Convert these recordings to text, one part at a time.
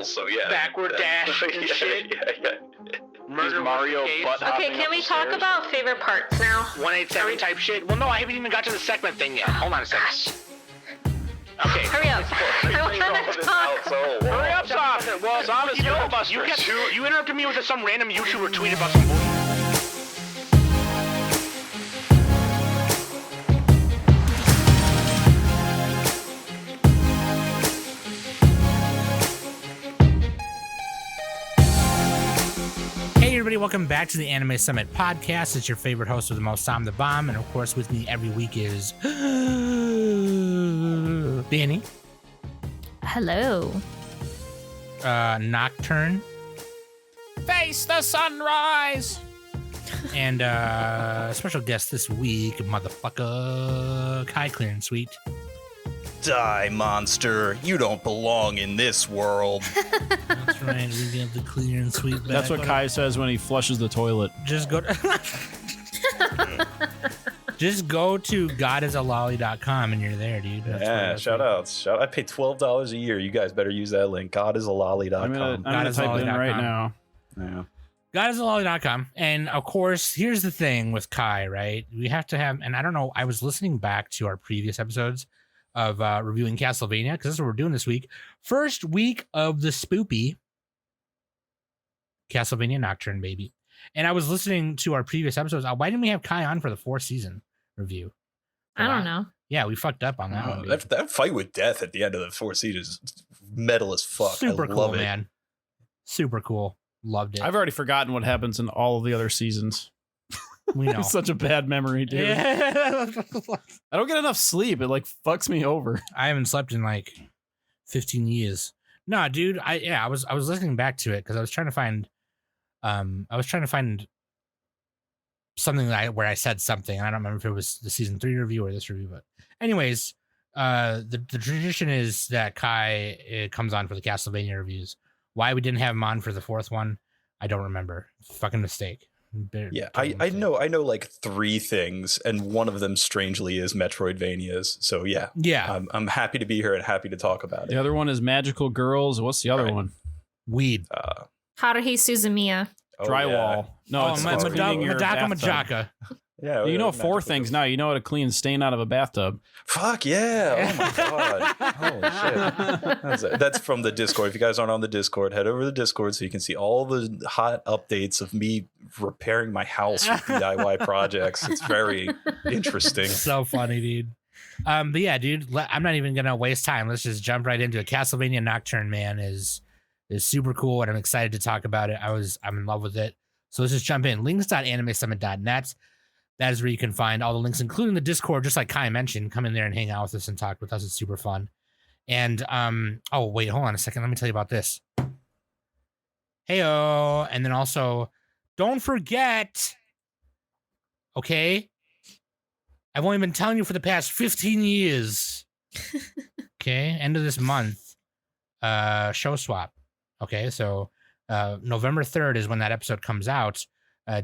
So yeah, backward dash and shit. Yeah. Murder Mario butt Okay, can we talk about favorite parts now? 187 type shit. Well, no, I haven't even got to the segment thing yet. Hold on a second. Okay. Hurry up. I want to talk. Hurry up, Soft. Well, Soft, you interrupted me with some random YouTuber tweet about some bullshit. Hey everybody, welcome back to the Anime Summit podcast. It's your favorite host with the most, Sam the Bomb, and of course with me every week is Danny. Hello. Nocturne. Face the sunrise. And special guest this week, motherfucker, Kai clearandsweet. Die, monster. You don't belong in this world. That's right, we get the clearandsweet back. That's what Kai says when he flushes the toilet. Just go to just go to godisallolly.com and you're there, dude. Yeah, shout outs. I pay $12 a year. You guys better use that link. godisallolly.com. I'm gonna type it in right now. Yeah. godisallolly.com. And of course, here's the thing with Kai, right? We have to have, and I don't know, I was listening back to our previous episodes of reviewing Castlevania, because that's what we're doing this week. First week of the spoopy Castlevania Nocturne, baby. And I was listening to our previous episodes. Why didn't we have Kai on for the 4th season review? I don't know. Yeah, we fucked up on that one. Dude. That fight with death at the end of the 4th season is metal as fuck. Super I cool, love it. man. Super cool. Loved it. I've already forgotten what happens in all of the other seasons. We know. It's such a bad memory, dude. Yeah. I don't get enough sleep. It like fucks me over. I haven't slept in like 15 years. No, dude. I was listening back to it because I was trying to find something where I said something. I don't remember if it was the season 3 review or this review, but anyways, the tradition is that Kai comes on for the Castlevania reviews. Why we didn't have him on for the 4th one, I don't remember. Fucking mistake. Yeah, I know like 3 things, and one of them strangely is Metroidvanias. So yeah, I'm happy to be here and happy to talk about it. The other one is Magical Girls. What's the other one? Weed. Haruhi Suzumiya. Drywall. No, it's cleaning your bathtub. Majaka. Yeah, You know 4 things now. You know how to clean stain out of a bathtub. Fuck yeah! Oh my god! Holy shit! That's from the Discord. If you guys aren't on the Discord, head over to the Discord so you can see all the hot updates of me repairing my house with DIY projects. It's very interesting. So funny, dude. But yeah, dude, I'm not even gonna waste time. Let's just jump right into it. Castlevania Nocturne, man, is super cool, and I'm excited to talk about it. I'm in love with it. So let's just jump in. Links.animesummit.net. That is where you can find all the links, including the Discord, just like Kai mentioned. Come in there and hang out with us and talk with us. It's super fun. And, oh, wait, hold on a second. Let me tell you about this. Heyo. And then also, don't forget, okay? I've only been telling you for the past 15 years. Okay? End of this month. Show swap. Okay? So, November 3rd is when that episode comes out.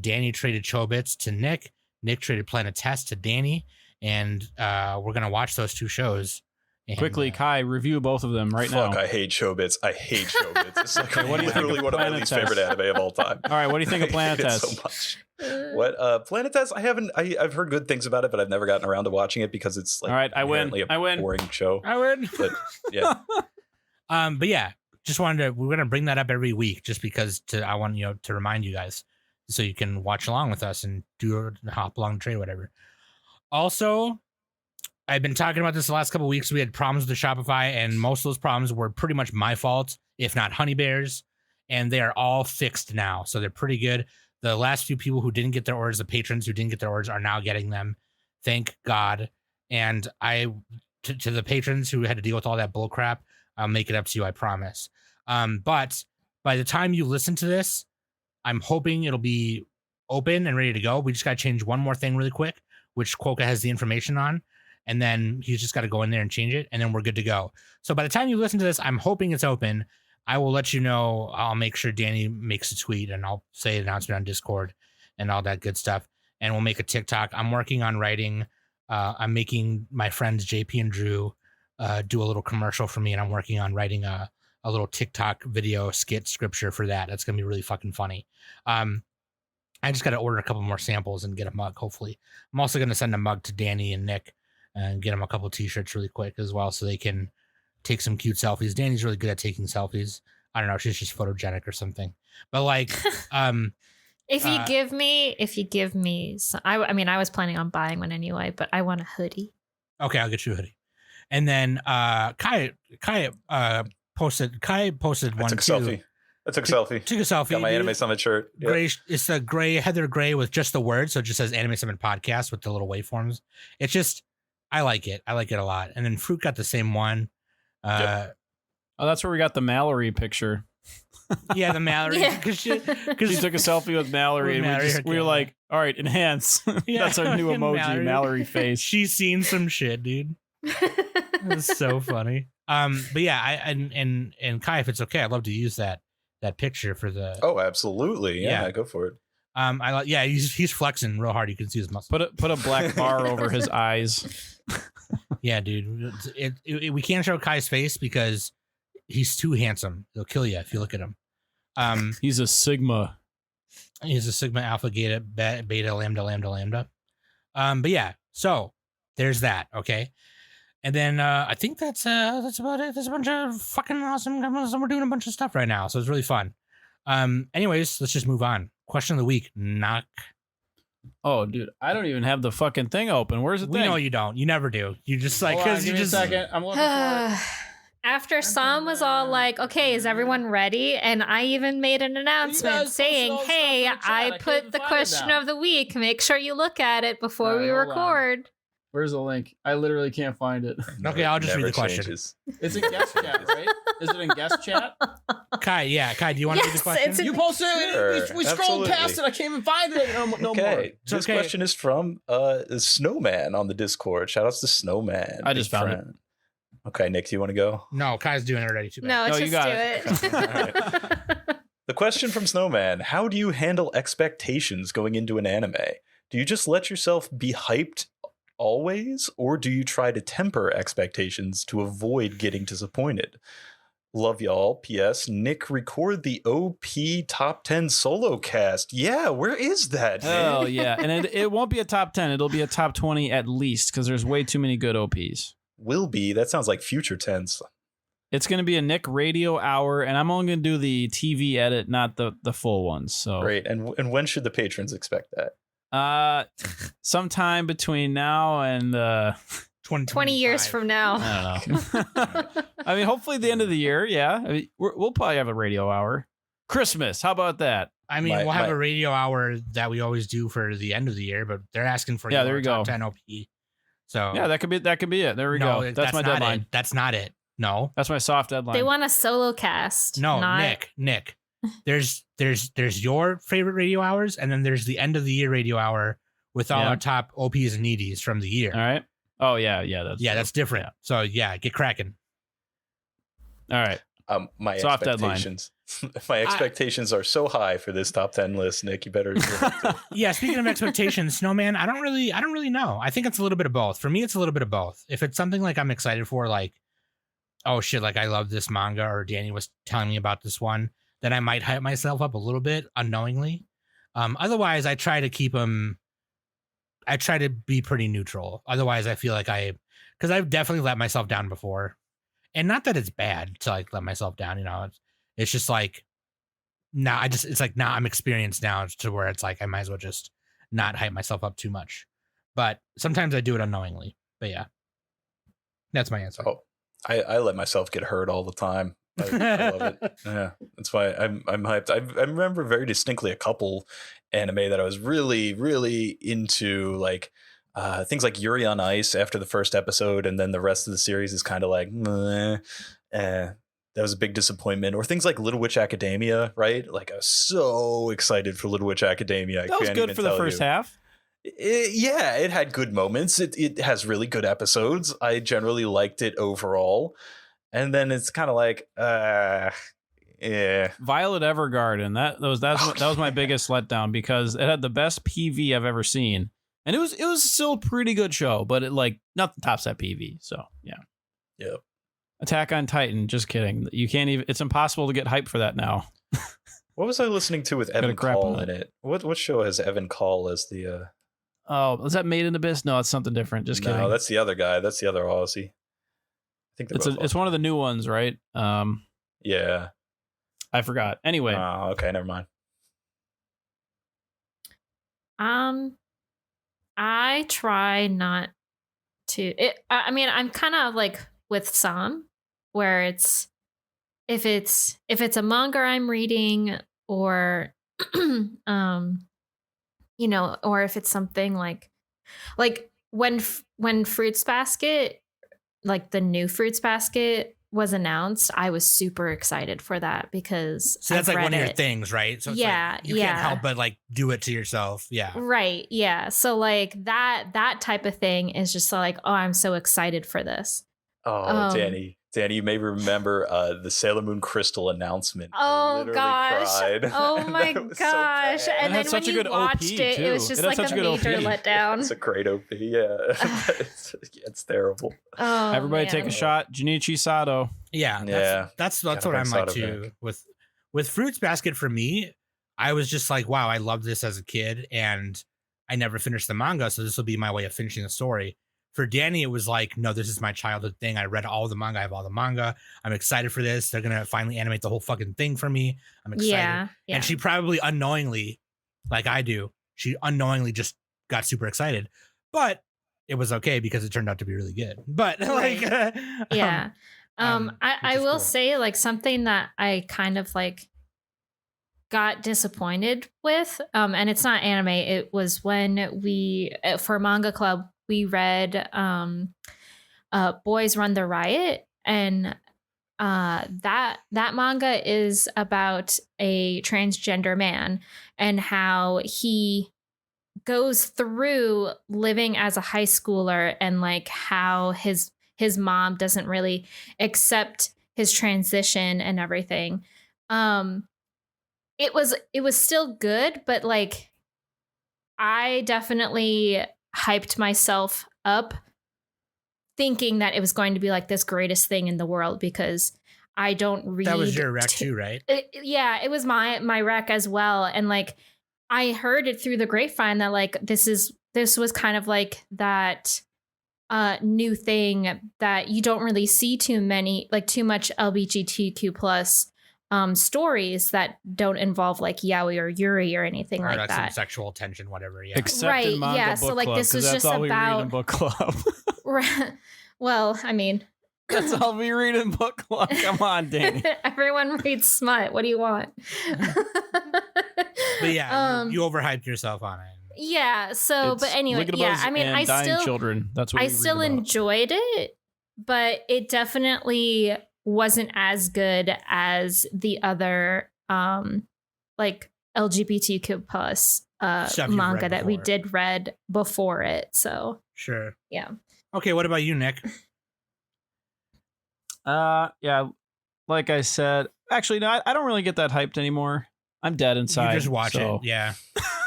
Danny traded Chobits to Nick. Nick traded Planet Test to Danny, and we're gonna watch those 2 shows. And, Quickly, Kai, review both of them right now. Fuck, I hate Showbits. It's like Okay, what do you think literally of one of my Planet least Test? favorite anime of all time. All right, what do you think of Planet I hate it Test? so much. What Planet Test? I've heard good things about it, but I've never gotten around to watching it because it's like All right, I win. inherently a I win. boring show. I would. But yeah, But yeah, we're gonna bring that up every week, just because I want to remind you guys, so you can watch along with us and hop along the train, whatever. Also, I've been talking about this the last couple of weeks. We had problems with the Shopify, and most of those problems were pretty much my fault, if not Honey Bear's, and they are all fixed now. So they're pretty good. The last few people who didn't get their orders, the patrons who didn't get their orders, are now getting them. Thank God. And to the patrons who had to deal with all that bull crap, I'll make it up to you, I promise. But by the time you listen to this, I'm hoping it'll be open and ready to go. We just got to change one more thing really quick, which Quokka has the information on. And then he's just got to go in there and change it, and then we're good to go. So by the time you listen to this, I'm hoping it's open. I will let you know. I'll make sure Danny makes a tweet, and I'll say an announcement on Discord and all that good stuff. And we'll make a TikTok. I'm working on writing. I'm making my friends JP and Drew do a little commercial for me, and I'm working on writing a a little TikTok video skit scripture for that. That's gonna be really fucking funny. I just got to order a couple more samples and get a mug. Hopefully, I'm also gonna send a mug to Danny and Nick and get them a couple T-shirts really quick as well, so they can take some cute selfies. Danny's really good at taking selfies. I don't know, she's just photogenic or something. But like, if you give me, I mean, I was planning on buying one anyway, but I want a hoodie. Okay, I'll get you a hoodie. And then Kai posted one too. Selfie. I took a selfie. Took a selfie. Got my Anime Summit shirt. Yep. Gray. It's a gray heather gray with just the word, so it just says Anime Summit Podcast with the little waveforms. It's just, I like it. I like it a lot. And then Fruit got the same one. Oh, that's where we got the Mallory picture. Yeah, the Mallory. Because she took a selfie with Mallory, and we were like, all right, enhance. Yeah. That's our new emoji, Mallory face. She's seen some shit, dude. It's so funny. But yeah, and Kai, if it's okay, I'd love to use that picture for the. Oh, absolutely. Yeah, go for it. He's flexing real hard. You can see his muscles. Put a black bar over his eyes. Yeah, dude. We can't show Kai's face because he's too handsome. He'll kill you if you look at him. He's a Sigma. He's a Sigma Alpha Beta Lambda. But yeah, so there's that. Okay. And then I think that's about it. There's a bunch of fucking awesome. We're doing a bunch of stuff right now, so it's really fun. Anyways, let's just move on. Question of the week. Knock. Oh, dude, I don't even have the fucking thing open. Where's the thing? We know you don't. You never do. You just like because you just. A second. I'm looking for it. After Sam was all like, okay, is everyone ready? And I even made an announcement saying, hey, I put the question of the week. Make sure you look at it before we record. Where's the link? I literally can't find it. Okay, I'll just read the question. It's in guest chat, right? Is it in guest chat? Kai, do you want to read the question? You posted it. Sure, we scrolled past it. I can't even find it no more. This question is from Snowman on the Discord. Shout outs to Snowman. I just found it. Okay, Nick, do you want to go? No, Kai's doing it already. Too bad. No, you just got do it. it. The question from Snowman: how do you handle expectations going into an anime? Do you just let yourself be hyped always, or do you try to temper expectations to avoid getting disappointed? Love y'all. P.S. Nick, record the OP Top 10 solo cast. Yeah, where is that? Oh, yeah. And it won't be a top 10. It'll be a top 20 at least because there's way too many good OPs. Will be. That sounds like future tense. It's going to be a Nick radio hour, and I'm only going to do the TV edit, not the full ones. So great. And when should the patrons expect that? Sometime between now and 20 years from now. I don't know. I mean, hopefully the end of the year. Yeah, I mean, we'll probably have a radio hour. Christmas. How about that? I mean, we'll have a radio hour that we always do for the end of the year, but they're asking for there you top go. 10 OP. So yeah, that could be it. There we go. That's my deadline. That's not it. No, that's my soft deadline. They want a solo cast. No, Nick. There's your favorite radio hours, and then there's the end of the year radio hour with all our top OPs and EDs from the year. All right. Oh yeah, that's different. Yeah. So yeah, get cracking. All right. My soft expectations. My expectations are so high for this top 10 list, Nick. You better. Yeah. Speaking of expectations, Snowman, I don't really know. I think it's a little bit of both. For me, it's a little bit of both. If it's something like I'm excited for, like, oh shit, like I love this manga, or Danny was telling me about this one, then I might hype myself up a little bit unknowingly. Otherwise, I try to keep them. I try to be pretty neutral. Otherwise, I feel like because I've definitely let myself down before, and not that it's bad to like let myself down. You know, it's just like, I'm experienced now to where it's like I might as well just not hype myself up too much. But sometimes I do it unknowingly. But yeah, that's my answer. Oh, I let myself get hurt all the time. I love it. Yeah, that's why I'm hyped. I remember very distinctly a couple anime that I was really, really into, like things like Yuri on Ice after the first episode, and then the rest of the series is kind of like, that was a big disappointment. Or things like Little Witch Academia, right? Like I was so excited for Little Witch Academia. That was good for the first half. It had good moments. It has really good episodes. I generally liked it overall. And then it's kind of like, yeah. Violet Evergarden. That was my biggest letdown because it had the best PV I've ever seen, and it was still a pretty good show, but it like not the top set PV. So yeah. Yep. Attack on Titan. Just kidding. You can't even. It's impossible to get hype for that now. What was I listening to with Evan crap Call on in it? What show has Evan Call as the? Oh, is that Made in Abyss? No, it's something different. Just kidding. No, that's the other guy. That's the other Aussie. I think it's one of the new ones, right? Yeah. I forgot. Anyway. Oh, okay, never mind. I try not to. I mean, I'm kind of like with some, where it's if it's a manga I'm reading, or you know, or if it's something like when Fruits Basket, like the new Fruits Basket was announced, I was super excited for that because so that's like one of your things, right? So it's like, you can't help but like do it to yourself. Yeah. Right. Yeah. So like that type of thing is just like, oh, I'm so excited for this. Oh, Danny, you may remember the Sailor Moon Crystal announcement. Oh gosh! Cried. Oh my gosh! So and then when you watched it, it was just like a major letdown. It's a great OP, yeah. It's terrible. Oh, everybody take a shot. Junichi Sato. Yeah, that's what I'm like too. With Fruits Basket, for me, I was just like, wow, I loved this as a kid, and I never finished the manga, so this will be my way of finishing the story. For Danny, it was like, no, this is my childhood thing. I read all the manga. I have all the manga. I'm excited for this. They're going to finally animate the whole fucking thing for me. I'm excited. Yeah. And she probably unknowingly, like I do, she unknowingly just got super excited. But it was okay because it turned out to be really good. But like, yeah. I will say like something that I kind of like got disappointed with, and it's not anime. It was when we, for Manga Club, we read Boys Run the Riot, and that manga is about a transgender man and how he goes through living as a high schooler, and like how his mom doesn't really accept his transition and everything. It was still good, but like I definitely hyped myself up thinking that it was going to be like this greatest thing in the world, because I don't read. That was your rec too, right? Yeah, it was my rec as well. And like I heard it through the grapevine that like this was kind of like that new thing that you don't really see too much LGBTQ plus stories that don't don't involve like yaoi or anything or like that. Some sexual tension, whatever. Yeah. Except in manga book so like club, this was just all about we read in book club. Well, I mean, that's all we read in book club. Come on, Danny. Everyone reads smut. What do you want? But yeah, you overhyped yourself on it. Yeah. So, but anyway, yeah. I mean, I still enjoyed it, but it definitely wasn't as good as the other like LGBTQ plus manga that we did read before it. So sure. Yeah. Okay, what about you, Nick? Yeah, like I said, actually, no, I don't really get that hyped anymore. I'm dead inside. You just watch it, yeah.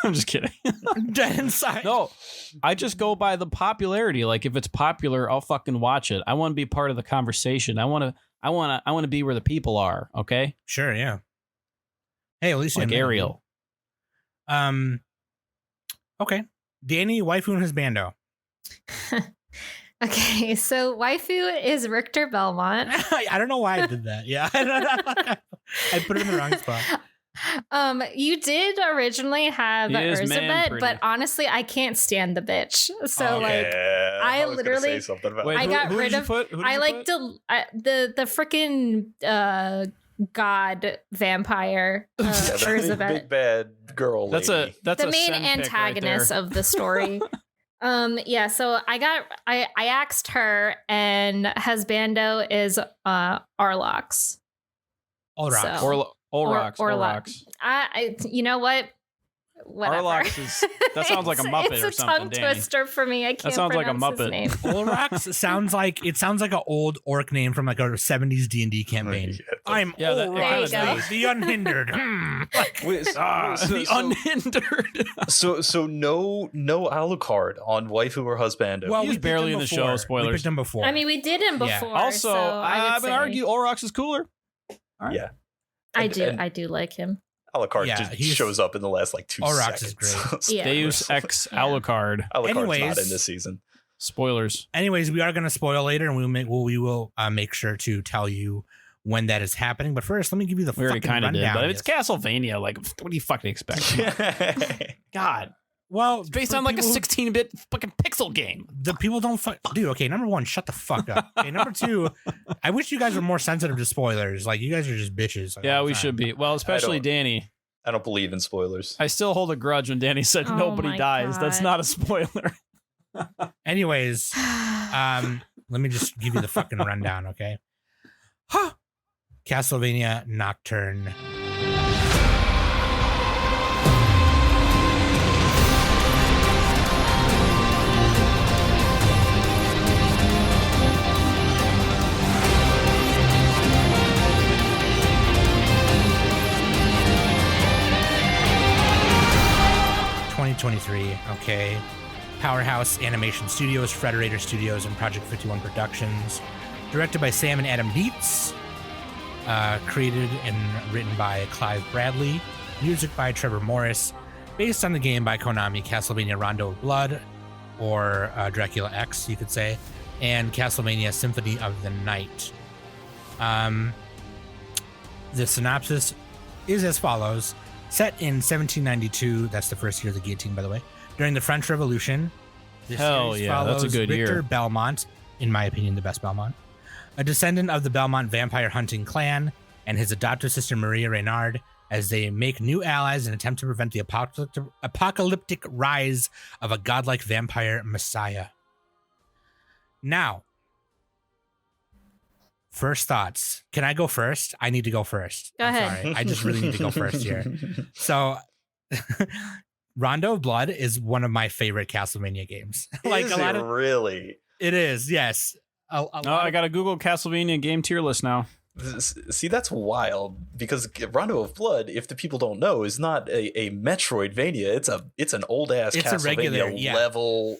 I'm just kidding. I'm dead inside. No, I just go by the popularity. Like if it's popular, I'll fucking watch it. I want to be part of the conversation. I want to be where the people are. Okay. Sure. Yeah. Hey, at least like Ariel. Okay, Danny, waifu and husbando. Okay, so waifu is Richter Belmont. I don't know why I did that. Yeah, I put it in the wrong spot. You did originally have Elizabeth, but honestly, I can't stand the bitch. So I literally, I got rid of. I like the freaking god vampire the big bad girl. That's lady. the main antagonist of the story. Yeah, so I axed her, and husbando is Arlox. Olrox. Olrox. I you know what? whatever. That sounds like a Muppet it's or a something, tongue Danny. twister for me. I can't sounds like a pronounce his Muppet. name. Olrax sounds like an old orc name from like a 70s D&D campaign. I'm Yeah, that- There you go. the unhindered. Wait, The unhindered. so no Alucard on waifu or husband. Well, He was we picked barely him in the before. show, spoilers. We picked him before. I mean, we did him Yeah. before. Also, so I I would would say argue Olrox is cooler. yeah, I And- do. and- I do like him. Alucard Yeah, just he's- shows up in the last like 2 Olrax seconds. is great. Yeah. Deus Ex Yeah. Alucard. Alucard's Anyways- not in this season. Spoilers. Anyways, we are going to spoil later, and we will make sure to tell you when that is happening. But first, let me give you the We already fucking kind of did, rundown. but of it's this. Castlevania. Like, what do you fucking expect? God, Well, it's based for on like a people who- 16-bit fucking pixel game. The people don't dude. Okay, number one, shut the fuck up. Okay, number two, I wish you guys were more sensitive to spoilers. Like, you guys are just bitches. like, Yeah, all the we time. should be. Well, especially don't- Danny. I don't believe in spoilers. I still hold a grudge when Danny said Oh nobody my dies. That's God. not a spoiler. Anyways, let me just give you the fucking rundown, okay? Castlevania Nocturne. Okay. Powerhouse Animation Studios, Frederator Studios, and Project 51 Productions. Directed by Sam and Adam Dietz. Created and written by Clive Bradley. Music by Trevor Morris. Based on the game by Konami, Castlevania Rondo of Blood, or Dracula X, you could say, and Castlevania Symphony of the Night. The synopsis is as follows. Set in 1792, that's the first year of the guillotine, by the way, during the French Revolution. This Hell series yeah, that's a follows good Richter year. Belmont, in my opinion, the best Belmont, a descendant of the Belmont vampire hunting clan, and his adopted sister Maria Reynard, as they make new allies and attempt to prevent the apocalyptic rise of a godlike vampire messiah. Now, first thoughts. Can I go first? I need to go first. Go I'm ahead. sorry. I just really need to go first here. So, Rondo of Blood is one of my favorite Castlevania games. Is it really? It is, yes. Oh, I got a Google Castlevania game tier list now. See, that's wild because Rondo of Blood, if the people don't know, is not a Metroidvania. It's an old ass It's a Castlevania regular, yeah. level.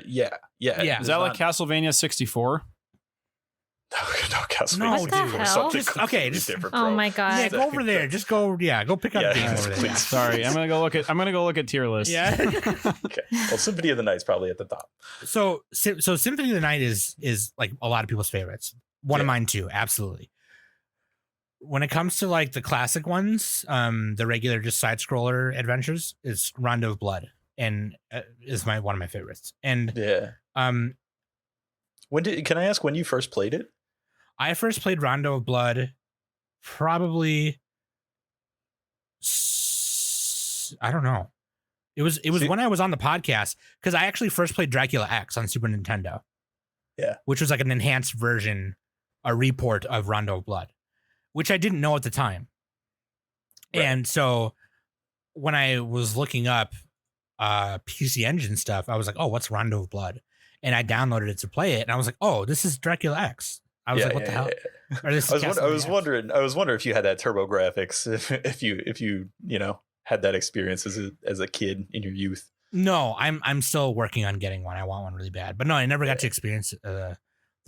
Yeah. Yeah. Is that like Castlevania 64? No, Castlevania No, What the dude. hell? something Just- okay, completely just- different, Oh bro. my God. Yeah, go over there. Just go. Yeah, go pick up Yeah, the game over there. please. Sorry, I'm gonna go look at tier list. Yeah. Okay. Well, Symphony of the Night's probably at the top. So Symphony of the Night is like a lot of people's favorites. One of Yeah. mine too, absolutely. When it comes to like the classic ones, the regular just side scroller adventures is Rondo of Blood, and is one of my favorites. And Yeah. Can I ask when you first played it? I first played Rondo of Blood probably I don't know. It was See- when I was on the podcast, because I actually first played Dracula X on Super Nintendo. Yeah. Which was like an enhanced version, a report of Rondo of Blood, which I didn't know at the time. Right. And so when I was looking up PC Engine stuff, I was like, oh, what's Rondo of Blood? And I downloaded it to play it, and I was like, oh, this is Dracula X. I was like, what the hell? Or this is I was Castlevania X. wondering if you had that Turbo Graphics, if you had that experience as a kid in your youth. No, I'm still working on getting one. I want one really bad, but no, I never got to experience the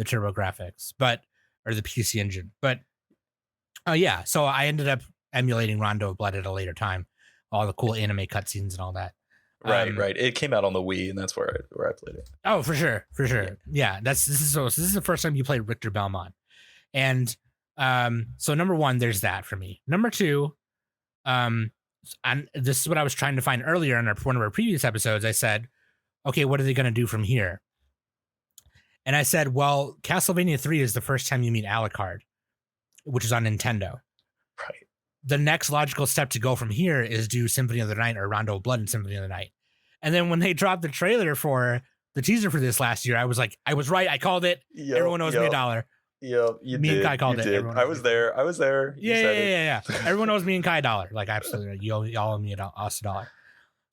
Turbo Graphics, or the PC Engine. But yeah, so I ended up emulating Rondo of Blood at a later time, all the cool anime cutscenes and all that. Right. It came out on the Wii, and that's where I played it. Oh, for sure. Yeah, this is the first time you played Richter Belmont, and so number one, there's that for me. Number two, and this is what I was trying to find earlier in one of our previous episodes. I said, okay, what are they going to do from here? And I said, well, Castlevania 3 is the first time you meet Alucard, which is on Nintendo. Right. The next logical step to go from here is do Symphony of the Night or Rondo of Blood and Symphony of the Night. And then when they dropped the trailer for the teaser for this last year, I was like, I was right. I called it. Yep, Everyone owes me yep. $1. Yep, you Me and did. Kai called you it. did. Everyone I owes was me. there. I was there. You said it. Yeah. Everyone owes me and Kai $1. Like, absolutely. You all owe me us $1.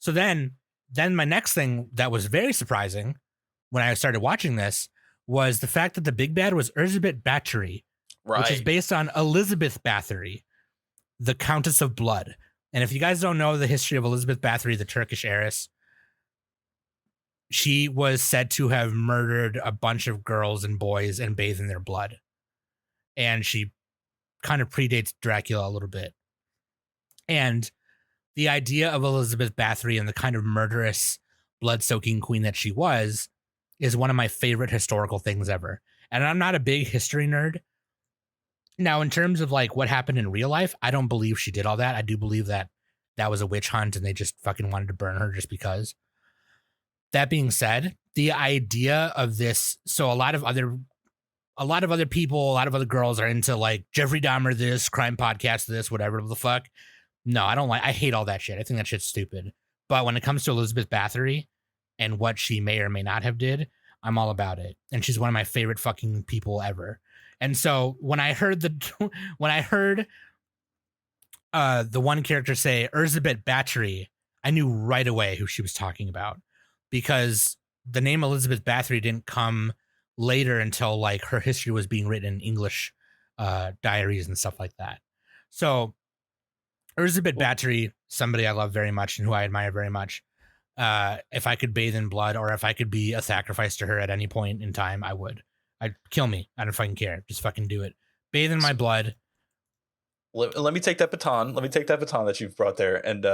So then my next thing that was very surprising when I started watching this was the fact that the big bad was Elizabeth Bathory, Right. which is based on Elizabeth Bathory, the Countess of Blood. And if you guys don't know the history of Elizabeth Bathory, the Turkish heiress, she was said to have murdered a bunch of girls and boys and bathed in their blood. And she kind of predates Dracula a little bit. And the idea of Elizabeth Bathory and the kind of murderous, blood-soaking queen that she was is one of my favorite historical things ever. And I'm not a big history nerd. Now, in terms of like what happened in real life, I don't believe she did all that. I do believe that that was a witch hunt and they just fucking wanted to burn her just because. That being said, the idea of this, so a lot of other people, a lot of other girls are into like Jeffrey Dahmer this, crime podcast this, whatever the fuck. No, I hate all that shit. I think that shit's stupid. But when it comes to Elizabeth Bathory and what she may or may not have did, I'm all about it. And she's one of my favorite fucking people ever. And so when I heard the one character say Elizabeth Bathory, I knew right away who she was talking about, because the name Elizabeth Bathory didn't come later until like her history was being written in English diaries and stuff like that. So Elizabeth Bathory, somebody I love very much and who I admire very much. If I could bathe in blood or if I could be a sacrifice to her at any point in time, I would. I'd kill me. I don't fucking care. Just fucking do it. Bathe in my blood. Let me take that baton. Let me take that baton that you've brought there and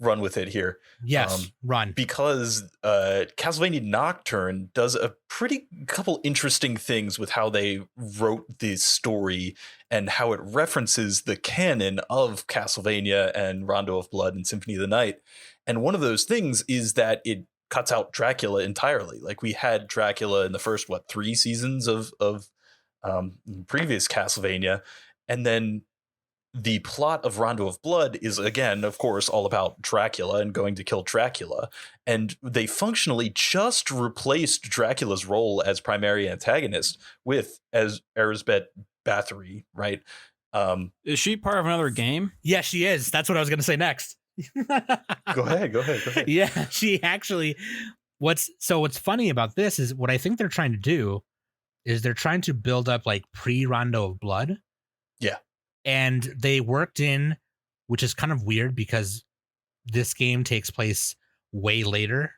run with it here. Yes, run. Because Castlevania Nocturne does a pretty couple interesting things with how they wrote the story and how it references the canon of Castlevania and Rondo of Blood and Symphony of the Night. And one of those things is that it cuts out Dracula entirely. Like we had Dracula in the first 3 seasons of previous Castlevania. And then the plot of Rondo of Blood is, again, of course, all about Dracula and going to kill Dracula. And they functionally just replaced Dracula's role as primary antagonist with as Elizabeth Bathory, right? Is she part of another game? Yeah, she is. That's what I was going to say next. Go ahead. Yeah, she actually. What's funny about this is what I think they're trying to do is they're trying to build up like pre-Rondo of Blood. Yeah. And they worked in, which is kind of weird because this game takes place way later,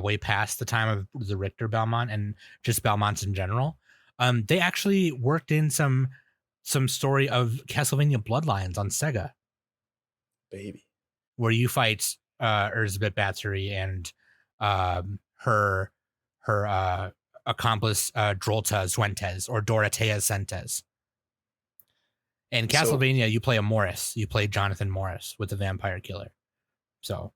way past the time of the Richter Belmont and just Belmonts in general. They actually worked in some story of Castlevania Bloodlines on Sega. Baby. Where you fight Elizabeth Bathory and her accomplice Drolta Zuentes or Dorotea Sentes. In Castlevania, you play a Morris. You play Jonathan Morris with the vampire killer. So,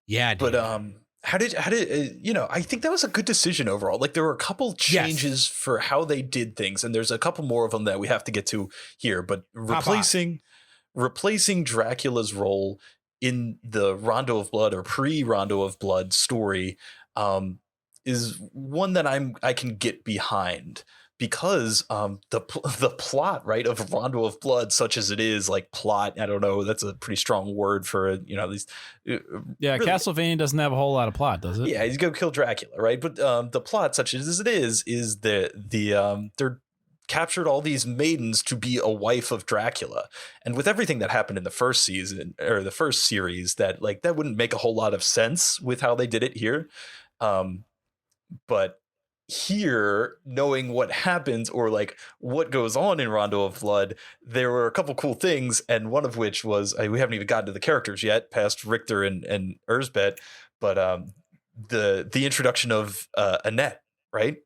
yeah. Dude. But how did I think that was a good decision overall. Like there were a couple changes for how they did things, and there's a couple more of them that we have to get to here. But replacing Dracula's role in the Rondo of Blood or pre-Rondo of Blood story is one that I can get behind. Because the plot, right, of Rondo of Blood, such as it is, like plot, I don't know, that's a pretty strong word for these. Yeah, really, Castlevania doesn't have a whole lot of plot, does it? Yeah, he's gonna kill Dracula, right? But the plot, such as it is they're captured all these maidens to be a wife of Dracula, and with everything that happened in the first season or the first series, that wouldn't make a whole lot of sense with how they did it here, but. Here, knowing what happens or like what goes on in Rondo of Blood, there were a couple cool things, and one of which was we haven't even gotten to the characters yet, past Richter and Erzbet, but the introduction of Annette, right?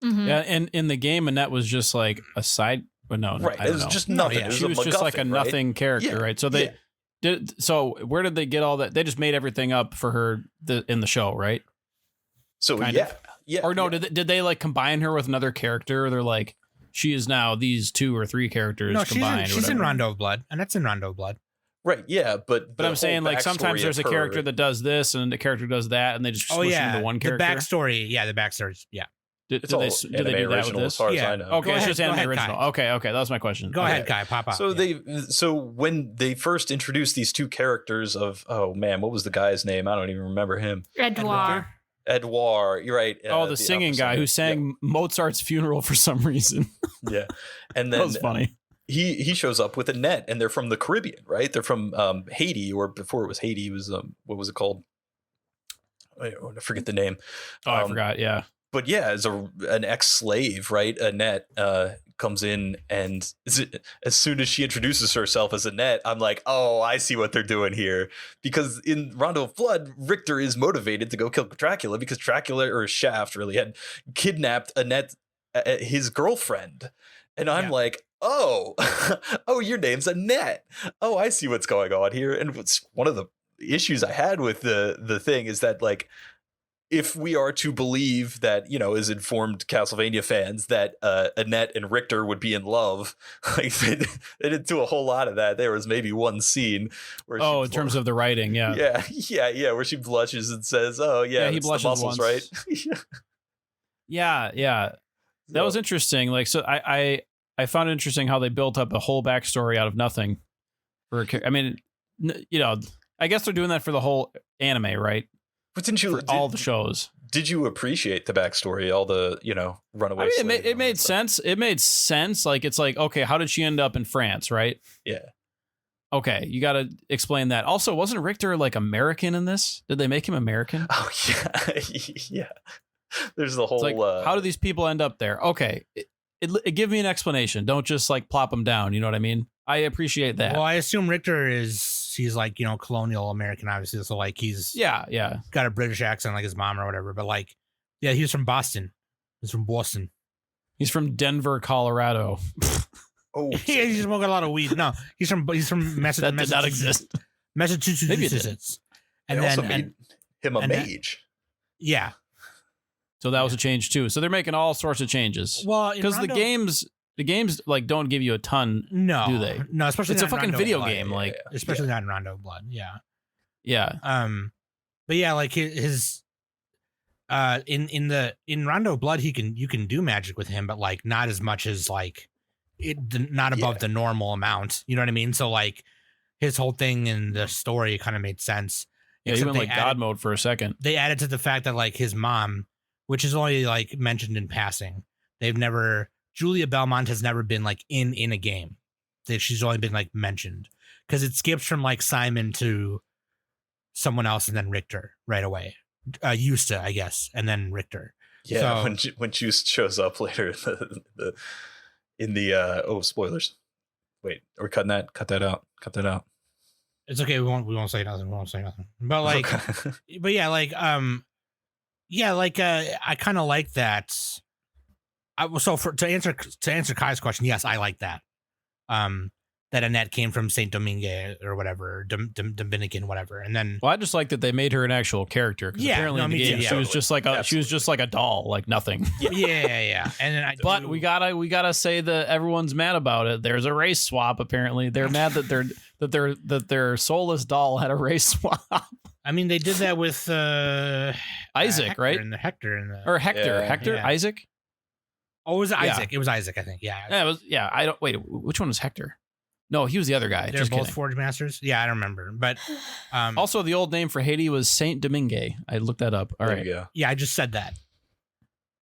Mm-hmm. Yeah, and in the game, Annette was just like a side, but no, right? It was just nothing. No, yeah. She was just like a nothing character, right? So they did. So where did they get all that? They just made everything up for her in the show, right? So Yeah. Or no, did they like combine her with another character? They're like, she is now these 2 or 3 characters combined. She's in Rondo of Blood, and that's in Rondo of Blood. Right, yeah, but I'm saying like sometimes there's a character that does this and the character does that, and they just smush into one character. The backstory, yeah. Did It's all they do anime that with original as this? far as Yeah. I know. Okay, Go it's ahead, just go anime ahead, original. Kai. Okay, that was my question. Go Okay. ahead, Kai. Pop out. So Yeah. when they first introduced these two characters of, oh man, what was the guy's name? I don't even remember him. Edouard. Edouard, you're right. Oh, the singing opera guy who singer. sang Mozart's funeral for some reason. Yeah. And That then was funny. he shows up with Annette, and they're from the Caribbean, right? They're from Haiti, or before it was Haiti, it was what was it called? I forget the name. Oh, I forgot. Yeah. But yeah, as an ex-slave, right? Annette comes in, and as soon as she introduces herself as Annette, I'm like, oh, I see what they're doing here. Because in Rondo of Blood, Richter is motivated to go kill Dracula because Dracula, or Shaft really, had kidnapped Annette, his girlfriend. And I'm like, oh, oh, your name's Annette. Oh, I see what's going on here. And what's one of the issues I had with the thing is that, like, if we are to believe that, as informed Castlevania fans, that Annette and Richter would be in love, like they didn't do a whole lot of that. There was maybe one scene where in terms of the writing, yeah. Yeah, where she blushes and says, "Oh yeah, he it's blushes the muscles, once. right?" Yeah. That was interesting. Like, so I found it interesting how they built up a whole backstory out of nothing. I mean, I guess they're doing that for the whole anime, right? But didn't you? All the shows. Did you appreciate the backstory? All the runaway. I mean, it made sense. It made sense. Like, it's like, okay, how did she end up in France, right? Yeah. Okay, you got to explain that. Also, wasn't Richter like American in this? Did they make him American? Oh yeah, yeah. There's the whole. It's like, how do these people end up there? Okay, it give me an explanation. Don't just like plop them down. You know what I mean? I appreciate that. Well, I assume Richter he's like, colonial American, obviously. So like he's yeah got a British accent like his mom or whatever. But like, yeah, he's from Boston. He's from Boston. He's from Denver, Colorado. Oh, Yeah, he's smoking a lot of weed. No, he's from Massachusetts. That did not exist. Massachusetts. Maybe it did. and And also then made him a and then- mage. yeah. So that was a change too. So they're making all sorts of changes. Well, Because the games like don't give you a ton. no, do they? No, especially It's a not in fucking Rondo video Blood. game. Like, especially not in Rondo Blood. Yeah. yeah. But yeah, like his in Rondo Blood, you can do magic with him, but like not as much as like not above the normal amount. You know what I mean? So like his whole thing in the story kind of made sense. Yeah, he Except went like they God added- mode for a second. They added to the fact that like his mom, which is only like mentioned in passing, Julia Belmont has never been like in a game. She's only been like mentioned because it skips from like Simon to someone else and then Richter right away. Yusta, I guess, and then Richter. Yeah, So- when Juice shows up later in the spoilers. Wait, are we cutting that? Cut that out. Cut that out. It's okay. We won't say nothing. But like, Okay. but yeah, like, I kind of like that. To answer Kai's question, yes, I like that. That Annette came from Saint Domingue or whatever, Dominican, whatever, and then Well, I just like that they made her an actual character. Because Yeah, apparently no, in the me too, game yeah. she was just like a doll, like nothing. yeah, and then But we gotta say that everyone's mad about it. There's a race swap. Apparently, they're mad that their soulless doll had a race swap. I mean, they did that with Isaac, Hector right? And the Hector and the Or Hector, Yeah. Isaac. oh, was it Yeah. Isaac? It was Isaac, I think. Yeah, Yeah, it was. Yeah, I don't. Wait, which one was Hector? No, he was the other guy. they're Just both kidding. Forge Masters. Yeah, I don't remember, but Also, the old name for Haiti was Saint Domingue. I looked that up. All There right. you go. yeah, I just said that.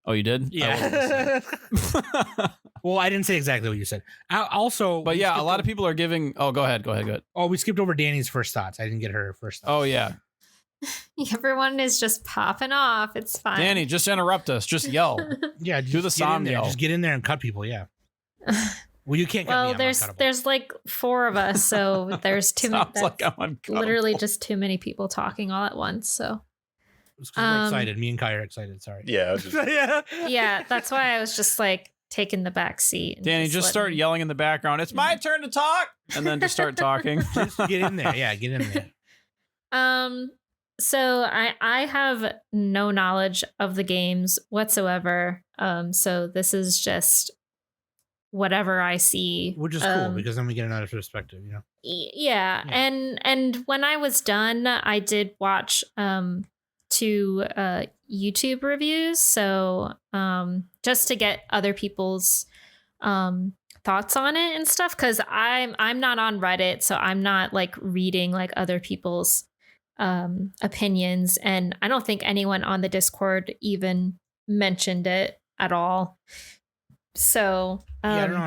Oh, you did? Yeah. Well, I didn't say exactly what you said. Also, But we yeah, a skipped lot of over- people are giving. Oh, go ahead. Oh, we skipped over Danny's first thoughts. I didn't get her first thoughts. Oh yeah, Everyone is just popping off. It's fine. Danny, just interrupt us. Just yell. Yeah, Do the just get in Sam there. yell. Just get in there and cut people. Yeah. Well, you can't cut me. Well, I'm there's uncuttable. like 4 of us, so there's too many. Sounds like I'm uncuttable. Literally just too many people talking all at once. So It's 'cause we're excited. Me and Kai are excited. Sorry. Yeah, I was just, yeah. yeah, that's why I was just like taking the back seat. and Danny, just start letting- yelling in the background. It's my turn to talk, and then just start talking. Just get in there. Yeah, get in there. So I have no knowledge of the games whatsoever. So this is just whatever I see. Which is cool because then we get another perspective, you know. Yeah. And when I was done, I did watch to YouTube reviews, so just to get other people's thoughts on it and stuff, because I'm not on Reddit, so I'm not like reading like other people's opinions, and I don't think anyone on the Discord even mentioned it at all. So I don't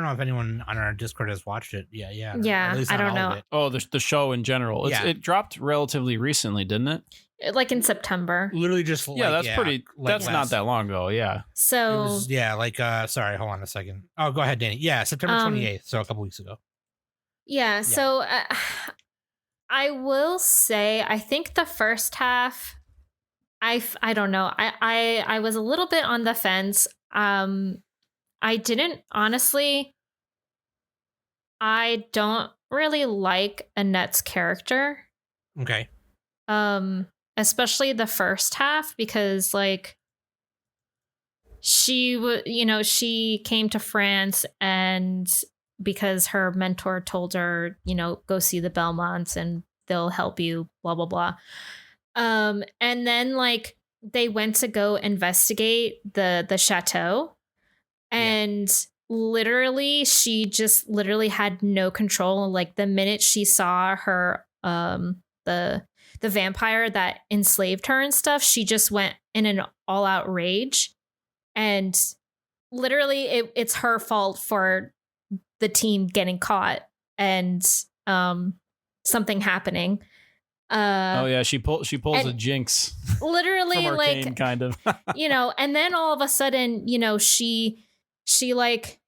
know if anyone on our Discord has watched it. Yeah. Yeah, I don't know. Oh, the show in general. It dropped relatively recently, didn't it? Like in September. Literally just That's pretty. That's not that long ago. Yeah. So sorry, hold on a second. Oh, go ahead, Danny. Yeah, September 28th, so a couple weeks ago. Yeah. So I will say, I think the first half, I don't know. I was a little bit on the fence. I didn't, honestly, I don't really like Annette's character. Okay. Especially the first half, because like she came to France, and because her mentor told her, go see the Belmonts and they'll help you, blah, blah, blah. And then like they went to go investigate the chateau, and literally she just literally had no control. Like the minute she saw her the vampire that enslaved her and stuff, she just went in an all-out rage, and literally it's her fault for the team getting caught and something happening. She pulls a jinx. Literally, from Arcane, like, kind of. And then all of a sudden, she like,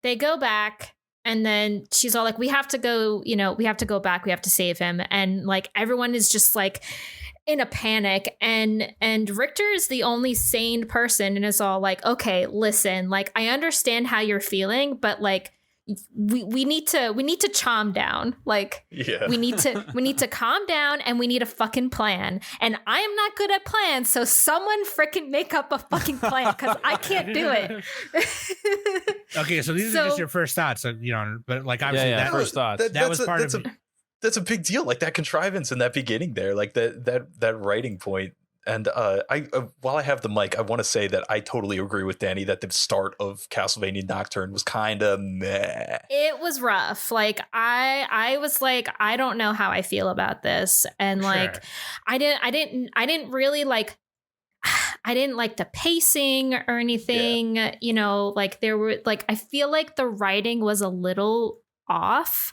they go back, and then she's all like, we have to go back, we have to save him, and like everyone is just like in a panic, and Richter is the only sane person, and is all like, okay, listen, like I understand how you're feeling, but like we need to calm down. Like, we need to calm down, and we need a fucking plan. And I am not good at plans, so someone freaking make up a fucking plan, because I can't do it. Okay, so these are just your first thoughts, so, but like obviously that first thoughts. That was part of it. That's a big deal. Like that contrivance in that beginning there, like that writing point. And while I have the mic, I want to say that I totally agree with Danny that the start of Castlevania Nocturne was kind of meh. It was rough. Like I was like, I don't know how I feel about this, and like, Sure. I didn't really like. I didn't like the pacing or anything. Like there were like, I feel like the writing was a little off.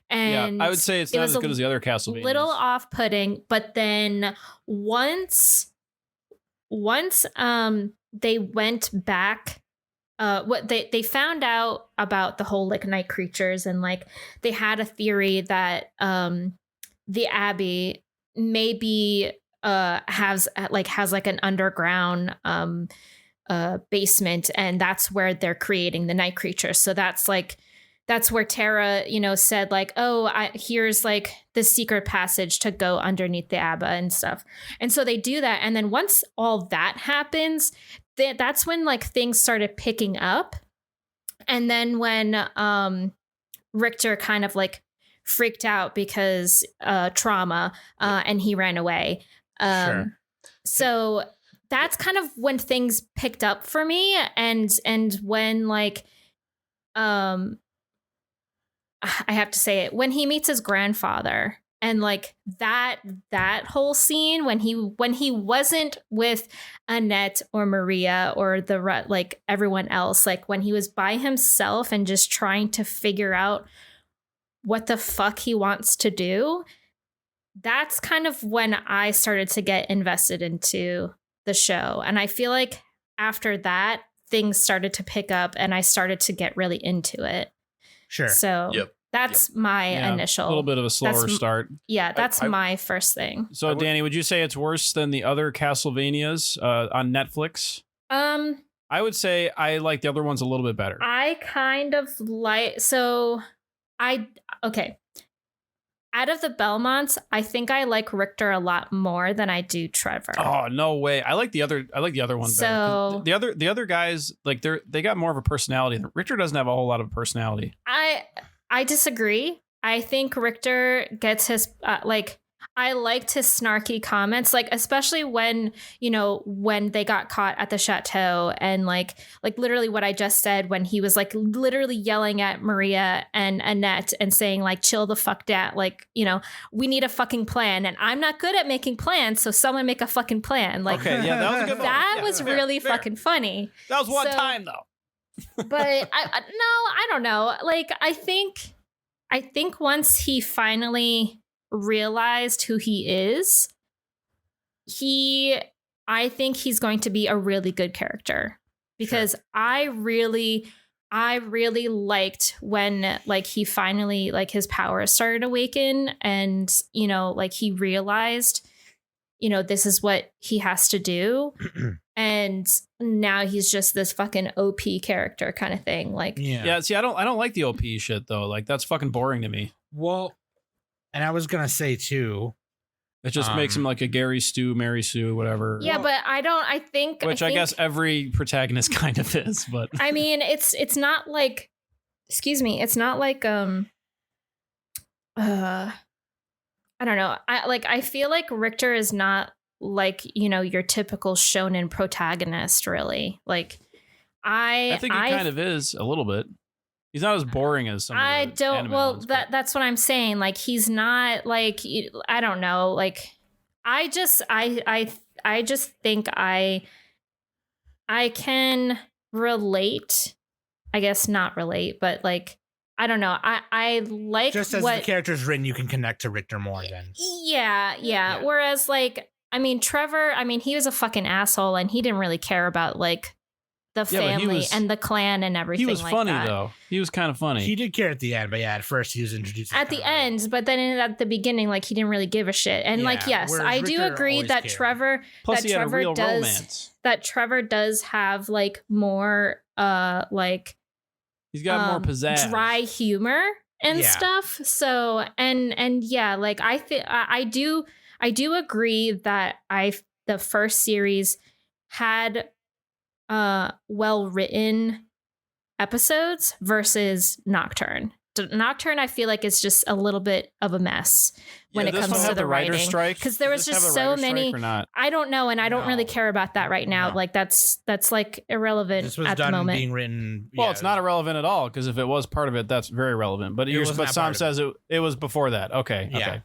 And I would say it's not as good as the other Castlevanias. Little off-putting, but then once they went back, what they found out about the whole like night creatures, and like they had a theory that the Abbey maybe has like an underground basement, and that's where they're creating the night creatures. So that's where Tara, said like, oh, here's like the secret passage to go underneath the Abba and stuff. And so they do that. And then once all that happens, that's when like things started picking up. And then when Richter kind of like freaked out because trauma and he ran away. Sure. So that's kind of when things picked up for me. And when like, I have to say it, when he meets his grandfather, and like that whole scene when he wasn't with Annette or Maria or like everyone else, like when he was by himself and just trying to figure out what the fuck he wants to do, that's kind of when I started to get invested into the show. And I feel like after that, things started to pick up, and I started to get really into it. Sure. So that's my initial. A little bit of a slower start. Yeah, that's my first thing. So, Danny, would you say it's worse than the other Castlevanias on Netflix? I would say I like the other ones a little bit better. I kind of like, okay. Out of the Belmonts, I think I like Richter a lot more than I do Trevor. Oh, no way. I like the other one so, better. The other guys, like they got more of a personality. Richter doesn't have a whole lot of personality. I disagree. I think Richter gets his I liked his snarky comments, like especially when, when they got caught at the chateau and like literally what I just said when he was like literally yelling at Maria and Annette and saying like, chill the fuck down. Like, we need a fucking plan and I'm not good at making plans. So someone make a fucking plan. Like, Okay, yeah, that was a good that moment. was really fucking funny. That was one So- time though. But I don't know. Like, I think once he finally realized who he is, I think he's going to be a really good character because I really liked when like he finally like his powers started to awaken and like he realized this is what he has to do and now he's just this fucking OP character kind of thing like Yeah, see, I don't like the OP shit though. Like that's fucking boring to me. Well, and I was gonna say too, It just makes him like a Gary Stu, Mary Sue, whatever. yeah, but I think I guess every protagonist kind of is, but I mean, it's not like, excuse me, it's not like I don't know. I feel like Richter is not like, your typical shonen protagonist really. Like I think he kind of is a little bit. He's not as boring as some. I of the don't anime well ones, but- that's what I'm saying. Like he's not like I don't know. Like I just think I can relate. I guess not relate, but like I don't know. I like just as the character's written, you can connect to Richter more than. Yeah. Whereas like I mean Trevor, he was a fucking asshole and he didn't really care about like the family and the clan and everything. He was like funny that. though. He was kind of funny. He did care at the end, but yeah, at first he was introduced at the end, but then at the beginning, like he didn't really give a shit. And like, yes, whereas I do Richter agree always that cared. Trevor, Plus, he had a real romance. that Trevor does have like more, like He's got more pizzazz, dry humor and Yeah. stuff. So and yeah, like I do agree that the first series had well written episodes versus Nocturne. Nocturne, I feel like is just a little bit of a mess when it this comes one to had the writer's writing. strike? Because there was Does this just have a so writer's many. strike or not? I don't know, and I don't really No. care about that right now. No. Like that's like irrelevant This was at the done moment. being written. Well, yeah, it's not irrelevant at all because if it was part of it, that's very relevant. But It was not Sam part of says it was before that. Okay, Yeah. okay.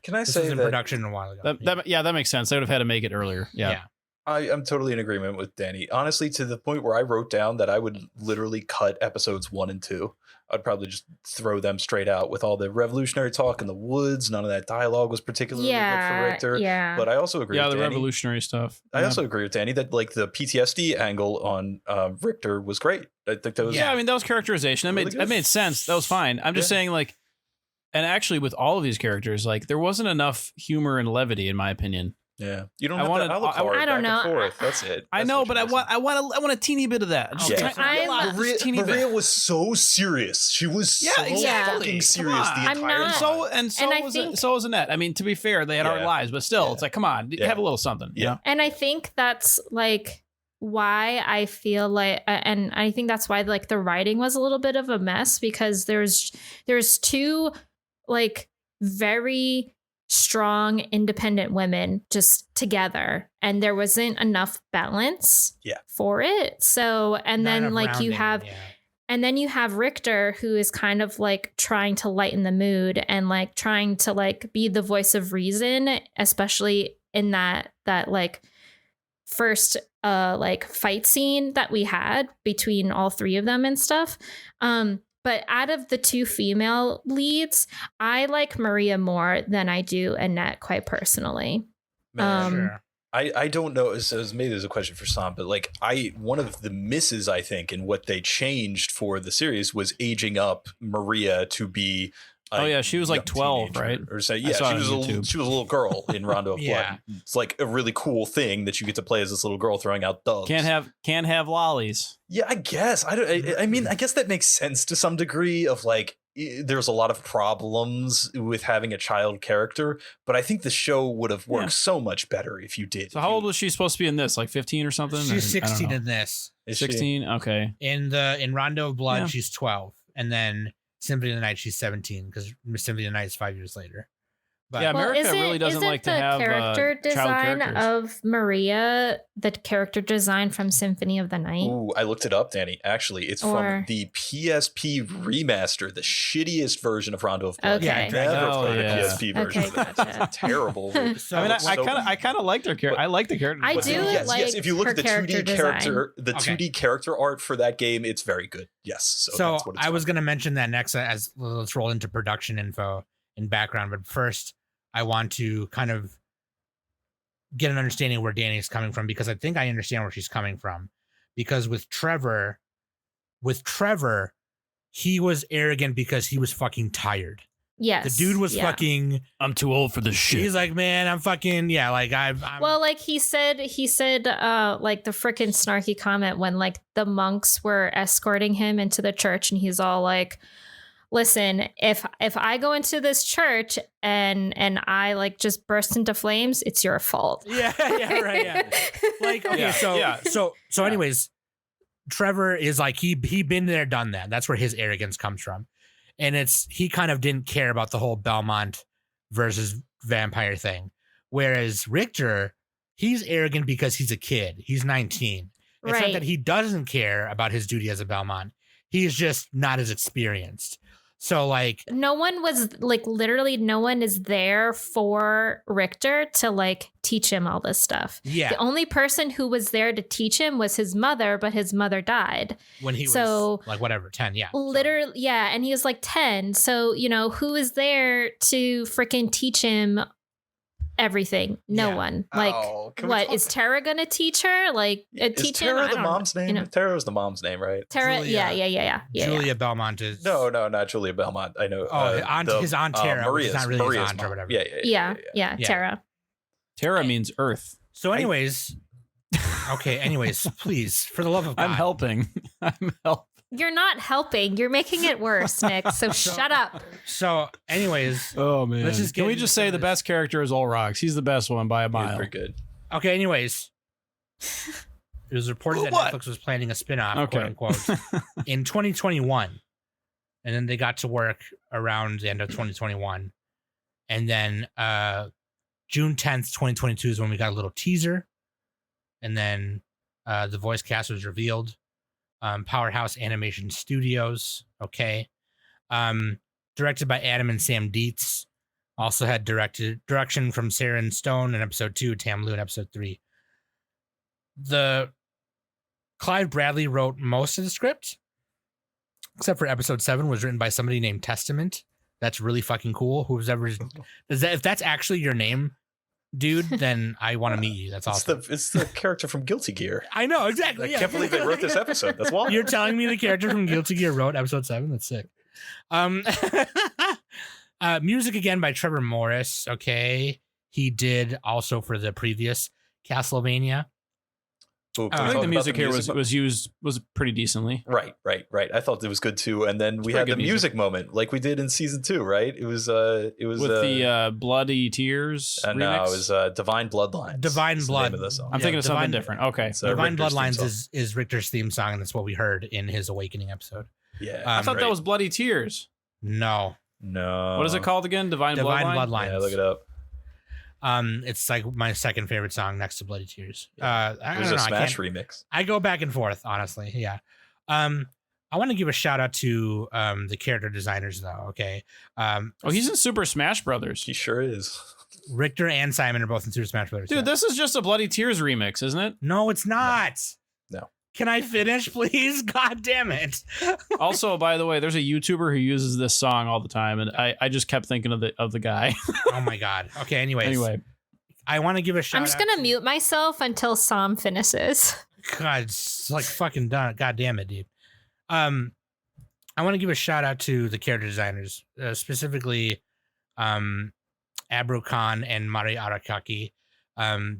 Can I This say was in that production a while ago. That makes sense. They would have had to make it earlier. Yeah. I'm totally in agreement with Danny. Honestly, to the point where I wrote down that I would literally cut episodes 1 and 2. I'd probably just throw them straight out with all the revolutionary talk in the woods. None of that dialogue was particularly good for Richter. Yeah. But I also agree Yeah, with the Danny. revolutionary stuff. I Yeah. also agree with Danny that like the PTSD angle on Richter was great. I think that was Yeah, I mean that was characterization. Really good. That made sense. That was fine. I'm just Yeah. saying like, and actually with all of these characters, like there wasn't enough humor and levity in my opinion. yeah. You don't I have wanted- to Alucard I don't back and know. forth. That's it. I That's know, what but you're missing. I want a teeny bit of that. Just Yeah. a lot, just a teeny Maria bit. was so serious. She was Yeah, so exactly. fucking Come serious on. the I'm entire not- time. So I was think- so was Annette. I mean, to be fair, they had our Yeah. lives, but still, Yeah. it's like, come on, Yeah. have a little something. you Yeah. know? And I think that's like why I feel like, and I think that's why like the writing was a little bit of a mess because there's two like very strong independent women just together and there wasn't enough balance for it. So and Not then enough like you rounding, have yeah. and then you have Richter who is kind of like trying to lighten the mood and like trying to like be the voice of reason, especially in that like first like fight scene that we had between all three of them and stuff. But out of the two female leads, I like Maria more than I do Annette, quite personally. Man, Sure. I don't know. So maybe there's a question for Sam, but like one of the misses I think in what they changed for the series was aging up Maria to be. Oh, yeah, she was like young 12, teenager, right? Or say, I yeah, saw she it was on a YouTube. she was a little girl in Rondo of Yeah. Blood. It's like a really cool thing that you get to play as this little girl throwing out doves. Can't have lollies. Yeah, I guess. I mean, I guess that makes sense to some degree of like there's a lot of problems with having a child character, but I think the show would have worked Yeah. so much better if you did. So how old was she supposed to be in this? Like 15 or something? She's Or- I don't 16 know. in this. Is she? 16. Okay. In Rondo of Blood, Yeah. she's 12, and then Symphony of the Night, she's 17 because Symphony of the Night is 5 years later. But Yeah, America isn't- really doesn't isn't like to the have character child design characters. of Maria the character design from Symphony of the Night? Ooh, I looked it up, Danny. Actually, it's from Or- the PSP remaster, the shittiest version of Rondo of Blood. Okay. I never Oh, played yeah. a PSP version. Okay, of that. gotcha. It's terrible. So I mean, Looks I so- kind of like their character. I like the character. I But do design. yes, like yes. If you look her at the 2D character design. the Okay. 2D character art for that game, it's very good. Yes. So, that's what it's I was from. going to mention that next as let's roll into production info and background. But first, I want to kind of get an understanding where Danny's coming from, because I think I understand where she's coming from. Because with Trevor, he was arrogant because he was fucking tired. Yes. The dude was yeah. fucking. I'm too old for this shit. He's like, man, I'm fucking like I'm Well, like he said, like the freaking snarky comment when like the monks were escorting him into the church, and he's all like, "Listen, if I go into this church and I like just burst into flames, it's your fault." yeah, right, yeah. Like, okay, Yeah, so yeah. anyways, Trevor is like he been there, done that. That's where his arrogance comes from. And he kind of didn't care about the whole Belmont versus vampire thing. Whereas Richter, he's arrogant because he's a kid. He's 19. It's not Right. that he doesn't care about his duty as a Belmont. He's just not as experienced. So like, No one was like literally no one is there for Richter to like teach him all this stuff. yeah, The only person who was there to teach him was his mother, but his mother died. when he so- was like whatever, 10, yeah. So- Literally, yeah, and he was like 10. So, who is there to freaking teach him everything? No Yeah. one. Like, Oh, can we what talk- is Tara gonna teach her? Like, Is teach him? Tara I the don't mom's know. name? Tara was the mom's name, right? Tara, Julia- yeah. Julia Belmont is No, not Julia Belmont. I know. his aunt Tara, which is not really his Maria's aunt or mom. whatever. Yeah, Yeah. Tara. Terra means Earth. So, anyways, please, for the love of God, I'm helping. I'm helping. You're not helping. You're making it worse, Nick. So shut up. So, anyways, Oh man. Let's just Can get we into just some say of the this. best character is Olrox? He's the best one by a Yeah, mile. pretty good. okay, anyways, it was reported that What? Netflix was planning a spin-off, Okay. quote unquote, in 2021, and then they got to work around the end of 2021, and then June 10th, 2022 is when we got a little teaser, and then the voice cast was revealed. Powerhouse Animation Studios, okay. Directed by Adam and Sam Dietz. Also had direction from Saren Stone in episode 2, Tam Lu in episode 3. The Clive Bradley wrote most of the script, except for episode 7 was written by somebody named Testament. That's really fucking cool. Who's ever if that's actually your name, dude, then I want to meet you. That's awesome. It's the character from Guilty Gear. I know exactly. I Yeah. can't believe they wrote this episode. That's wild. You're telling me the character from Guilty Gear wrote episode 7? That's sick. Music again by Trevor Morris. Okay. He did also for the previous Castlevania. Ooh, can we I talk think the about music here was pretty decently. Right. I thought it was good too. And then we pretty had the good music moment, like we did in season 2, right? It was With the Bloody Tears remix. no, it was Divine Bloodlines. Divine is the Blood. name of the song. I'm thinking of something Divine- different. Okay. It's, Divine Richter's theme Bloodlines song. is Richter's theme song, and that's what we heard in his Awakening episode. Yeah. I thought that great. was Bloody Tears. No. No. What is it called again? Divine Bloodline? Yeah, look it up. It's like my second favorite song next to Bloody Tears. I It don't was know. a I Smash can't- remix. I go back and forth, honestly. Yeah. I want to give a shout out to the character designers, though. Okay. Oh, he's in Super Smash Brothers. He sure is. Richter and Simon are both in Super Smash Brothers. Dude, yeah. this is just a Bloody Tears remix, isn't it? No, it's not. No. Can I finish, please? God damn it. Also, by the way, there's a YouTuber who uses this song all the time, and I just kept thinking of the guy. Oh my God. Okay. Anyways. Anyway, I want to give a shout out. I'm just gonna mute myself until Sam finishes. God, it's like fucking done. God damn it, dude. I want to give a shout out to the character designers, specifically Abro Khan and Mari Arakaki.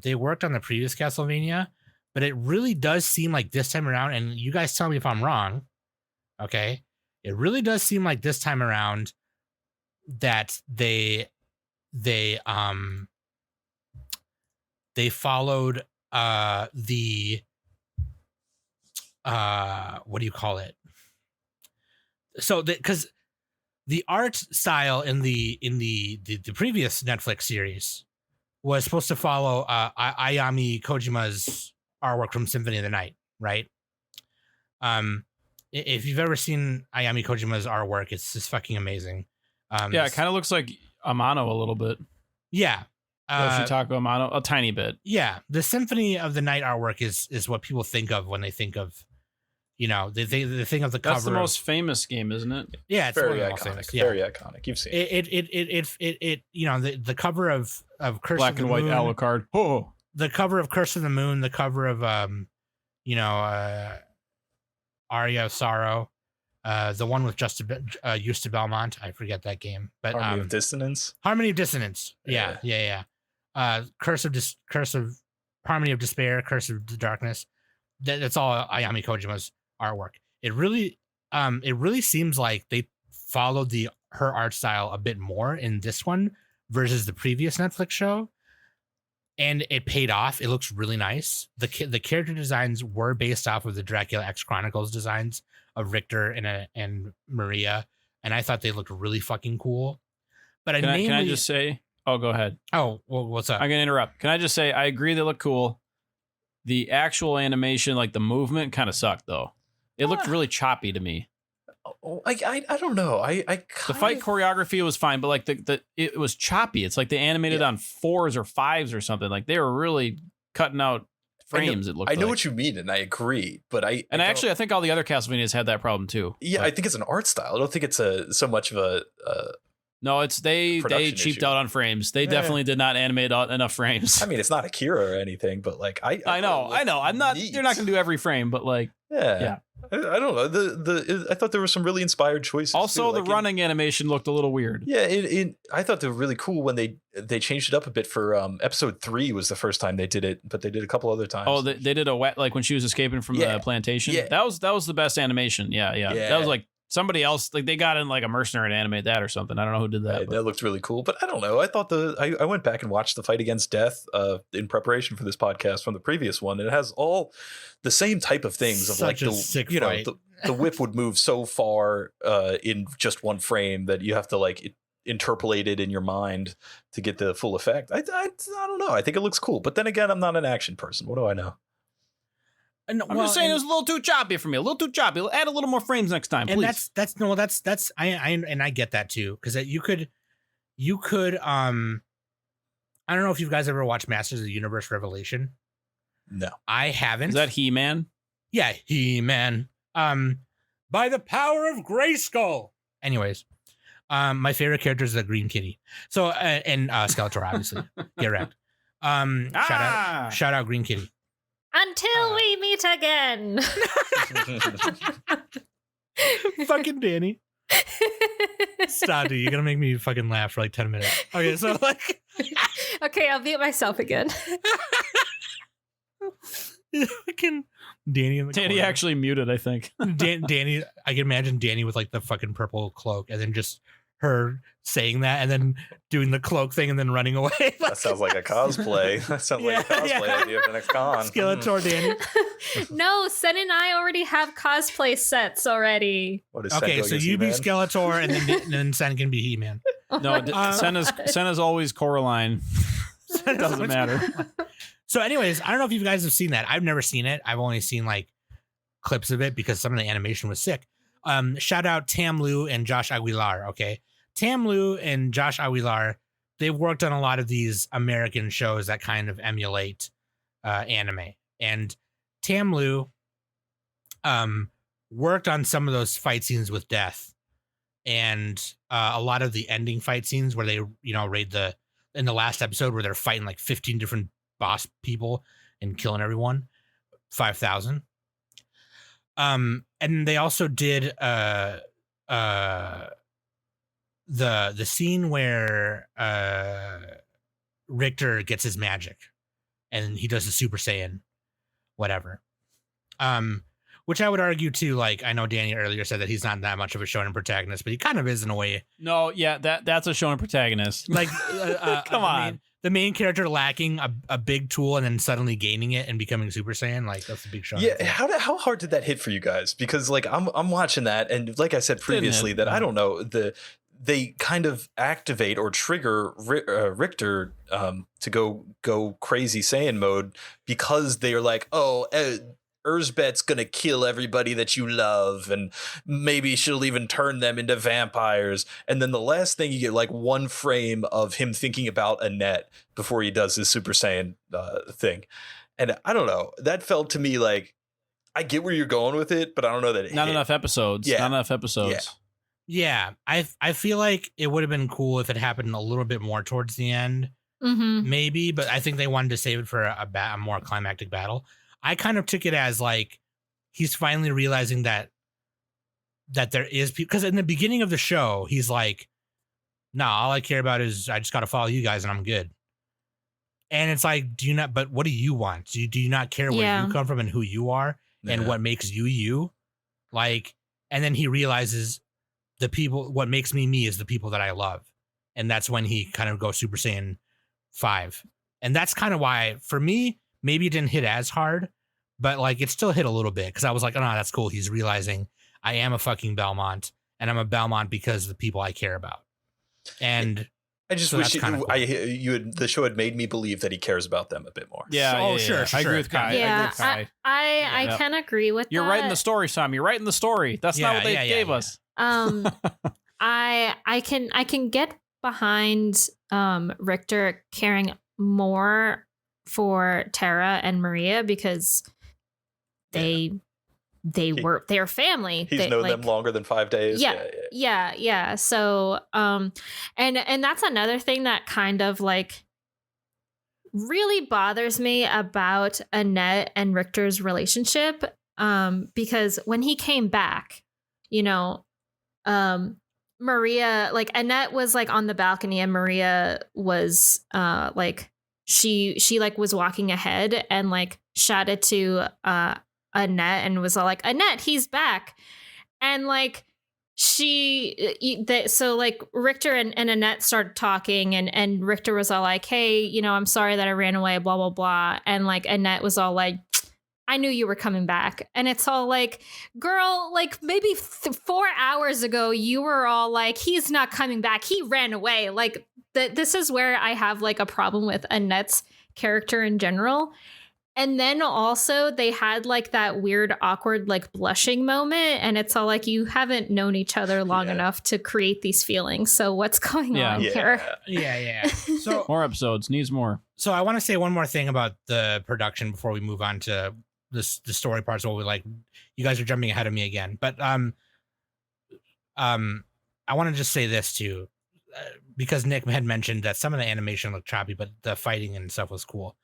They worked on the previous Castlevania, but it really does seem like this time around, and you guys tell me if I'm wrong, okay? It really does seem like this time around that they followed the what do you call it? So because the art style in the previous Netflix series was supposed to follow Ayami Kojima's artwork from Symphony of the Night, right? If you've ever seen Ayami Kojima's artwork, it's just fucking amazing. It kind of looks like Amano a little bit. Yeah. Yoshitaka Amano, a tiny bit. Yeah. The Symphony of the Night artwork is what people think of when they think of, they think of the cover. That's the most famous game, isn't it? Yeah, it's very one of the most iconic. famous. Yeah. Very iconic. You've seen it. The cover of Curse Black of the and white Moon, Alucard. Oh, the cover of Curse of the Moon, the cover of Aria of Sorrow, the one with Richter Belmont. I forget that game, but Harmony of Dissonance. Harmony of Dissonance. Yeah. Curse of Harmony of Despair, Curse of the Darkness. That's all Ayami Kojima's artwork. It really seems like they followed her art style a bit more in this one versus the previous Netflix show, and it paid off. It looks really nice. The character designs were based off of the Dracula X Chronicles designs of Richter and Maria, and I thought they looked really fucking cool. But can I just say? Oh, go ahead. Oh, well, what's up? I'm gonna interrupt. Can I just say I agree they look cool. The actual animation, like the movement, kind of sucked though. It looked really choppy to me. I don't know. The fight choreography was fine, but like it was choppy. It's like they animated on 4s or 5s or something. Like they were really cutting out frames. I know what you mean, and I agree. But I think all the other Castlevanias had that problem too. Yeah, but I think it's an art style. I don't think it's so much of a. No, it's they cheaped out on frames. They definitely did not animate enough frames. I mean, it's not Akira or anything, but like I know. I'm not. They're not going to do every frame, but like yeah. I don't know. I thought there were some really inspired choices. Also, the running animation looked a little weird. Yeah, I thought they were really cool when they changed it up a bit for episode 3 was the first time they did it, but they did a couple other times. Oh, they did a wet, like when she was escaping from the plantation. Yeah. That was the best animation. Yeah. That was like somebody else, like they got in like a mercenary to animate that or something. I don't know who did that. That looked really cool, but I don't know. I thought I went back and watched the fight against death in preparation for this podcast from the previous one, and it has all the same type of things of like the whip would move so far in just one frame that you have to like interpolate it in your mind to get the full effect. I don't know. I think it looks cool, but then again, I'm not an action person. What do I know? I'm just saying it was a little too choppy for me. A little too choppy. Add a little more frames next time, and please. I get that too, because you could I don't know if you guys ever watched Masters of the Universe Revelation. No, I haven't. Is that He-Man? Yeah, He-Man. By the power of Grayskull. Anyways, my favorite character is the Green Kitty. So and Skeletor, obviously. Get wrecked. Shout out Green Kitty. Until we meet again. Fucking Danny. Stop, dude. You're gonna make me fucking laugh for like 10 minutes. Okay, so like okay, I'll mute myself again. Fucking Danny in the Danny corner. actually muted, I think. Danny, I can imagine Danny with like the fucking purple cloak and then just her saying that and then doing the cloak thing and then running away. That sounds like a cosplay. That sounds like a cosplay idea for the next con. Skeletor Danny. No, Sen and I already have cosplay sets already. Okay, so you be Skeletor and then Sen can be He-Man. No, Senna's always Coraline. It doesn't matter. So anyways, I don't know if you guys have seen that. I've never seen it. I've only seen like clips of it because some of the animation was sick. Shout out Tam Lu and Josh Aguilar. Okay. Tam Lu and Josh Aguilar, they've worked on a lot of these American shows that kind of emulate anime. And Tam Lu worked on some of those fight scenes with death. And a lot of the ending fight scenes where they, raid in the last episode where they're fighting like 15 different boss people and killing everyone. 5,000. And they also did the scene where Richter gets his magic and he does the Super Saiyan, whatever. Which I would argue too. Like I know Danny earlier said that he's not that much of a shonen protagonist, but he kind of is in a way. No, yeah, that's a shonen protagonist. Like, Come on. The main character lacking a big tool and then suddenly gaining it and becoming Super Saiyan. Like that's a big shonen. Yeah, thing. how hard did that hit for you guys? Because like I'm watching that, and like I said previously, that I don't know they kind of activate or trigger Richter to go crazy Saiyan mode because they are like, oh, Erzbet's gonna kill everybody that you love, and maybe she'll even turn them into vampires. And then the last thing you get like one frame of him thinking about Annette before he does his Super Saiyan thing. And I don't know, that felt to me like I get where you're going with it, but I don't know that it Not hit. enough episodes. Yeah. Not enough episodes. Yeah, I feel like it would have been cool if it happened a little bit more towards the end, Mm-hmm. maybe. But I think they wanted to save it for a more climactic battle. I kind of took it as like he's finally realizing that there is, because in the beginning of the show he's like, "No, all I care about is I just got to follow you guys and I'm good." And it's like, do you not? But what do you want? Do you not care where you come from and who you are and what makes you you? Like, and then he realizes what makes me me is the people that I love, and that's when he kind of goes Super Saiyan 5, and that's kind of why for me maybe it didn't hit as hard, but like it still hit a little bit because I was like, oh no, that's cool. He's realizing I am a fucking Belmont, and I'm a Belmont because of the people I care about. And I just so wish that's kinda cool. the show had made me believe that he cares about them a bit more. Yeah. Oh, yeah, sure, yeah. sure, I agree sure. with Kai. Yeah, I Yeah. can agree with You're that. writing the story, Sam. You're writing the story. That's not what they gave us. I can get behind Richter caring more for Tara and Maria because they're family. He's known them longer than 5 days. Yeah. So and that's another thing that kind of like really bothers me about Annette and Richter's relationship. Because when he came back, Maria, like Annette was like on the balcony and Maria was like she like was walking ahead and like shouted to Annette and was all like, Annette, he's back. And like so like Richter and Annette started talking and Richter was all like, hey, I'm sorry that I ran away, blah, blah, blah. And like Annette was all like, I knew you were coming back. And it's all like, girl, like maybe 4 hours ago, you were all like, he's not coming back. He ran away. Like this is where I have like a problem with Annette's character in general. And then also they had like that weird, awkward, like blushing moment. And it's all like, you haven't known each other long enough to create these feelings. So what's going on here? Yeah. So More episodes. Needs more. So I want to say one more thing about the production before we move on to the story parts. What we like, you guys are jumping ahead of me again, but I want to just say this too, because Nick had mentioned that some of the animation looked choppy, but the fighting and stuff was cool,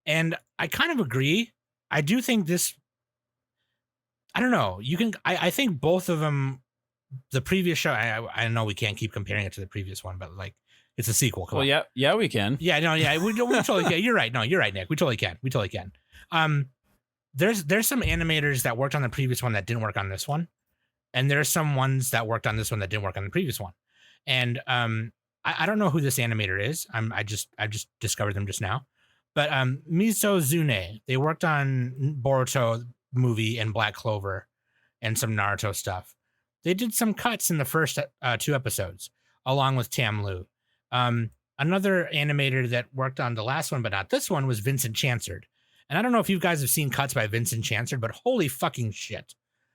and I kind of agree. I do think this. I don't know. You can. I think both of them. The previous show. I know we can't keep comparing it to the previous one, but like. It's a sequel. Come on. Yeah, we can. Yeah, no, yeah, we totally can. You're right. No, you're right, Nick. We totally can. There's some animators that worked on the previous one that didn't work on this one, and there's some ones that worked on this one that didn't work on the previous one. And I don't know who this animator is. I just discovered them just now. But Miso Zune, they worked on Boruto movie and Black Clover, and some Naruto stuff. They did some cuts in the first 2 episodes, along with Tam Lu. Another animator that worked on the last one, but not this one, was Vincent Chansard. And I don't know if you guys have seen cuts by Vincent Chansard, but holy fucking shit.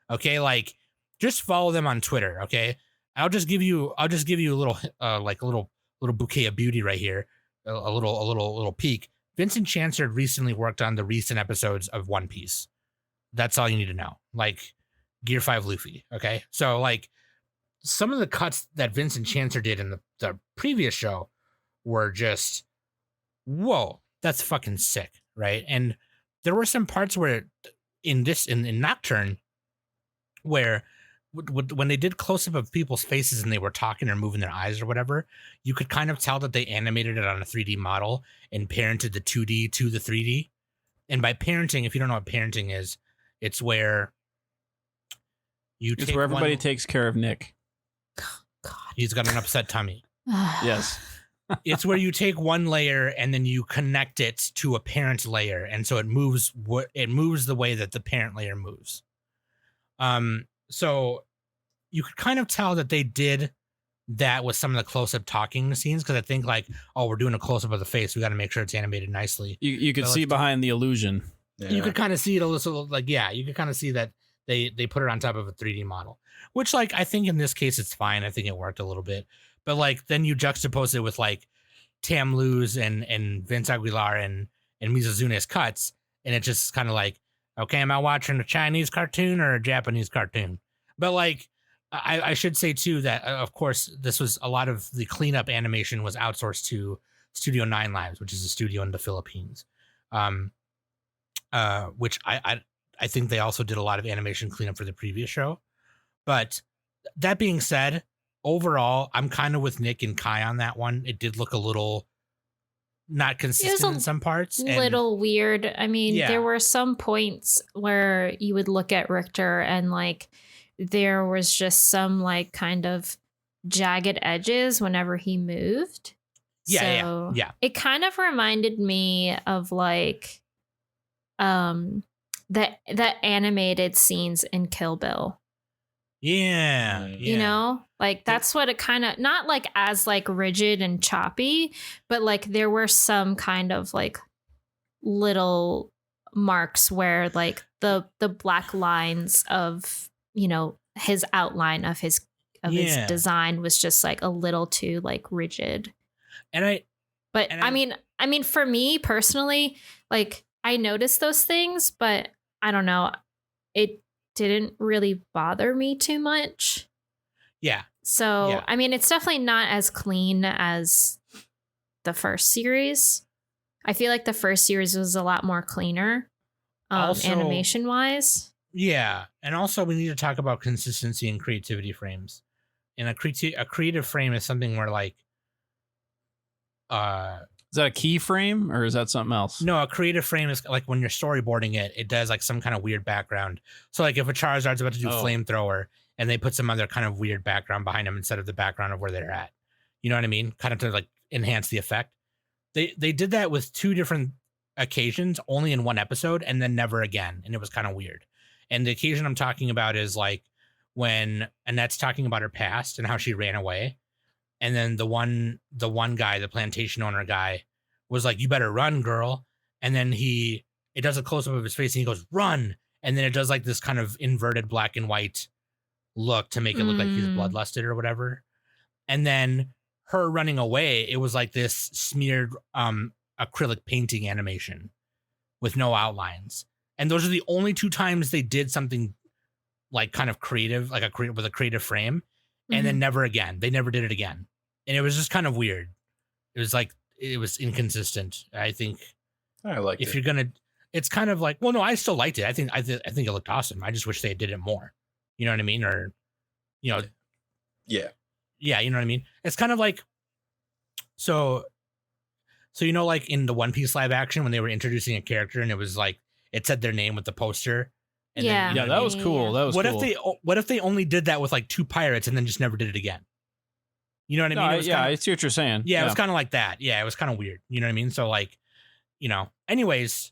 Okay, like just follow them on Twitter. Okay, I'll just give you a little like a little bouquet of beauty right here, a little peek. Vincent Chansard recently worked on the recent episodes of One Piece. That's all you need to know. Like Gear 5 Luffy. Okay, so like some of the cuts that Vincent Chansard did in the previous show were just, whoa, that's fucking sick, right? And there were some parts where in Nocturne where when they did close up of people's faces and they were talking or moving their eyes or whatever, you could kind of tell that they animated it on a 3D model and parented the 2D to the 3D. And by parenting, if you don't know what parenting is, It's where It's where everybody takes care of Nick. God. He's got an upset tummy. Yes. It's where you take one layer and then you connect it to a parent layer, and so it moves the way that the parent layer moves. So you could kind of tell that they did that with some of the close-up talking scenes, because I think like, oh, we're doing a close-up of the face, we got to make sure it's animated nicely. You could see behind the illusion. Yeah. You could kind of see it a little, like, yeah, you could kind of see that they put it on top of a 3D model, which, like, I think in this case it's fine. I think it worked a little bit, but like then you juxtapose it with like Tam Luz and Vince Aguilar and Mizuzune's cuts, and it just kind of like, okay, am I watching a Chinese cartoon or a Japanese cartoon? But like, I should say too that of course this was a lot of the cleanup animation was outsourced to Studio 9 Lives, which is a studio in the Philippines, which I think they also did a lot of animation cleanup for the previous show. But that being said, overall, I'm kind of with Nick and Kai on that one. It did look a little not consistent in some parts. Little weird. I mean, Yeah. there were some points where you would look at Richter and like there was just some like kind of jagged edges whenever he moved. Yeah. It kind of reminded me of like the animated scenes in Kill Bill. Yeah. You know, like that's what it kind of, not like as like rigid and choppy, but like there were some kind of like little marks where like the black lines of, you know, his outline of his design was just like a little too like rigid. I mean, for me personally, like I noticed those things, but I don't know, it didn't really bother me too much. Yeah. So, Yeah. I mean, it's definitely not as clean as the first series. I feel like the first series was a lot more cleaner, animation wise. Yeah. And also we need to talk about consistency and creativity frames. And a creative frame is something where like, is that a keyframe or is that something else? no, a creative frame is like when you're storyboarding it, it does like some kind of weird background. So like if a Charizard's about to do flamethrower and they put some other kind of weird background behind them instead of the background of where they're at, you know what I mean? Kind of to like enhance the effect. They did that with 2 different occasions, only in one episode, and then never again. And it was kind of weird. And the occasion I'm talking about is like when Annette's talking about her past and how she ran away. And then the one guy, the plantation owner guy, was like, "You better run, girl." And then it does a close up of his face and he goes, "Run." And then it does like this kind of inverted black and white look to make it look like he's bloodlusted or whatever. And then her running away, it was like this smeared acrylic painting animation with no outlines. And those are the only 2 times they did something like kind of creative, like with a creative frame. And then never again. They never did it again. And it was just kind of weird. It was like, it was inconsistent. I think I like if it. you're going to, it's kind of like, well, no, I still liked it. I think it looked awesome. I just wish they did it more. You know what I mean? Or, you know, Yeah. yeah, you know what I mean? It's kind of like, so, you know, like in the One Piece live action when they were introducing a character and it was like, it said their name with the poster. And Yeah. Then, you know Yeah, what I that mean? was cool. That was cool. What if they only did that with like 2 pirates and then just never did it again? You know what I mean? No, It was yeah, kinda- I see what you're saying. yeah, it was kind of like that. Yeah, it was kind of weird. You know what I mean? So like, you know, anyways,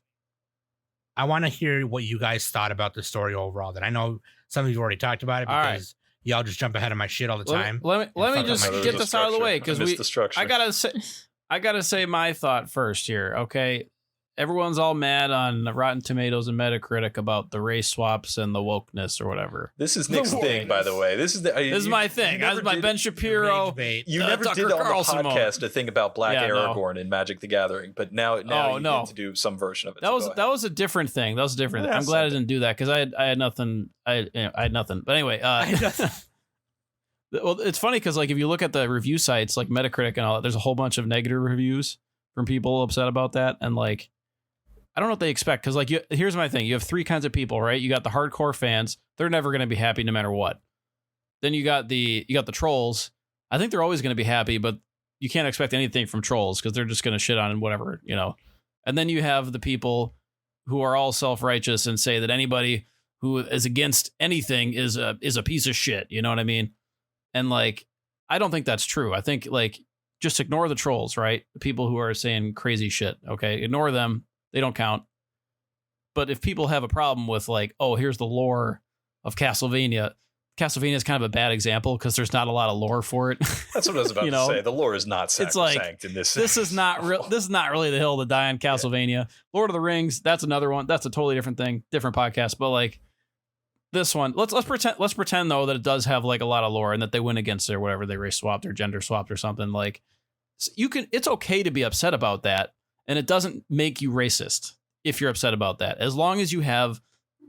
I want to hear what you guys thought about the story overall. That I know some of you already talked about it All right. because y'all just jump ahead of my shit all the time. Let me fuck up just my get this out of the way because the structure. I gotta say my thought first here. Okay, everyone's all mad on Rotten Tomatoes and Metacritic about the race swaps and the wokeness or whatever. This is Nick's thing, by the way. This This is my thing. That's my Ben Shapiro. Rage bait. You Uh, never Tucker did on the Carlson podcast moment. a thing about Black Yeah, no. Aragorn in Magic the Gathering, but now you no. get to do some version of it. That was a different thing. That was a different thing. Yeah, I'm glad I something. didn't do that because I had nothing. I had nothing. But anyway, well, it's funny because like if you look at the review sites like Metacritic and all that, there's a whole bunch of negative reviews from people upset about that, and like I don't know what they expect because like here's my thing: you have 3 kinds of people, right? You got the hardcore fans; they're never going to be happy no matter what. Then you got the trolls. I think they're always going to be happy, but you can't expect anything from trolls because they're just going to shit on whatever, you know. And then you have the people who are all self-righteous and say that anybody who is against anything is a piece of shit. You know what I mean? And like, I don't think that's true. I think like just ignore the trolls, right? The people who are saying crazy shit. Okay, ignore them. They don't count. But if people have a problem with like, oh, here's the lore of Castlevania. Castlevania is kind of a bad example because there's not a lot of lore for it. That's what I was about to say. The lore is not sacrosanct in this. This is not real. This is not really the hill to die on Castlevania. Yeah. Lord of the Rings, that's another one. That's a totally different thing, different podcast. But like this one, let's pretend though that it does have like a lot of lore and that they went against it or whatever, they race swapped or gender swapped or something. Like it's okay to be upset about that, and it doesn't make you racist if you're upset about that, as long as you have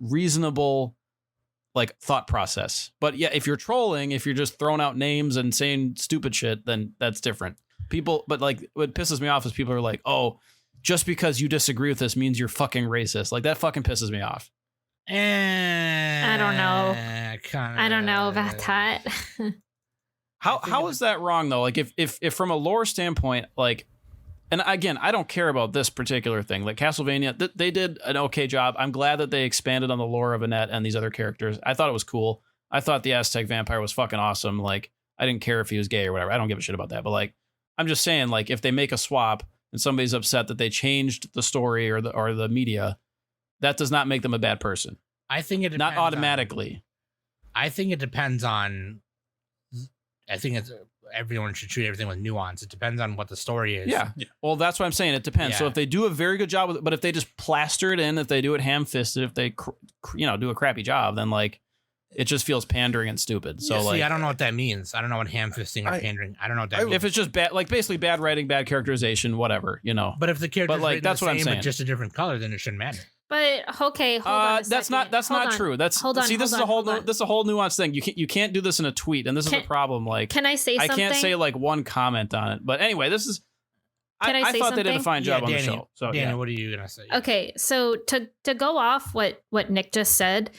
reasonable like thought process. But yeah, if you're trolling, if you're just throwing out names and saying stupid shit, then that's different. But like what pisses me off is people are like, oh, just because you disagree with this means you're fucking racist. Like that fucking pisses me off. I don't know. I don't know about that. How is that wrong though? Like if from a lore standpoint, like, and again, I don't care about this particular thing. Like Castlevania, they did an okay job. I'm glad that they expanded on the lore of Annette and these other characters. I thought it was cool. I thought the Aztec vampire was fucking awesome. Like, I didn't care if he was gay or whatever. I don't give a shit about that. But like, I'm just saying, like, if they make a swap and somebody's upset that they changed the story or the media, that does not make them a bad person. I think it depends not automatically. I think it depends on. I think everyone should treat everything with nuance. It depends on what the story is. Yeah. Well, that's what I'm saying. It depends. Yeah. So if they do a very good job with it, but if they just plaster it in, if they do it ham-fisted, if they do a crappy job, then like it just feels pandering and stupid. So like, I don't know what that means. I don't know what ham-fisting or pandering. I don't know what that means. If it's just bad, like basically bad writing, bad characterization, whatever, But if the character's like that's what I'm saying, but just a different color, then it shouldn't matter. But okay, hold on. That's not true. This is a whole nuanced thing. You can't do this in a tweet, and this is a problem. Like, can I say something? I can't say like one comment on it. But anyway, this is. I thought something? They did a fine job on Danny, the show. So Danny, what are you gonna say? Okay, so to go off what Nick just said,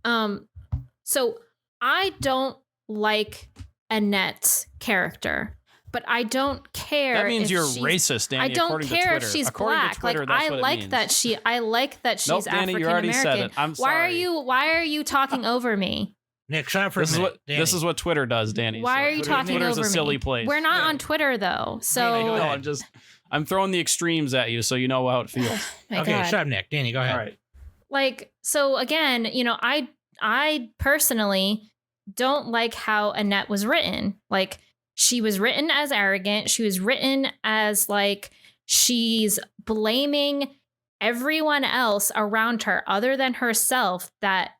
so I don't like Annette's character. But I don't care. That means you're racist, Danny. I don't care if she's black. Twitter, like I like that she's nope, Danny, you already said it. I'm sorry. Why are you talking over me? Nick, shut up for a minute. This is what Twitter does, Danny. Why are you talking over me? Twitter's a silly place. We're not on Twitter though. So no, I'm throwing the extremes at you so you know how it feels. Okay, God. Shut up, Nick. Danny, go ahead. All right. Like, so again, I personally don't like how Annette was written. Like, she was written as arrogant. She was written as like she's blaming everyone else around her other than herself that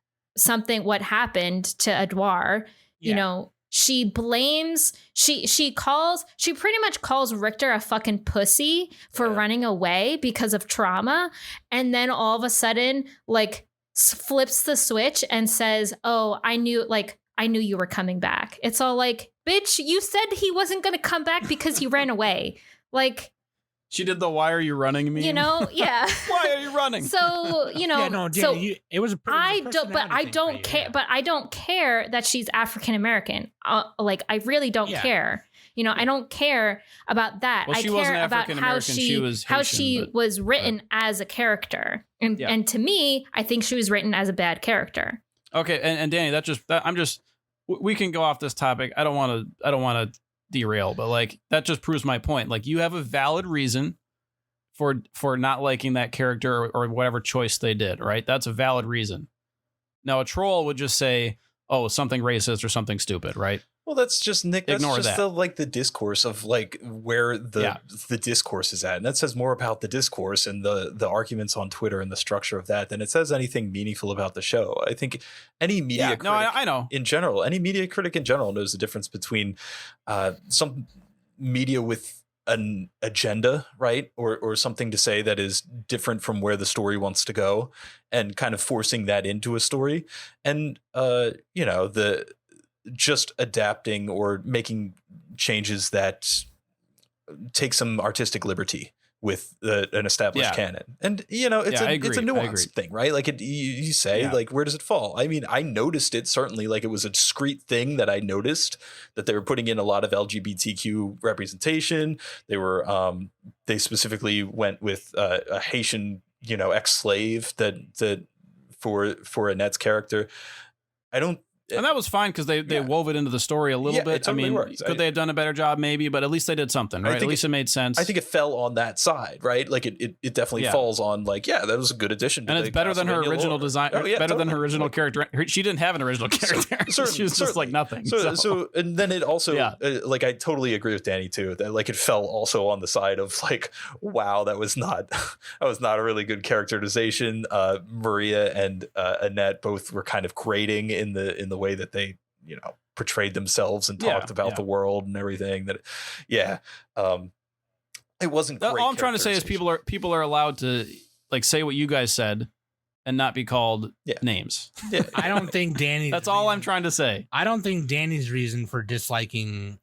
what happened to Edouard. Yeah. She blames, she pretty much calls Richter a fucking pussy for running away because of trauma. And then all of a sudden, like, flips the switch and says, oh, I knew you were coming back. It's all like, bitch, you said he wasn't going to come back because he ran away. Like, she did the "Why are you running" meme. Yeah. Why are you running? So, Yeah, no, Danny, it was a I don't care. But I don't care that she's African American. Like, I really don't care. I don't care about that. Well, I care about how she was written as a character. And to me, I think she was written as a bad character. Okay, and Danny, we can go off this topic. I don't want to derail, but like that just proves my point. Like, you have a valid reason for not liking that character or whatever choice they did, right? That's a valid reason. Now, a troll would just say, "Oh, something racist or something stupid," right? Well, that's just Nick. That's Ignore just that. the discourse of like where the discourse is at, and that says more about the discourse and the arguments on Twitter and the structure of that than it says anything meaningful about the show. I think any media critic, I know in general, any media critic in general knows the difference between some media with an agenda, right, or something to say that is different from where the story wants to go, and kind of forcing that into a story, and the just adapting or making changes that take some artistic liberty with an established canon. And, it's a nuanced thing, right? Like you say, like, where does it fall? I mean, I noticed it certainly, like, it was a discrete thing that I noticed that they were putting in a lot of LGBTQ representation. They were, they specifically went with a Haitian, ex-slave that for Annette's character. I don't. And that was fine because they wove it into the story a little bit. It totally works. Could they have done a better job? Maybe, but at least they did something, right? At least it made sense. I think it fell on that side, right? Like it definitely falls on like, that was a good addition. And it's better than her original design. Better than her original character. She didn't have an original character. She was just like nothing. So and then it also like I totally agree with Danny too. That like it fell also on the side of like, wow, that was not a really good characterization. Maria and Annette both were kind of grating in the way that they portrayed themselves and talked about the world and everything. That it wasn't great. All I'm trying to say is people are allowed to like say what you guys said and not be called names. I don't think Danny. That's all I'm trying to say. I don't think Danny's reason for disliking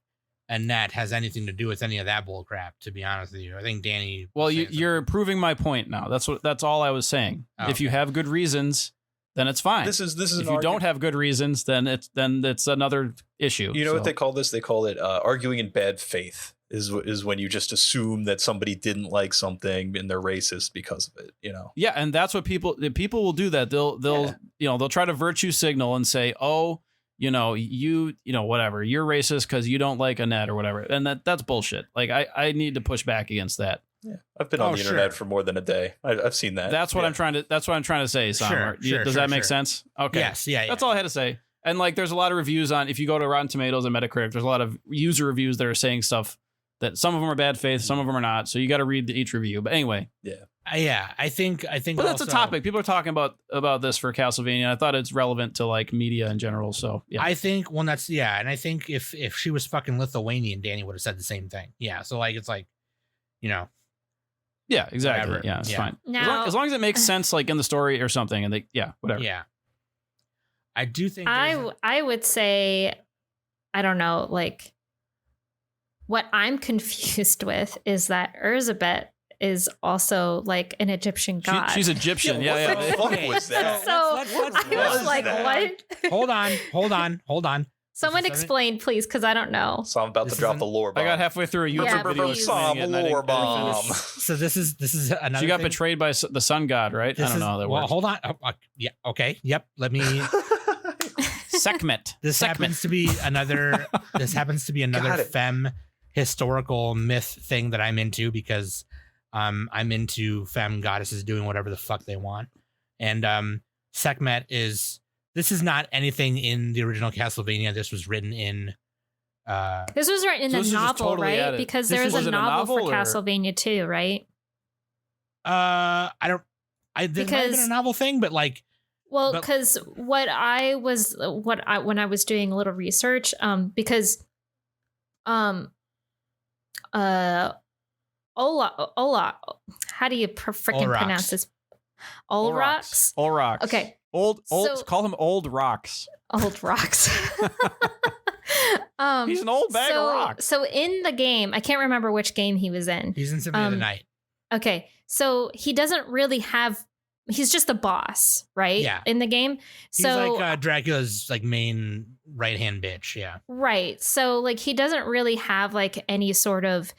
Annette has anything to do with any of that bull crap, to be honest with you. I think Danny. Well, you're proving my point now. That's all I was saying. Oh, if you have good reasons, then it's fine. This is if you don't have good reasons, then it's another issue. You know what they call this? They call it arguing in bad faith. Is when you just assume that somebody didn't like something and they're racist because of it. Yeah, and that's what people will do. That they'll try to virtue signal and say, oh, whatever, you're racist because you don't like Annette or whatever, and that's bullshit. Like I need to push back against that. Yeah, I've been on the internet for more than a day. I've seen that. That's what I'm trying to say, Sam. Does that make sense? Okay. Yes. Yeah. That's all I had to say. And like, there's a lot of reviews on. If you go to Rotten Tomatoes and Metacritic, there's a lot of user reviews that are saying stuff that some of them are bad faith, some of them are not. So you got to read each review. But anyway. Yeah. I think. But that's a topic. People are talking about this for Castlevania. I thought it's relevant to like media in general. So yeah. I think and I think if she was fucking Lithuanian, Danny would have said the same thing. Yeah. So like, it's like, Yeah, exactly. Whatever. Yeah, it's fine. Now, as long as it makes sense, like in the story or something, and whatever. Yeah. I do think I would say, I don't know, like what I'm confused with is that Erzsébet is also like an Egyptian god. She's Egyptian. Yeah. What the fuck was that? So I was like, what? Hold on. Someone explain, please, because I don't know. So I'm about to drop the lore bomb. I got halfway through a YouTube video. Lore bomb. So this is another. She got thing. betrayed by the sun god, right? I don't know how that works. Hold on. Yeah. Okay. Yep. Let me. Sekhmet. This happens to be another. This happens to be another femme historical myth thing that I'm into because I'm into femme goddesses doing whatever the fuck they want, and Sekhmet is. This is not anything in the original Castlevania. This was written in. This was written in the novel, totally right? added. Because This there is was a in a novel for novel, or- Castlevania too, right? I don't. There might have been a novel thing, but like. Well, But- because when I was doing a little research, because Ola, how do you freaking Olrox. pronounce this? Olrox? Olrox. Okay. Old. So- Call him Old Rocks. Old rocks. He's an old bag of rocks. So in the game, I can't remember which game he was in. He's in Symphony of the Night. Okay, so he doesn't really have. He's just a boss, right? Yeah. In the game. He's So like Dracula's like main right hand bitch. Yeah. right. So like he doesn't really have like any sort of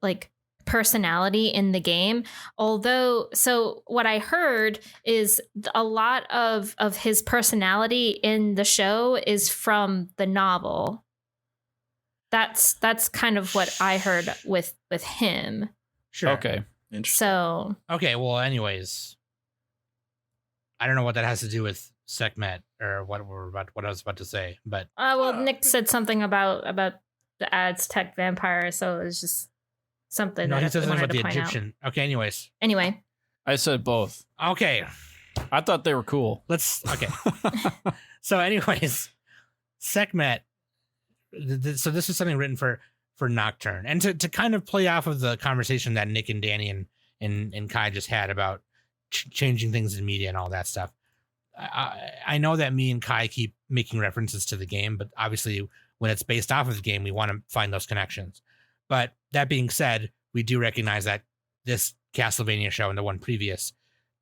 like personality in the game. Although, so what I heard is a lot of his personality in the show is from the novel. That's kind of what I heard with him. Sure. Okay. So Okay. Well, anyways, I don't know what that has to do with Sekhmet or what I was about to say, but Nick said something about the Aztec vampire, so it was just something no, that he I said something wanted about the to point out. Egyptian. Okay. Anyways. Anyway, I said both. Okay. I thought they were cool. Okay. So, anyways, Sekhmet. So this is something written for Nocturne, and to kind of play off of the conversation that Nick and Danny and Kai just had about changing things in media and all that stuff. I know that me and Kai keep making references to the game, but obviously when it's based off of the game, we want to find those connections. But that being said, we do recognize that this Castlevania show and the one previous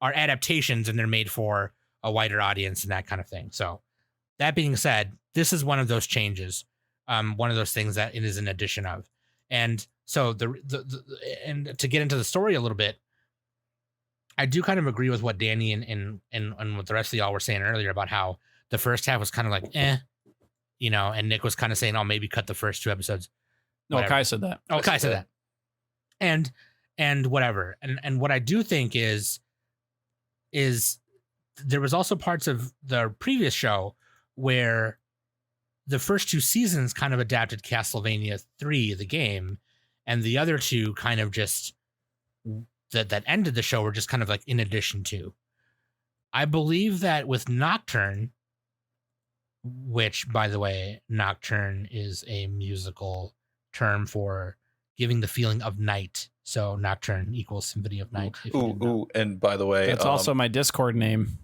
are adaptations and they're made for a wider audience and that kind of thing. So that being said, this is one of those changes. One of those things that it is an addition of. And so and to get into the story a little bit, I do kind of agree with what Danny and what the rest of y'all were saying earlier about how the first half was kind of like, and Nick was kind of saying, oh, maybe cut the first 2 episodes. No, Whatever. Kai said that. Oh, Kai said that. And whatever. And what I do think is there was also parts of the previous show where the first 2 seasons kind of adapted Castlevania 3, the game, and the other 2 kind of just that ended the show were just kind of like in addition to. I believe that with Nocturne, which, by the way, Nocturne is a musical term for giving the feeling of night. So Nocturne equals Symphony of Night. And by the way, That's also my Discord name.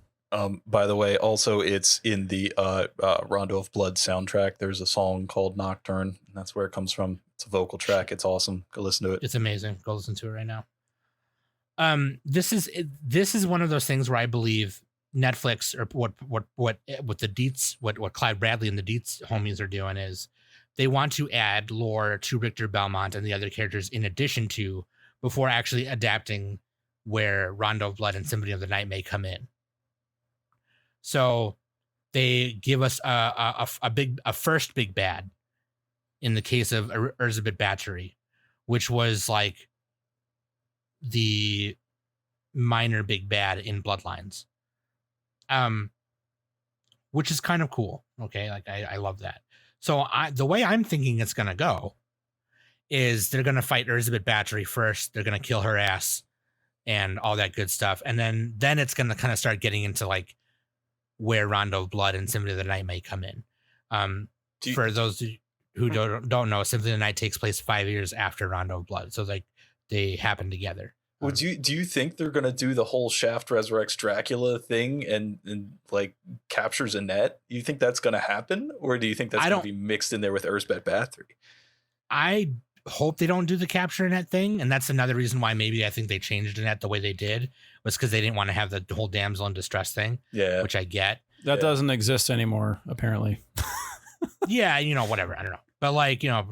By the way, also it's in the Rondo of Blood soundtrack. There's a song called Nocturne, and that's where it comes from. It's a vocal track. It's awesome. Go listen to it. It's amazing. Go listen to it right now. This is one of those things where I believe Netflix, or what the Dietz, what Clive Bradley and the Dietz homies are doing is they want to add lore to Richter Belmont and the other characters in addition to, before actually adapting where Rondo of Blood and Symphony of the Night may come in. So they give us a first big bad in the case of Elizabeth Bathory, which was like the minor big bad in Bloodlines. Which is kind of cool. Okay. Like I love that. So the way I'm thinking it's going to go is they're going to fight Elizabeth Bathory first. They're going to kill her ass and all that good stuff. And then it's going to kind of start getting into like where Rondo of Blood and Symphony of the Night may come in. For those who don't know, Symphony of the Night takes place 5 years after Rondo of Blood. So like they happen together. Well, do you think they're gonna do the whole Shaft resurrects Dracula thing and like captures Annette? You think that's gonna happen, or do you think that's gonna be mixed in there with Elizabeth Bathory? I hope they don't do the capture Annette thing, and that's another reason why maybe I think they changed Annette the way they did was because they didn't want to have the whole damsel in distress thing. Yeah, which I get. That doesn't exist anymore, apparently. Yeah, whatever. I don't know, but like I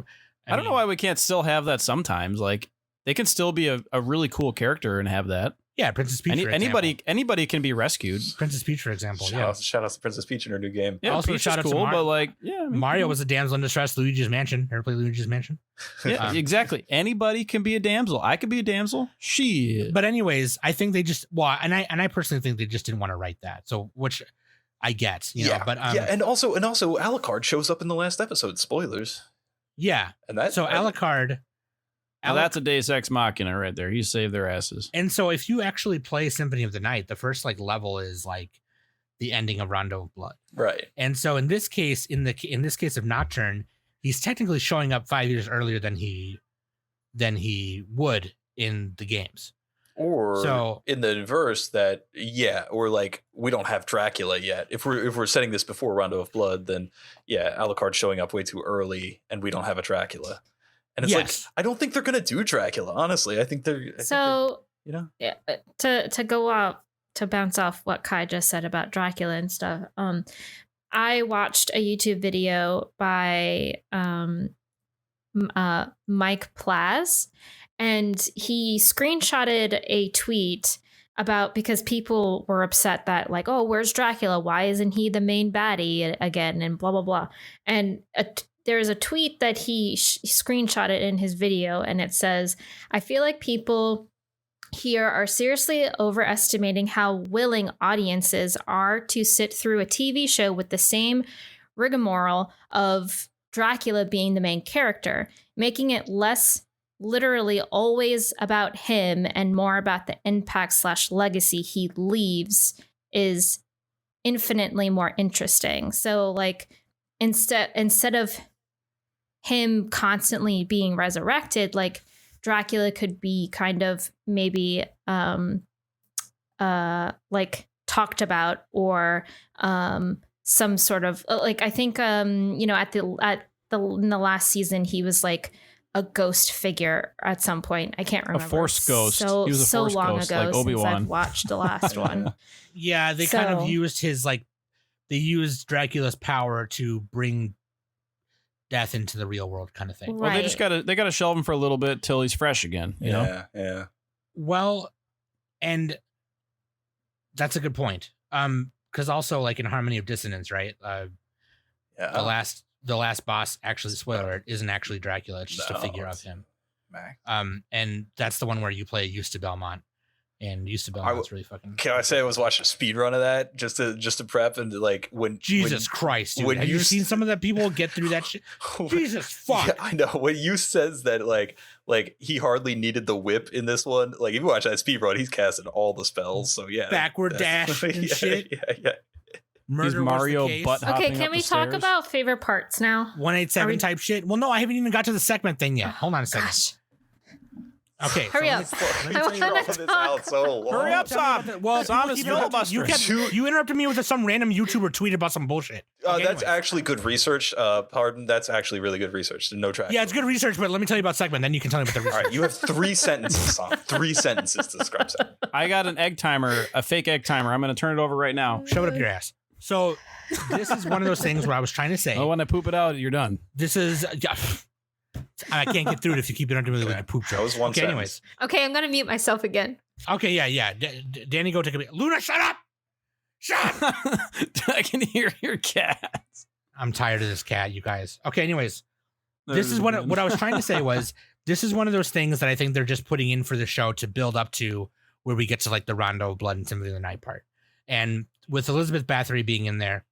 don't know why we can't still have that sometimes. Like. They can still be a really cool character and have that. Yeah, Princess Peach. Anybody can be rescued. Princess Peach, for example. Shout out to Princess Peach in her new game. Yeah, also Peach shout is out cool, to but like, yeah, Mario was a damsel in distress. Luigi's Mansion. Ever play Luigi's Mansion? Yeah, exactly. Anybody can be a damsel. I could be a damsel. Shit. But anyways, I think they just and I personally think they just didn't want to write that. So which I get, know, but and also Alucard shows up in the last episode. Spoilers. Yeah, and that so Alucard. Now that's a Deus Ex Machina right there. He saved their asses. And so if you actually play Symphony of the Night, the first like level is like the ending of Rondo of Blood. Right. And so in this case, in this case of Nocturne, he's technically showing up 5 years earlier than he would in the games. Or in the inverse or like we don't have Dracula yet. If we're setting this before Rondo of Blood, then Alucard's showing up way too early and we don't have a Dracula. And it's like, I don't think they're going to do Dracula, honestly. I think they're... To go out, to bounce off what Kai just said about Dracula and stuff, I watched a YouTube video by Mike Plaz, and he screenshotted a tweet about, because people were upset that like, oh, where's Dracula? Why isn't he the main baddie again? And blah, blah, blah. And there's a tweet that he screenshotted in his video, and it says, I feel like people here are seriously overestimating how willing audiences are to sit through a TV show with the same rigmarole of Dracula being the main character, making it less literally always about him and more about the impact/legacy he leaves is infinitely more interesting. So like instead of him constantly being resurrected, like Dracula could be kind of maybe like talked about, or some sort of like, I think in the last season he was like a ghost figure at some point. I can't remember. A force ghost. He was a so force long ghost, ago like since Obi-Wan. I've watched the last one. Yeah, they kind of used they used Dracula's power to bring death into the real world, kind of thing. Right. Well, they gotta shelve him for a little bit till he's fresh again. You know? Yeah. Well, and That's a good point. Because also like in Harmony of Dissonance, right? Yeah. The last boss, actually, spoiler alert, isn't actually Dracula. It's just a figure of him. Mac. And that's the one where you play Richter Belmont, and Richter Belmont's really fucking. Can I say I was watching a speed run of that just to prep and like when Jesus Christ, dude! when Have you seen some of the people get through that shit? Jesus fuck! Yeah, I know when you says that like he hardly needed the whip in this one. Like if you watch that speed run, he's casting all the spells. So yeah, Backward dash and shit. Yeah. Murder He's Mario butt hopping Okay, can up we the talk stairs. about favorite parts now? 187 type shit. Well, no, I haven't even got to the segment thing yet. Hold on a second. Gosh, Okay, hurry up. Let me I tell you wanna all this talk. out so long. Hurry up, Sam. Well, Sam people is keep interrupting- filibustering. you interrupted me with some random YouTuber tweet about some bullshit. Okay, That's anyways. actually good research. Pardon, that's actually really good research. No track. Yeah, it's good research, but let me tell you about segment. Then you can tell me about the All research. right, you have 3 sentences, Sam. 3 sentences to describe segment. I got an egg timer, a fake egg timer. I'm going to turn it over right now. Shove it up your ass. So this is one of those things where I was trying to say. Oh, when I poop it out, you're done. This is. I can't get through it if you keep interrupting me with your poop joke. That was one Okay, sentence. anyways. Okay, I'm gonna mute myself again. Okay, yeah. Danny, go take a beat. Luna, shut up! Shut up! I can hear your cat. I'm tired of this cat, you guys. Okay, anyways. This is what I was trying to say was this is one of those things that I think they're just putting in for the show to build up to where we get to like the Rondo of Blood and Symphony of the Night part. And with Elizabeth Bathory being in there,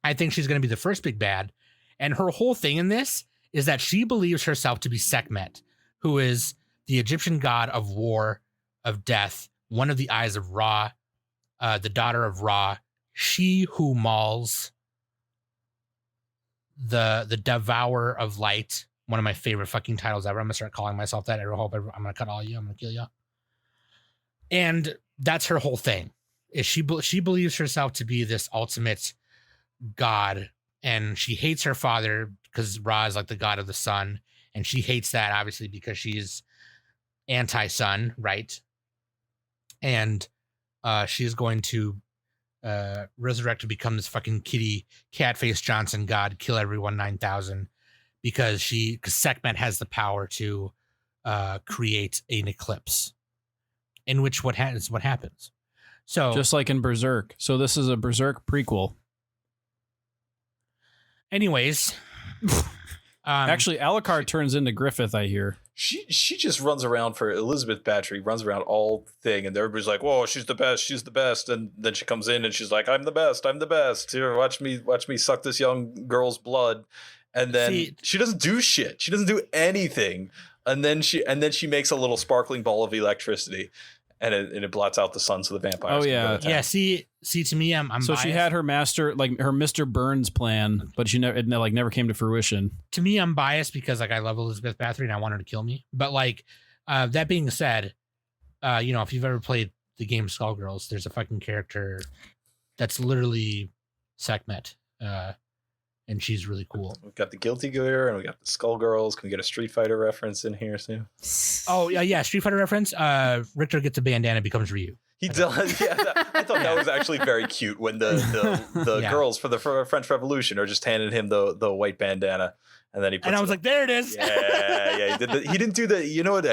I think she's going to be the first big bad. And her whole thing in this is that she believes herself to be Sekhmet, who is the Egyptian god of war, of death, one of the eyes of Ra, the daughter of Ra, she who mauls, the devourer of light, one of my favorite fucking titles ever. I'm gonna start calling myself that. I hope I'm gonna cut all you. I'm gonna kill you. And that's her whole thing. Is she believes herself to be this ultimate god, and she hates her father because Ra is like the god of the sun, and she hates that obviously because she's anti-sun, right? And she is going to resurrect to become this fucking kitty catface Johnson god, kill everyone 9,000 because Sekhmet has the power to create an eclipse, in which what happens. So Just like in Berserk. So this is a Berserk prequel. anyways, Actually, Alucard turns into Griffith, I hear. She just runs around for Elizabeth Bathory, runs around all thing, and everybody's like, "Whoa, she's the best," and then she comes in and she's like, "I'm the best. Here, watch me suck this young girl's blood," and then she doesn't do shit. She doesn't do anything, and then she makes a little sparkling ball of electricity, and it blots out the sun so the vampires. Oh, can yeah. go to town. yeah. See, to me, I'm So biased. she had her master, like her Mr. Burns plan, but it never came to fruition. To me, I'm biased because like I love Elizabeth Bathory and I want her to kill me. But like that being said, if you've ever played the game Skullgirls, there's a fucking character that's literally Sekhmet, and she's really cool. We've got the Guilty Gear and we got the Skullgirls. Can we get a Street Fighter reference in here soon? Oh yeah, Street Fighter reference. Richter gets a bandana, becomes Ryu. He does. Yeah, I thought that was actually very cute when the Yeah. girls for the French Revolution are just handing him the white bandana, and then he puts And I it was like, there it is. Yeah. He didn't do the. You know what?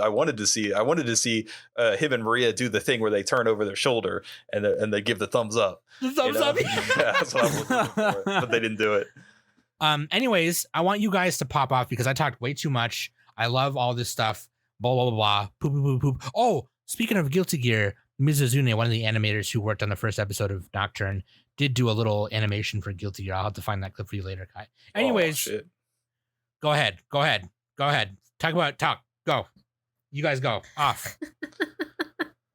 I wanted to see. I wanted to see him and Maria do the thing where they turn over their shoulder and they give the thumbs up. The thumbs up. Yeah, that's what I was looking for, but they didn't do it. Anyways, I want you guys to pop off because I talked way too much. I love all this stuff. Blah blah blah blah. Poop poop poop poop. Oh, speaking of Guilty Gear, Mizuzune, one of the animators who worked on the first episode of Nocturne, did do a little animation for Guilty Gear. I'll have to find that clip for you later, Kai. Anyways, shit. Go ahead. Talk. Go. You guys go off.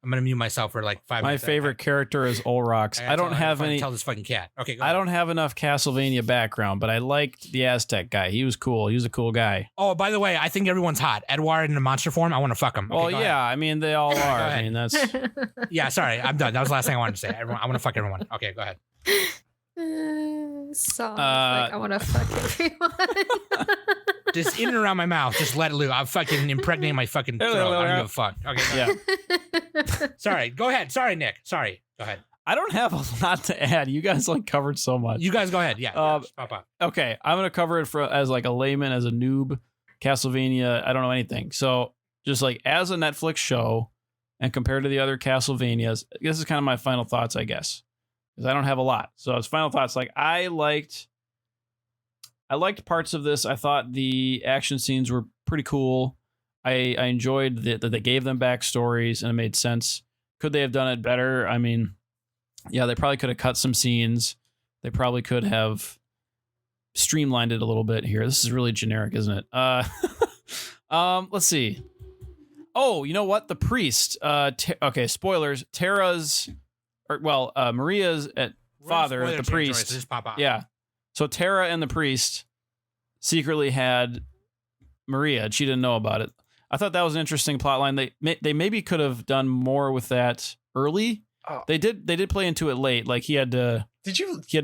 I'm gonna mute myself for like 5 My minutes. favorite character is Olrox. I don't have any. Tell this fucking cat. Okay, go I ahead. don't have enough Castlevania background, but I liked the Aztec guy. He was cool. He was a cool guy. Oh, by the way, I think everyone's hot. Edward in the monster form. I want to fuck him. Okay, Well, go yeah. ahead. I mean, they all are. I ahead. mean, that's. Yeah, sorry. I'm done. That was the last thing I wanted to say. I want to fuck everyone. Okay, go ahead. I want to fuck everyone. Just in and around my mouth. Just let it loose. I'll fucking impregnate my fucking throat. I don't give a fuck. Okay, go ahead. Sorry. Go ahead. Sorry, Nick. Sorry. Go ahead. I don't have a lot to add. You guys covered so much. You guys go ahead. Yeah. Just pop up. Okay, I'm gonna cover it as like a layman, as a noob. Castlevania, I don't know anything. So just like as a Netflix show, and compared to the other Castlevanias, this is kind of my final thoughts, I guess, because I don't have a lot. So as final thoughts, like I liked parts of this. I thought the action scenes were pretty cool. I enjoyed that they gave them backstories and it made sense. Could they have done it better? I mean, yeah, they probably could have cut some scenes. They probably could have streamlined it a little bit here. This is really generic, isn't it? Let's see. Oh, you know what? The priest. Okay, spoilers. Maria's father, the priest. Just pop out. Yeah. So Tara and the priest secretly had Maria, and she didn't know about it. I thought that was an interesting plot line. They maybe could have done more with that early. Oh. They did play into it late. Like he had to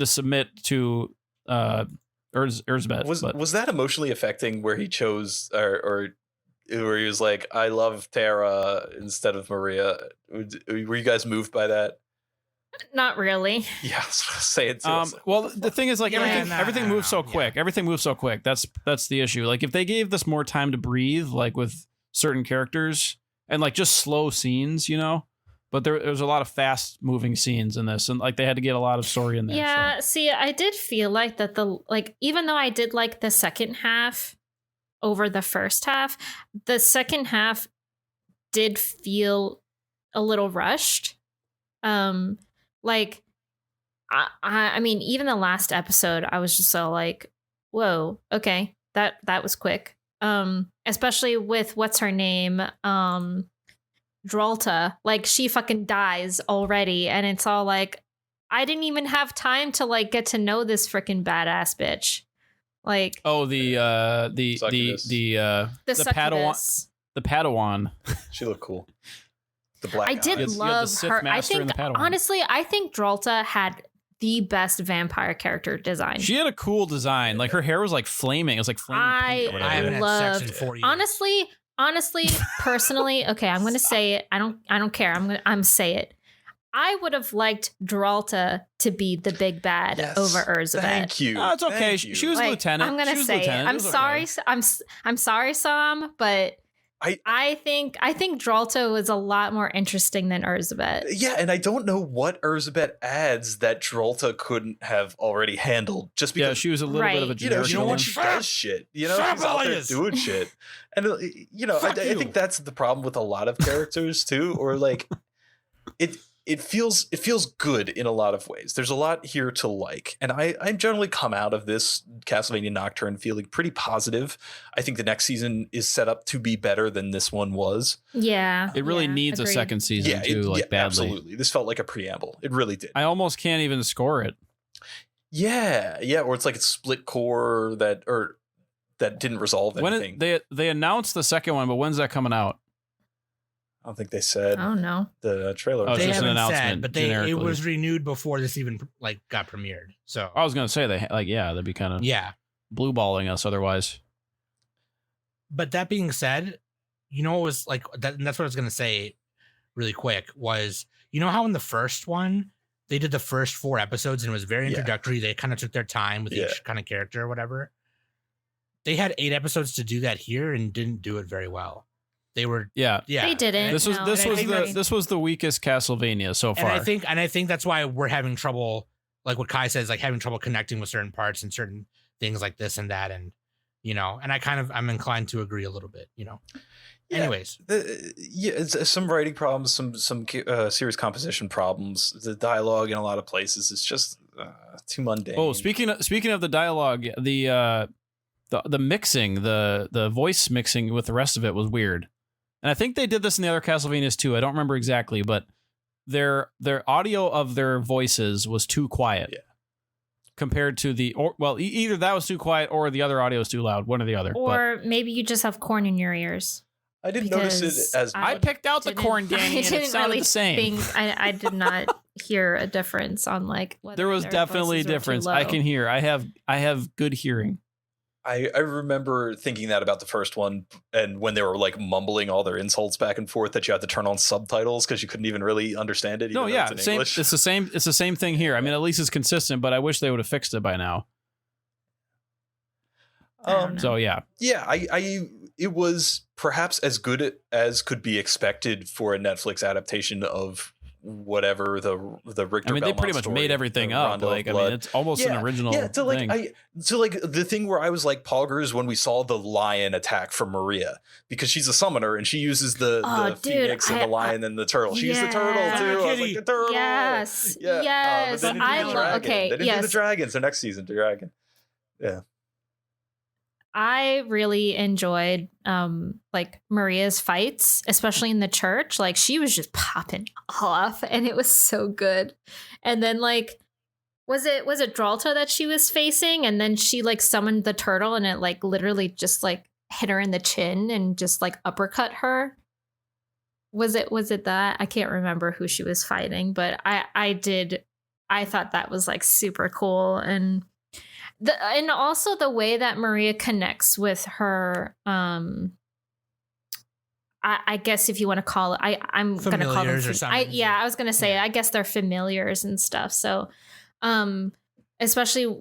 submit to Erzbet. Was that emotionally affecting where he chose or where he was like, I love Tara instead of Maria? Were you guys moved by that? Not really. Yeah, say it too. Well, the thing is, like, everything moves so no, quick. yeah. Everything moves so quick. That's the issue. Like, if they gave this more time to breathe, like with certain characters and like just slow scenes, you know. But there's a lot of fast moving scenes in this, and like they had to get a lot of story in there. Yeah, see, I did feel like that even though I did like the second half over the first half, the second half did feel a little rushed. I mean, even the last episode, I was just so like, whoa, okay, that was quick. Especially with what's her name, Drolta, like she fucking dies already, and it's all like, I didn't even have time to like get to know this freaking badass bitch. Like, oh, the Padawan. She looked cool. The black. I did eyes. love her. I think honestly, I think Drolta had the best vampire character design. She had a cool design. Like her hair was like flaming. It was like flaming pink or whatever. I haven't had sex in 4 years. Honestly, personally, okay, I'm gonna say it. I don't care. I'm say it. I would have liked Drolta to be the big bad over Erzbet. Thank you. No, it's okay. She was like, lieutenant. I'm gonna say it. I'm sorry. Okay. I'm sorry, Sam, but I think Drolta was a lot more interesting than Erzbet. Yeah, and I don't know what Erzbet adds that Drolta couldn't have already handled. Just because she was a little bit of a generic. You know what? She does shit. You know, she's out there doing shit. And I think that's the problem with a lot of characters too. Or like, it feels good in a lot of ways. There's a lot here to like, and I generally come out of this Castlevania Nocturne feeling pretty positive. I think the next season is set up to be better than this one was. Yeah, it really needs agreed. A second season too, badly. Absolutely. This felt like a preamble. It really did. I almost can't even score it. Yeah, or it's like a split core that didn't resolve anything. They announced the second one, but when's that coming out? I don't think they said. I don't know. The trailer. Oh, They just an haven't announcement, said, but it was renewed before this even like got premiered. So I was gonna say that'd be kind of blue balling us otherwise. But that being said, you know what was like that, and that's what I was gonna say really quick was, you know how in the first one they did the first 4 episodes and it was very introductory. They kind of took their time with each kind of character or whatever. They had 8 episodes to do that here and didn't do it very well. They were They didn't. This was the weakest Castlevania so far. And I think that's why we're having trouble, like what Kai says, like having trouble connecting with certain parts and certain things like this and that, and and I'm inclined to agree a little bit, Anyways, some writing problems, some serious composition problems. The dialogue in a lot of places is just too mundane. Oh, speaking of the dialogue, the mixing, the voice mixing with the rest of it was weird. And I think they did this in the other Castlevanias too. I don't remember exactly, but their audio of their voices was too quiet compared to either that was too quiet or the other audio was too loud, one or the other. Or maybe you just have corn in your ears. I didn't notice it as I picked out the corn, Danny, and it sounded the same. I did not hear a difference on like whether there was definitely a difference. I can hear. I have good hearing. I remember thinking that about the first one, and when they were like mumbling all their insults back and forth, that you had to turn on subtitles because you couldn't even really understand it. No, yeah, same. English. It's the same. It's the same thing here. I mean, at least it's consistent, but I wish they would have fixed it by now. So yeah. Yeah, it was perhaps as good as could be expected for a Netflix adaptation of whatever the Richter. I mean, they Belmont pretty much story, made everything the up. Rondo of Like, I Blood. mean, it's almost an original thing. So the thing where I was like poggers when we saw the lion attack from Maria, because she's a summoner and she uses the phoenix and the lion and the turtle. She used the turtle too. I was like, the turtle. Yes. Yeah. Yes. But they didn't do the dragon. They didn't do the dragons. The next season, the dragon. Yeah. I really enjoyed like Maria's fights, especially in the church. Like she was just popping off and it was so good. And then like was it Dralta that she was facing, and then she like summoned the turtle and it like literally just like hit her in the chin and just like uppercut her? Was it that? I can't remember who she was fighting, but I thought that was like super cool. And also the way that Maria connects with her, I guess if you want to call it, I'm going to call them. I was going to say, I guess they're familiars and stuff. So, especially,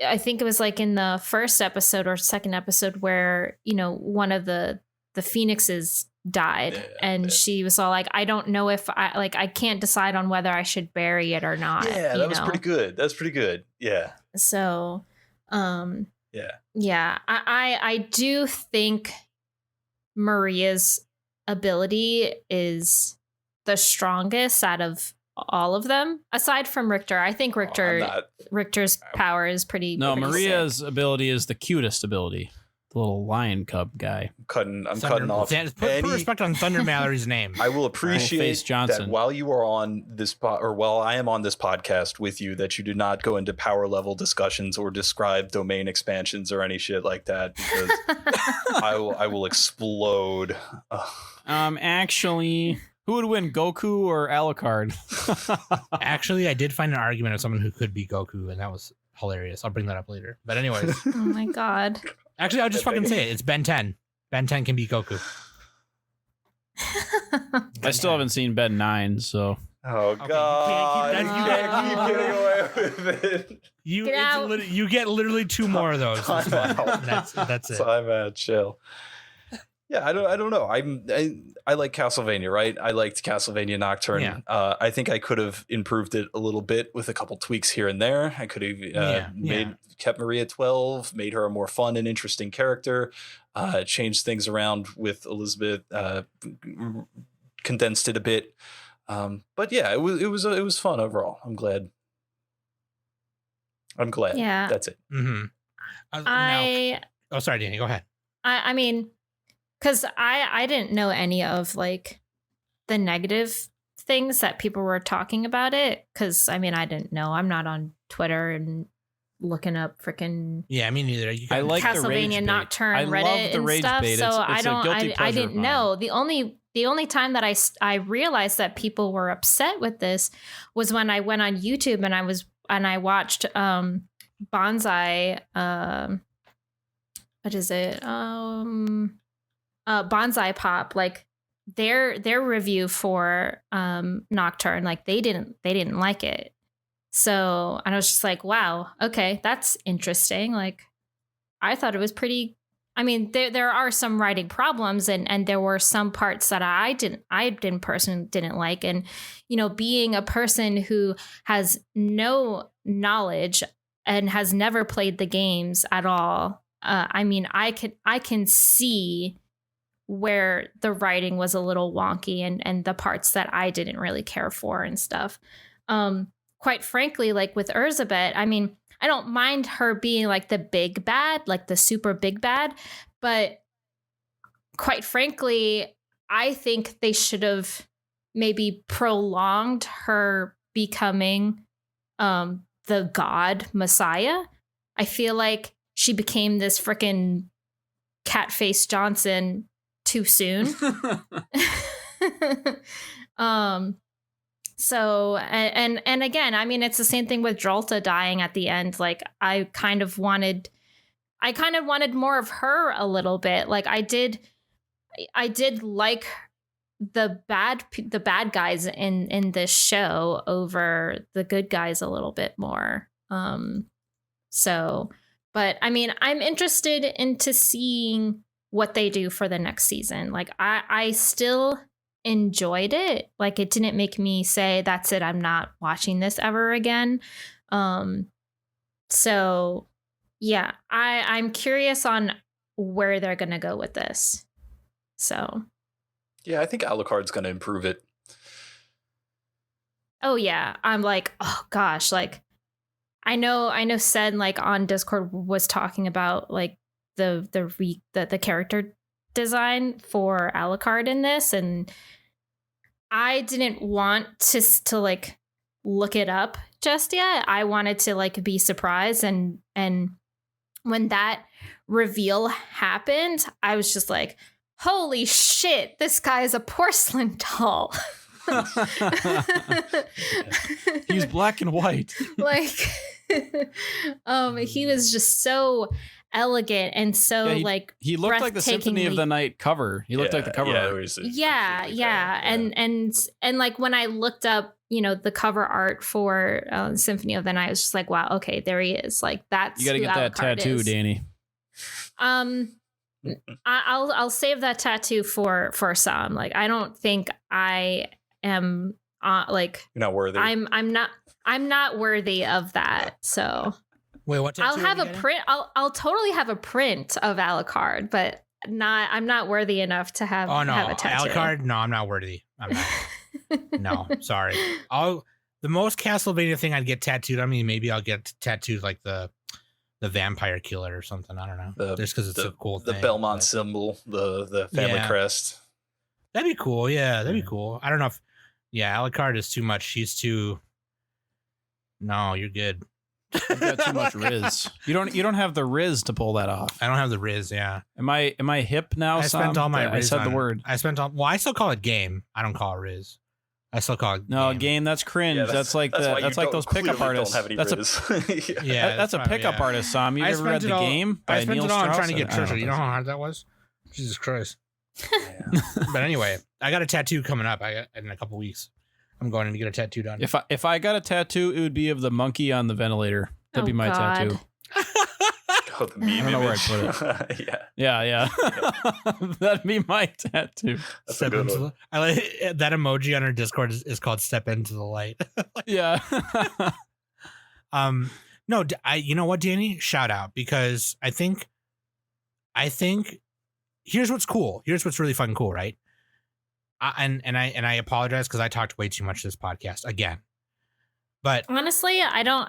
I think it was like in the first episode or second episode where, you know, one of the phoenixes died and she was all like, I don't know if I can't decide on whether I should bury it or not. Yeah, that was pretty good. That's pretty good. Yeah. So, yeah, I do think Maria's ability is the strongest out of all of them, aside from Richter. I think Richter's power is pretty. No, pretty Maria's sick. ability is the cutest ability. The little lion cub guy. I'm cutting off. Put respect on Thunder Mallory's name. I will appreciate Johnson. that while you are on this while I am on this podcast with you, that you do not go into power level discussions or describe domain expansions or any shit like that, because I will explode. Actually, who would win, Goku or Alucard? Actually, I did find an argument of someone who could be Goku, and that was hilarious. I'll bring that up later. But anyways. Oh my god. Actually, I'll just fucking say it. It's Ben 10. Ben 10 can be Goku. I still haven't seen Ben 9, so. Oh, Okay, God. you can't keep getting away with it. You get literally 2 more of those. This month. That's it. Time out, chill. Yeah, I don't know. I like Castlevania, right? I liked Castlevania Nocturne. Yeah. I think I could have improved it a little bit with a couple tweaks here and there. I could have kept Maria 12, made her a more fun and interesting character, changed things around with Elizabeth, condensed it a bit. But yeah, it was fun overall. I'm glad. Yeah. That's it. Mm-hmm. Sorry, Danny. Go ahead. I mean, because I didn't know any of like the negative things that people were talking about it. Because I mean, I didn't know. I'm not on Twitter and looking up freaking me neither. I like Castlevania Nocturne I Reddit love the and rage stuff. bait. So it's I didn't know. The only time that I realized that people were upset with this was when I went on YouTube and I watched Bonsai. What is it? Bonsai Pop, like their review for Nocturne, like they didn't like it. So, and I was just like, wow, okay, that's interesting. Like I thought it was pretty. I mean, there are some writing problems, and there were some parts that I personally didn't like. And you know, being a person who has no knowledge and has never played the games at all, I mean, I can see where the writing was a little wonky and the parts that I didn't really care for and stuff. Quite frankly, like with Erzabet, I mean, I don't mind her being like the big bad, like the super big bad, but quite frankly, I think they should have maybe prolonged her becoming the god Messiah. I feel like she became this freaking Catface Johnson too soon. So and again, I mean, it's the same thing with Dralta dying at the end. Like I kind of wanted more of her a little bit. Like I did like the bad guys in this show over the good guys a little bit more. So, but I mean, I'm interested into seeing what they do for the next season. Like I still enjoyed it. Like it didn't make me say, that's it, I'm not watching this ever again. So yeah, I'm curious on where they're gonna go with this. So Yeah, I think Alucard's going to improve it. oh yeah, I'm like, oh gosh, like I know Sen like on Discord was talking about like the character design for Alucard in this, and I didn't want to like look it up just yet. I wanted to like be surprised, and when that reveal happened, I was just like, holy shit, this guy is a porcelain doll. He's black and white. Like he was just so elegant and so like he looked like the Symphony of the Night cover. He looked like the cover art. Yeah. And like when I looked up, you know, the cover art for Symphony of the Night, I was just like, wow, okay, there he is. Like that's you got to get that tattoo, Danny. I'll save that tattoo for some. Like I don't think I am like You're not worthy. I'm not worthy of that. So Wait, what? I'll have a print. I'll totally have a print of Alucard, but I'm not worthy enough to have. Oh no, have a tattoo. Alucard? No, I'm not worthy. I'm not. No, sorry. The most Castlevania thing I'd get tattooed on me, maybe I'll get tattooed like the vampire killer or something. I don't know. Just because it's a cool thing. The Belmont symbol, the family crest. That'd be cool. Yeah, that'd be cool. I don't know if. Yeah, Alucard is too much. She's too. No, you're good. You've got too much Riz. You don't have the Riz to pull that off. I don't have the Riz. Yeah. Am I hip now? I spent all my Riz. I said the word. I still call it game. I don't call it Riz. I still call it game. That's cringe. Yeah, that's like those pickup artists. That's a pickup artist, Sam. You ever read the game? I spent it all on trying to get Trisha. You know how hard that was? Jesus Christ. Yeah. But anyway, I got a tattoo coming up. In a couple weeks. I'm going in to get a tattoo done. If I got a tattoo, it would be of the monkey on the ventulator. That'd be my tattoo. Oh, the meme I don't know where I put it. Yeah. That'd be my tattoo. I like that emoji on our Discord is called "Step Into the Light." Yeah. No, you know what, Danny? Shout out, because I think here's what's cool. Here's what's really fucking cool, right? And I apologize because I talked way too much this podcast again. But honestly, I know.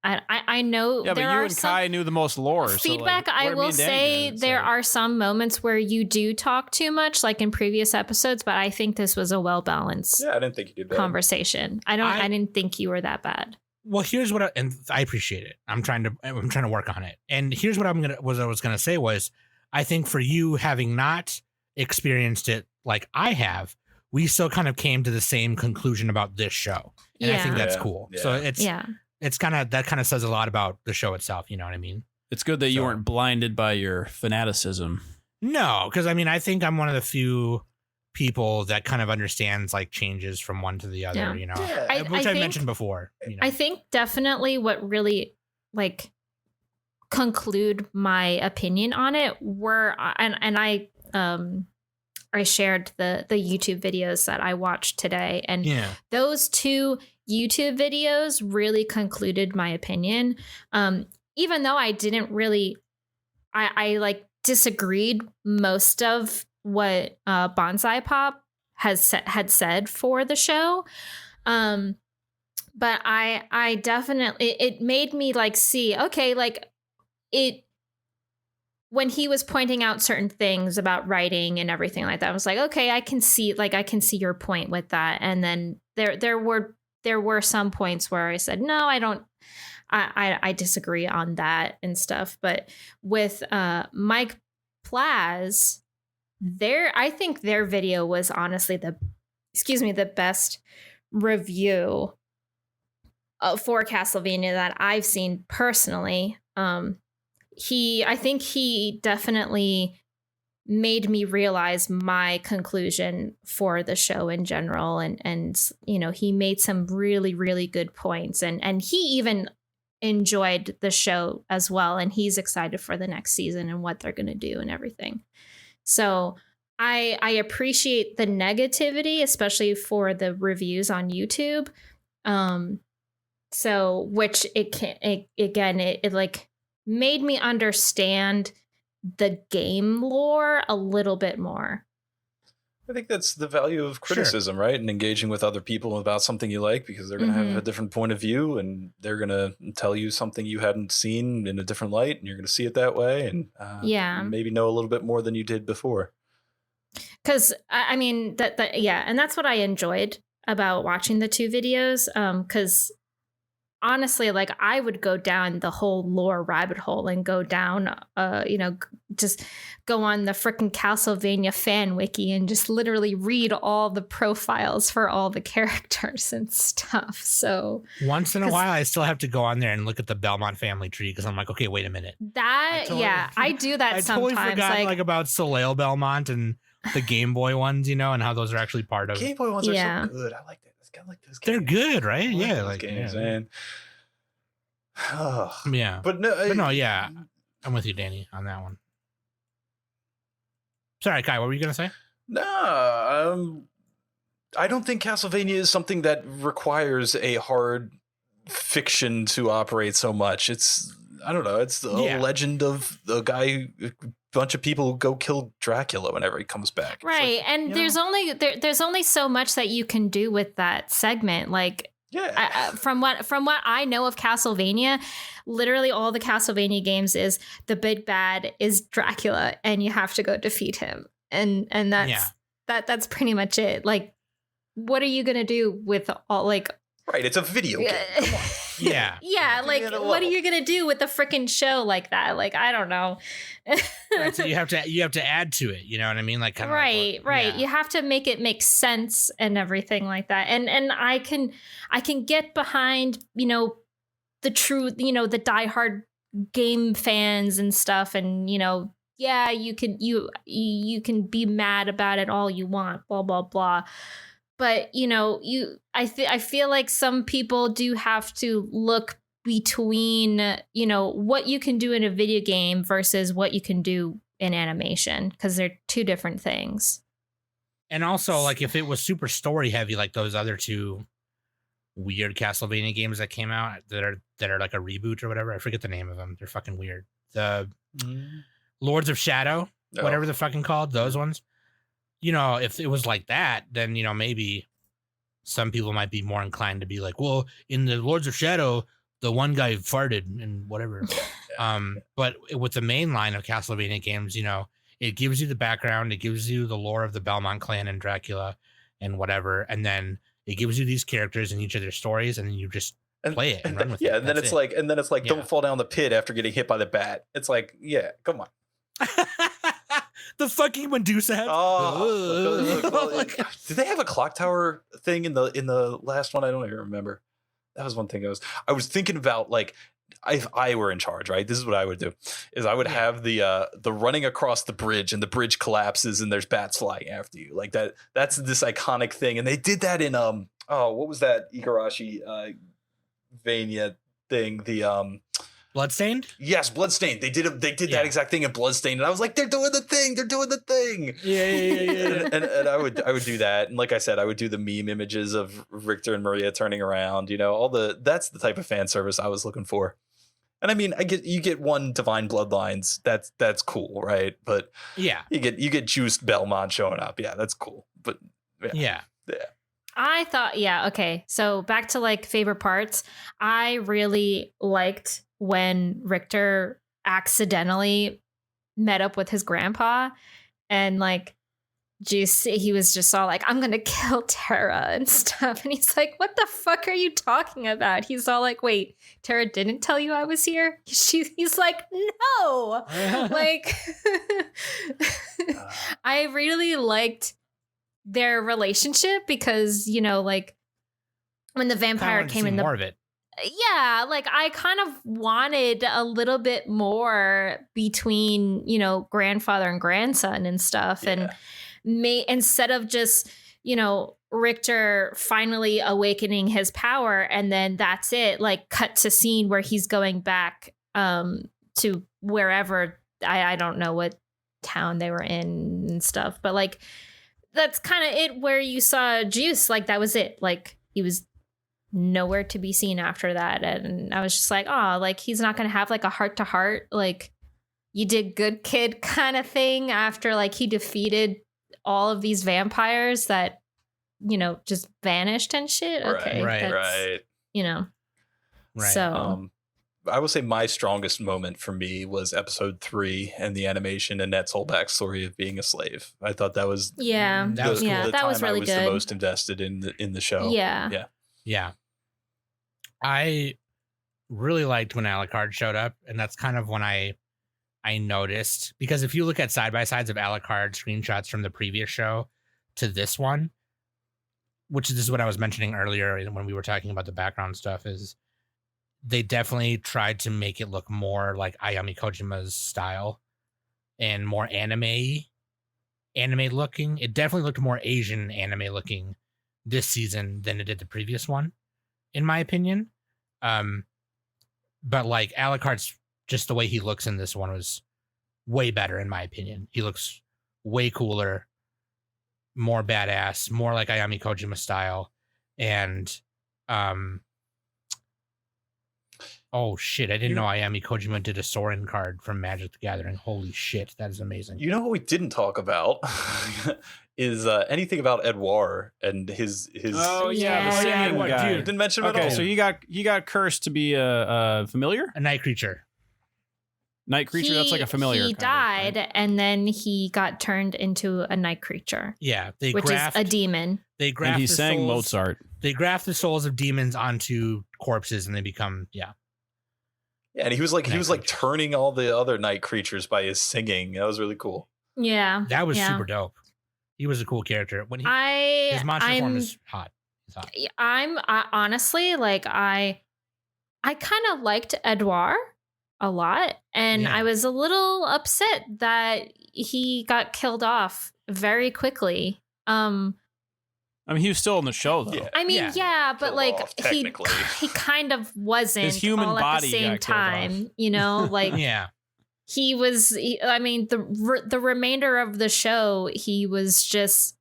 Yeah, but you and Kai knew the most lore. Feedback. So like, I will say there are some moments where you do talk too much, like in previous episodes. But I think this was a well balanced. Yeah, I didn't think you did that. Conversation. I didn't think you were that bad. Well, here's what I appreciate it. I'm trying to work on it. And here's what I was gonna say was, I think for you having not experienced it like I have, we still kind of came to the same conclusion about this show. And I think that's cool. Yeah. So it's kind of says a lot about the show itself. You know what I mean? It's good that you weren't blinded by your fanaticism. No, because I mean, I think I'm one of the few people that kind of understands like changes from one to the other, you know, which I mentioned before. You know? I think definitely what really like conclude my opinion on it were, and I shared the YouTube videos that I watched today, and those two YouTube videos really concluded my opinion. Even though I didn't really, I like disagreed most of what Bonsai Pop had said for the show. But I definitely, it made me like see, okay, like when he was pointing out certain things about writing and everything like that, I was like, okay, I can see your point with that. And then there were some points where I said, no, I disagree on that and stuff. But with Mike Plaz, I think their video was honestly the best review for Castlevania that I've seen personally. I think he definitely made me realize my conclusion for the show in general. And, you know, he made some really, really good points. And he even enjoyed the show as well, and he's excited for the next season and what they're going to do and everything. So I appreciate the negativity, especially for the reviews on YouTube. So which it like made me understand the game lore a little bit more. I think that's the value of criticism, right? And engaging with other people about something you like, because they're going to have a different point of view, and they're going to tell you something you hadn't seen in a different light, and you're going to see it that way, and maybe know a little bit more than you did before. Because I mean and that's what I enjoyed about watching the two videos. Because honestly, like I would go down the whole lore rabbit hole and go down, just go on the freaking Castlevania fan wiki and just literally read all the profiles for all the characters and stuff. So once in a while, I still have to go on there and look at the Belmont family tree because I'm like, okay, wait a minute. I do that sometimes. I totally forgot like about Soleil Belmont and the Game Boy ones, and how those are actually part of. Game Boy ones are so good. I like that. I like those games. They're good, right? Yeah, like games, man. Yeah, but no, yeah, I'm with you, Danny, on that one. Sorry, Kai, what were you gonna say? No, I don't think Castlevania is something that requires a hard fiction to operate so much. It's I don't know. It's the legend of the guy. A bunch of people go kill Dracula whenever he comes back. Right, like, and there's only so much that you can do with that segment. Like, from what I know of Castlevania, literally all the Castlevania games is the big bad is Dracula, and you have to go defeat him, and that's pretty much it. Like, what are you gonna do with all like? Right, it's a video game. Come on. Yeah, like what are you gonna do with a freaking show like that? Like, I don't know. Right, so you have to add to it. You know what I mean? Like, right. Yeah. You have to make it make sense and everything like that. And I can get behind the true the diehard game fans and stuff, and you can be mad about it all you want, blah blah blah. But, I feel like some people do have to look between, what you can do in a video game versus what you can do in animation, because they're two different things. And also, like, if it was super story heavy, like those other two weird Castlevania games that came out that are like a reboot or whatever, I forget the name of them. They're fucking weird. The Lords of Shadow, whatever they're fucking called, those ones. If it was like that, then, maybe some people might be more inclined to be like, well, in the Lords of Shadow, the one guy farted and whatever. But with the main line of Castlevania games, it gives you the background, it gives you the lore of the Belmont clan and Dracula and whatever. And then it gives you these characters and each of their stories, and then you just play it and run with it. Yeah, and then it's like, don't fall down the pit after getting hit by the bat. It's like, yeah, come on. The fucking Medusa head. Did they have a clock tower thing in the last one? I don't even remember. That was one thing I was thinking about. Like, if I were in charge, right? This is what I would do: is I would have the running across the bridge, and the bridge collapses, and there's bats flying after you. Like that. That's this iconic thing, and they did that in what was that Igarashi Vania thing? The Bloodstained? Yes, Bloodstained. They did that exact thing in Bloodstained, and I was like, they're doing the thing. Yeah. and I would do that, and like I said, I would do the meme images of Richter and Maria turning around. That's the type of fan service I was looking for. And I mean, you get one Divine Bloodlines. That's cool, right? But yeah, you get juiced Belmont showing up. Yeah, that's cool. But yeah. I thought, okay. So back to like favorite parts. I really liked when Richter accidentally met up with his grandpa, and like he was just all like, I'm gonna kill Tara and stuff, and he's like, what the fuck are you talking about? He's all like, wait, Tara didn't tell you I was here? He's like, no. Like I really liked their relationship, because like when the vampire came in, more of it. Yeah, like I kind of wanted a little bit more between, grandfather and grandson and stuff. And instead of just, Richter finally awakening his power, and then that's it. Like, cut to scene where he's going back to wherever, I don't know what town they were in and stuff, but like that's kind of it, where you saw Juice. Like, that was it. Like, he was nowhere to be seen after that, and I was just like, oh, like, he's not gonna have like a heart to heart, like, you did good, kid kind of thing, after like he defeated all of these vampires that just vanished and shit. Okay, Right. Right. So I will say my strongest moment for me was episode 3 and the animation and Net's whole backstory of being a slave. I thought that was That was cool. the that was time really I was good. the most invested in the show. Yeah. Yeah. I really liked when Alucard showed up, and that's kind of when I noticed, because if you look at side-by-sides of Alucard screenshots from the previous show to this one, which is what I was mentioning earlier when we were talking about the background stuff, is they definitely tried to make it look more like Ayami Kojima's style and more anime looking. It definitely looked more Asian anime looking this season than it did the previous one, in my opinion. But like Alucard's, just the way he looks in this one was way better, in my opinion. He looks way cooler, more badass, more like Ayami Kojima style. And oh shit, I didn't know Ayami Kojima did a Soren card from Magic the Gathering. Holy shit, that is amazing. You know what we didn't talk about is anything about Edouard and his Oh yeah, the Yeah. singing guy. You didn't mention him at Okay, all. so he got cursed to be a familiar A night creature. night creature. That's like a familiar. He kind of, died, right? and then he got turned into a night creature, Yeah, which is a demon. They graft And he the sang souls, Mozart. They graft the souls of demons onto corpses, and they become Yeah, and he was like turning all the other night creatures by his singing. That was really cool. Yeah, That was yeah. super dope. He was a cool character. When his monster form is hot. He's hot. I honestly, like, I kind of liked Edouard a lot, and Yeah. I was a little upset that he got killed off very quickly. I mean, he was still in the show though. Yeah. I mean, Yeah. yeah, but Killed like off, he technically. he kind of wasn't His human all at body the same got killed off. time, like Yeah. he was. I mean, the remainder of the show, he was just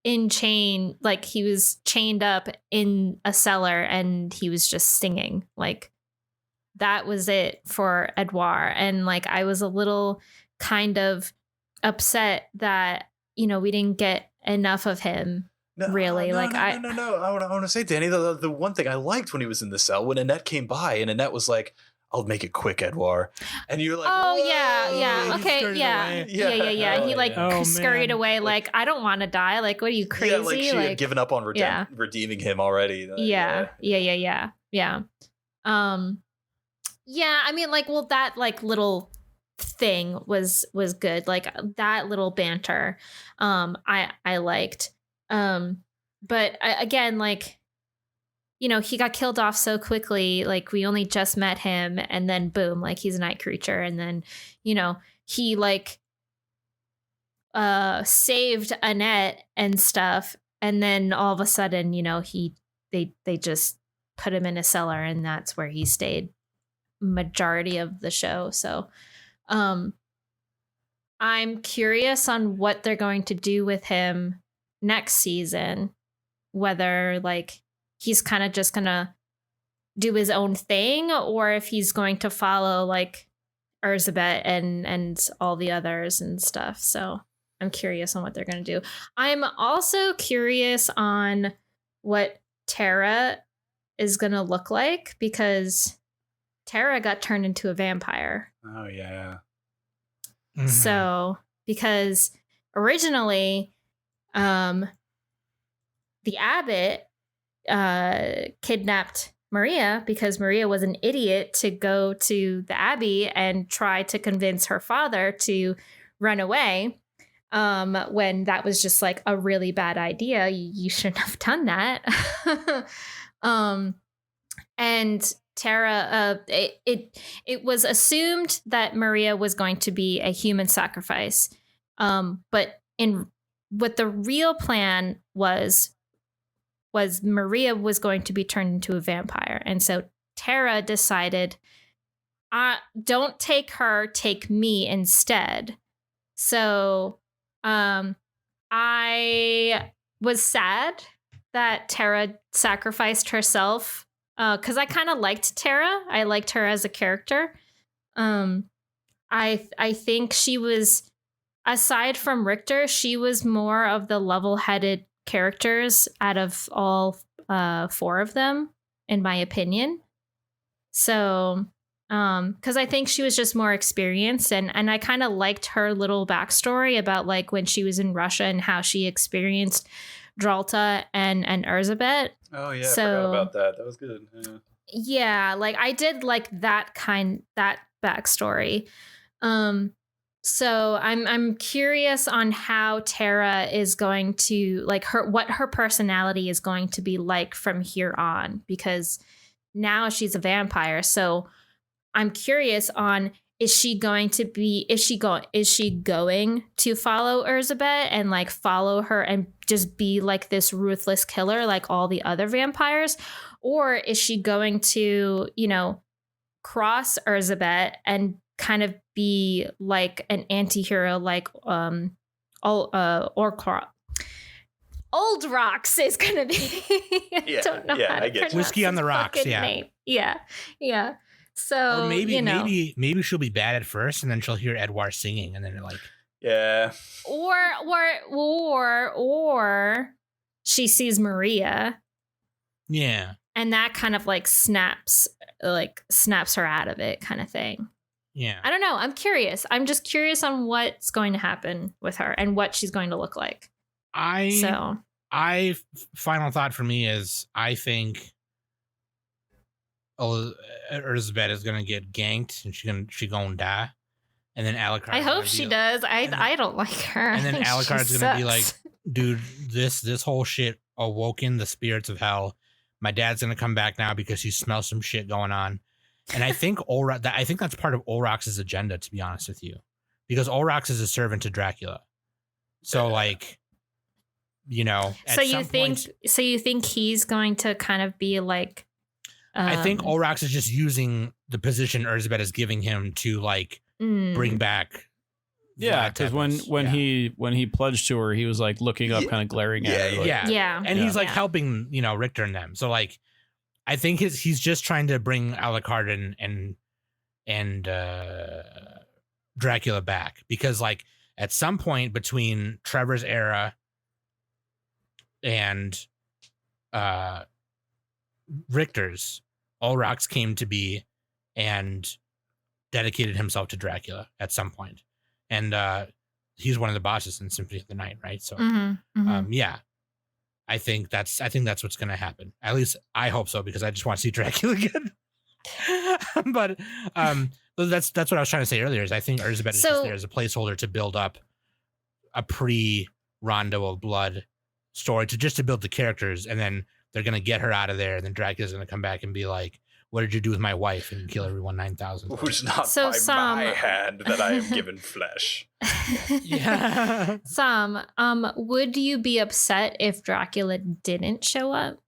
in chain, like he was chained up in a cellar, and he was just singing. Like, that was it for Edouard, and like I was a little kind of upset that we didn't get enough of him. Really, no, like, no. I want to say, Danny, the one thing I liked when he was in the cell, when Annette came by, and Annette was like, "I'll make it quick, Edouard," and you're like, Oh "Whoa." yeah, he okay, scurried yeah. away. Yeah. He like Oh, scurried man. away, like, I don't want to die. Like, what are you, crazy? Yeah, like she had given up on yeah. redeeming him already. Yeah. Yeah. I mean, like, well, that like little thing was good. Like, that little banter, I liked. But again, like, he got killed off so quickly. Like, we only just met him, and then boom, like, he's a night creature, and then he like saved Annette and stuff, and then all of a sudden, they just put him in a cellar, and that's where he stayed majority of the show. So I'm curious on what they're going to do with him next season, whether like he's kind of just gonna do his own thing, or if he's going to follow like Erzsébet and all the others and stuff. So I'm curious on what they're going to do. I'm also curious on what Tara is going to look like, because Tara got turned into a vampire. Oh yeah. Mhm. So, because originally, the abbot kidnapped Maria because Maria was an idiot to go to the abbey and try to convince her father to run away. When that was just like a really bad idea. You shouldn't have done that. And Tara, it was assumed that Maria was going to be a human sacrifice. But in what the real plan was Maria was going to be turned into a vampire. And so Tara decided, don't take her, take me instead. So I was sad that Tara sacrificed herself because I kind of liked Tara. I liked her as a character. I think she was, aside from Richter, she was more of the level-headed characters out of all 4 of them, in my opinion. So, because I think she was just more experienced, and I kind of liked her little backstory about like when she was in Russia and how she experienced Dralta and Erzsébet. Oh yeah, So, I forgot about that. That was good. Yeah, like I did like that backstory. So I'm curious on how Tara is going to like what her personality is going to be like from here on, because now she's a vampire. So I'm curious on, is she going to follow Erzsébet and like follow her and just be like this ruthless killer like all the other vampires? Or is she going to, cross Erzsébet and kind of be like an anti-hero like Old Rocks is gonna be. I don't know how to pronounce Whiskey on the his Rocks. fucking Yeah. name. Yeah. So Or maybe she'll be bad at first, and then she'll hear Edouard singing, and then they're like, Yeah. Or she sees Maria. Yeah. And that kind of like snaps her out of it, kind of thing. Yeah. I don't know. I'm curious. I'm just curious on what's going to happen with her and what she's going to look like. Final thought for me is I think Erzsébet is gonna get ganked and she gonna die, and then Alucard. I hope she does. I don't like her. And then Alucard's gonna be like, dude, this whole shit awoken the spirits of hell. My dad's gonna come back now because he smells some shit going on. And I think I think that's part of Olrox's agenda, to be honest with you, because Olrox is a servant to Dracula. So like, So you think he's going to kind of be like? I think Olrox is just using the position Erzsébet is giving him to like bring back. Yeah, because when he pledged to her, he was like looking up, kind of glaring at her. Like, yeah, and he's like helping Richter and them. So like, I think he's just trying to bring Alucard and Dracula back, because like at some point between Trevor's era and Richter's, Olrox came to be and dedicated himself to Dracula at some point. And he's one of the bosses in Symphony of the Night, right? So yeah. I think that's what's gonna happen. At least I hope so, because I just want to see Dracula again. But that's what I was trying to say earlier, is I think Erzsébet is just there as a placeholder to build up a pre-Rondo of Blood story to build the characters, and then they're gonna get her out of there, and then Dracula's gonna come back and be like, what did you do with my wife? And kill everyone 9,000. Who's not by my hand that I am given flesh. Yeah. Would you be upset if Dracula didn't show up?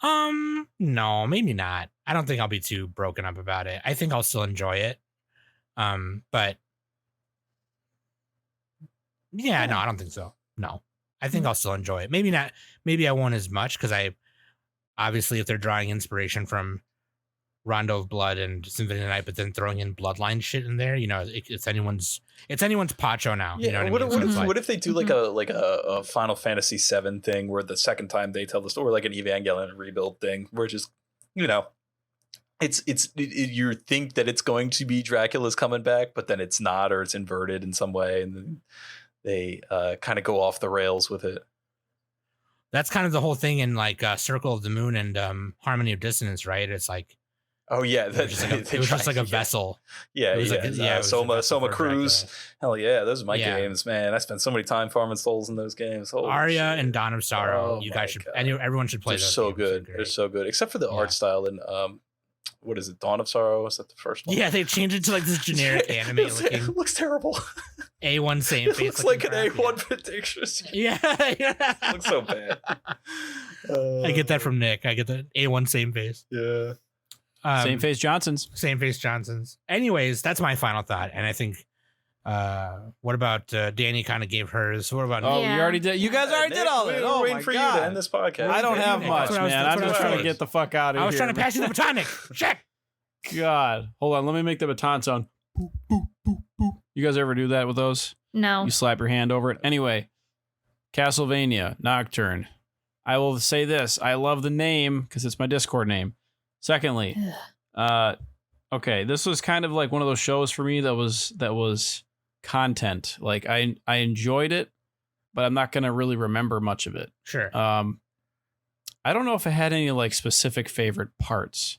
No, maybe not. I don't think I'll be too broken up about it. I think I'll still enjoy it. But yeah, no, I don't think so. No, I think I'll still enjoy it. Maybe not. Maybe I won't as much, because obviously if they're drawing inspiration from Rondo of Blood and Symphony of the Night, but then throwing in Bloodline shit in there, it's anyone's Pacho now. Yeah. What if they do like a Final Fantasy VII thing, where the second time they tell the story, like an Evangelion Rebuild thing, where just you think that it's going to be Dracula's coming back, but then it's not, or it's inverted in some way, and then they kind of go off the rails with it. That's kind of the whole thing in like Circle of the Moon and Harmony of Dissonance, right? It's like, oh yeah, it was just like a vessel. Yeah, Soma Cruz. Dracula. Hell yeah, those are my games, man. I spent so many time farming souls in those games. Holy Arya shit. and Dawn of Sorrow. You guys should, everyone should play. They're so good. They're so good, except for the art style in what is it? Dawn of Sorrow? Was that the first one? Yeah, they changed it to like this generic anime looking It looks terrible. A1 same It face. looks like an looking crap, A1 picture. Yeah. It looks so bad. I get that from Nick. I get the A1 same face. Yeah. Same face Johnsons. Same face Johnsons. Anyways, that's my final thought. And I think, what about Danny kind of gave hers? What about Oh, Yeah. you already did. You guys already did all that. Oh waiting my for you to end god. this podcast. I don't have That's much, what I was- man. that's I'm what I just was trying to trying get the fuck out of here. I was trying to pass you the batonic. Check. God, hold on. Let me make the baton sound. Boop, boop, boop, boop. You guys ever do that with those? No. You slap your hand over it. Anyway, Castlevania Nocturne. I will say this: I love the name because it's my Discord name. Secondly, okay, this was kind of like one of those shows for me that was content. Like I enjoyed it, but I'm not gonna really remember much of it. Sure. I don't know if I had any like specific favorite parts.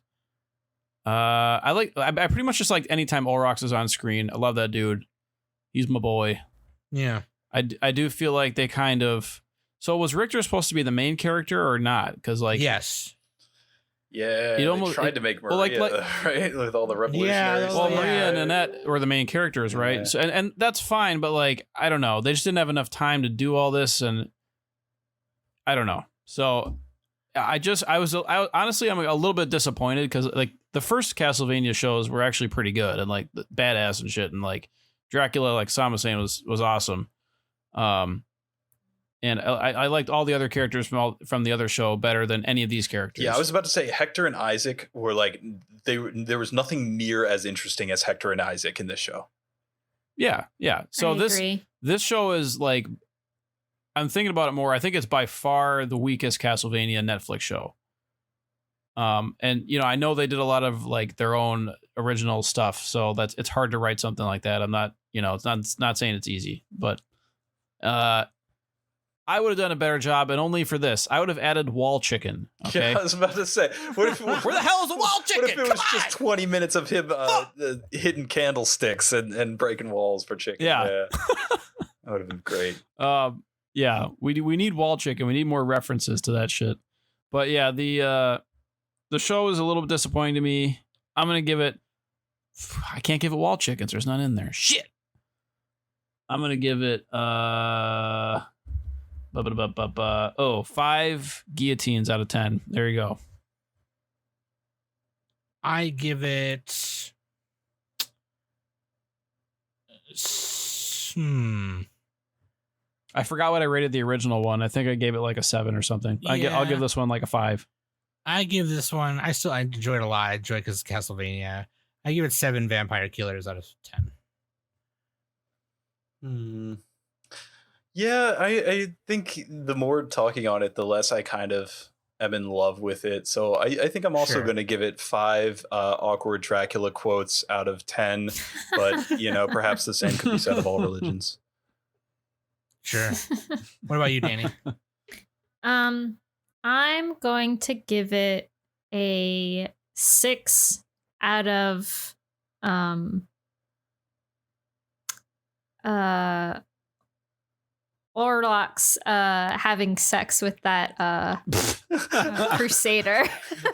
I pretty much just liked anytime Olrox is on screen. I love that dude. He's my boy. Yeah. I do feel like they kind of. So was Richter supposed to be the main character or not? Because like Yes. Yeah, It they almost- tried to make Maria, well, like- right? With all the revolutionary those- well, stuff. Maria and Annette were the main characters, right? Yeah. So and that's fine, but like I don't know, they just didn't have enough time to do all this, and I don't know. So I honestly I'm a little bit disappointed because like the first Castlevania shows were actually pretty good and like badass and shit, and like Dracula, like Sam was saying, was awesome. And I liked all the other characters from the other show better than any of these characters. Yeah, I was about to say Hector and Isaac were like there was nothing near as interesting as Hector and Isaac in this show. Yeah. So I agree. this show is like, I'm thinking about it more. I think it's by far the weakest Castlevania Netflix show. And you know, I know they did a lot of like their own original stuff, so it's hard to write something like that. I'm not, you know, it's not saying it's easy, but I would have done a better job, and only for this, I would have added wall chicken. Okay, Yeah, I was about to say, what if where the hell is the wall chicken? What if it was just 20 minutes of him hitting candlesticks and breaking walls for chicken? Yeah. That would have been great. Yeah, we need wall chicken. We need more references to that shit. But yeah, the show is a little bit disappointing to me. I'm gonna give it. I can't give it wall chickens. There's none in there. Shit. I'm gonna give it 5 guillotines out of 10. There you go. I give it. I forgot what I rated the original one. I think I gave it like a 7 or something. I'll Yeah. give this one like a 5. I give this one. I enjoyed it a lot. I enjoyed it because Castlevania. I give it 7 vampire killers out of 10. Yeah, I think the more talking on it, the less I kind of am in love with it. So I think I'm also Sure. going to give it 5 awkward Dracula quotes out of 10. But, you know, perhaps the same could be said of all religions. Sure. What about you, Danny? I'm going to give it a 6 out of Orlocks having sex with that crusader.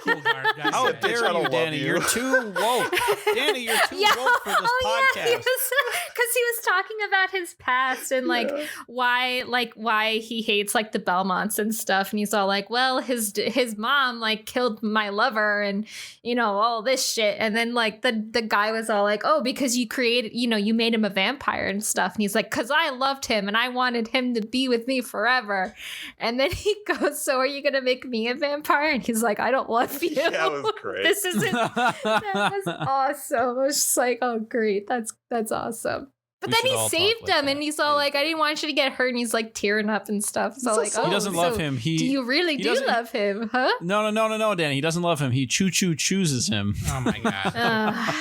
Cool guard, guys. How said, "Bitch, I dare don't you, love Danny? you." You're too woke. Danny, you're too woke for this podcast. Because he was talking about his past and like why he hates like the Belmonts and stuff, and he's all like, well, his mom like killed my lover and you know all this shit, and then like the guy was all like, oh, because you created, you know, you made him a vampire and stuff, and he's like, because I loved him and I wanted him to be with me forever, and then he goes, so are you gonna make me a vampire? And he's like, I don't love you. Yeah, that was great. This isn't. That was awesome. I was just like, oh, great. That's awesome. But We then should he all talk saved like him, that. and he's all like, I didn't want you to get hurt, and he's like tearing up and stuff. So like, so- oh, He doesn't so love him. do you really do love him, huh? No, Danny. He doesn't love him. He choo-choo chooses him. Oh my god.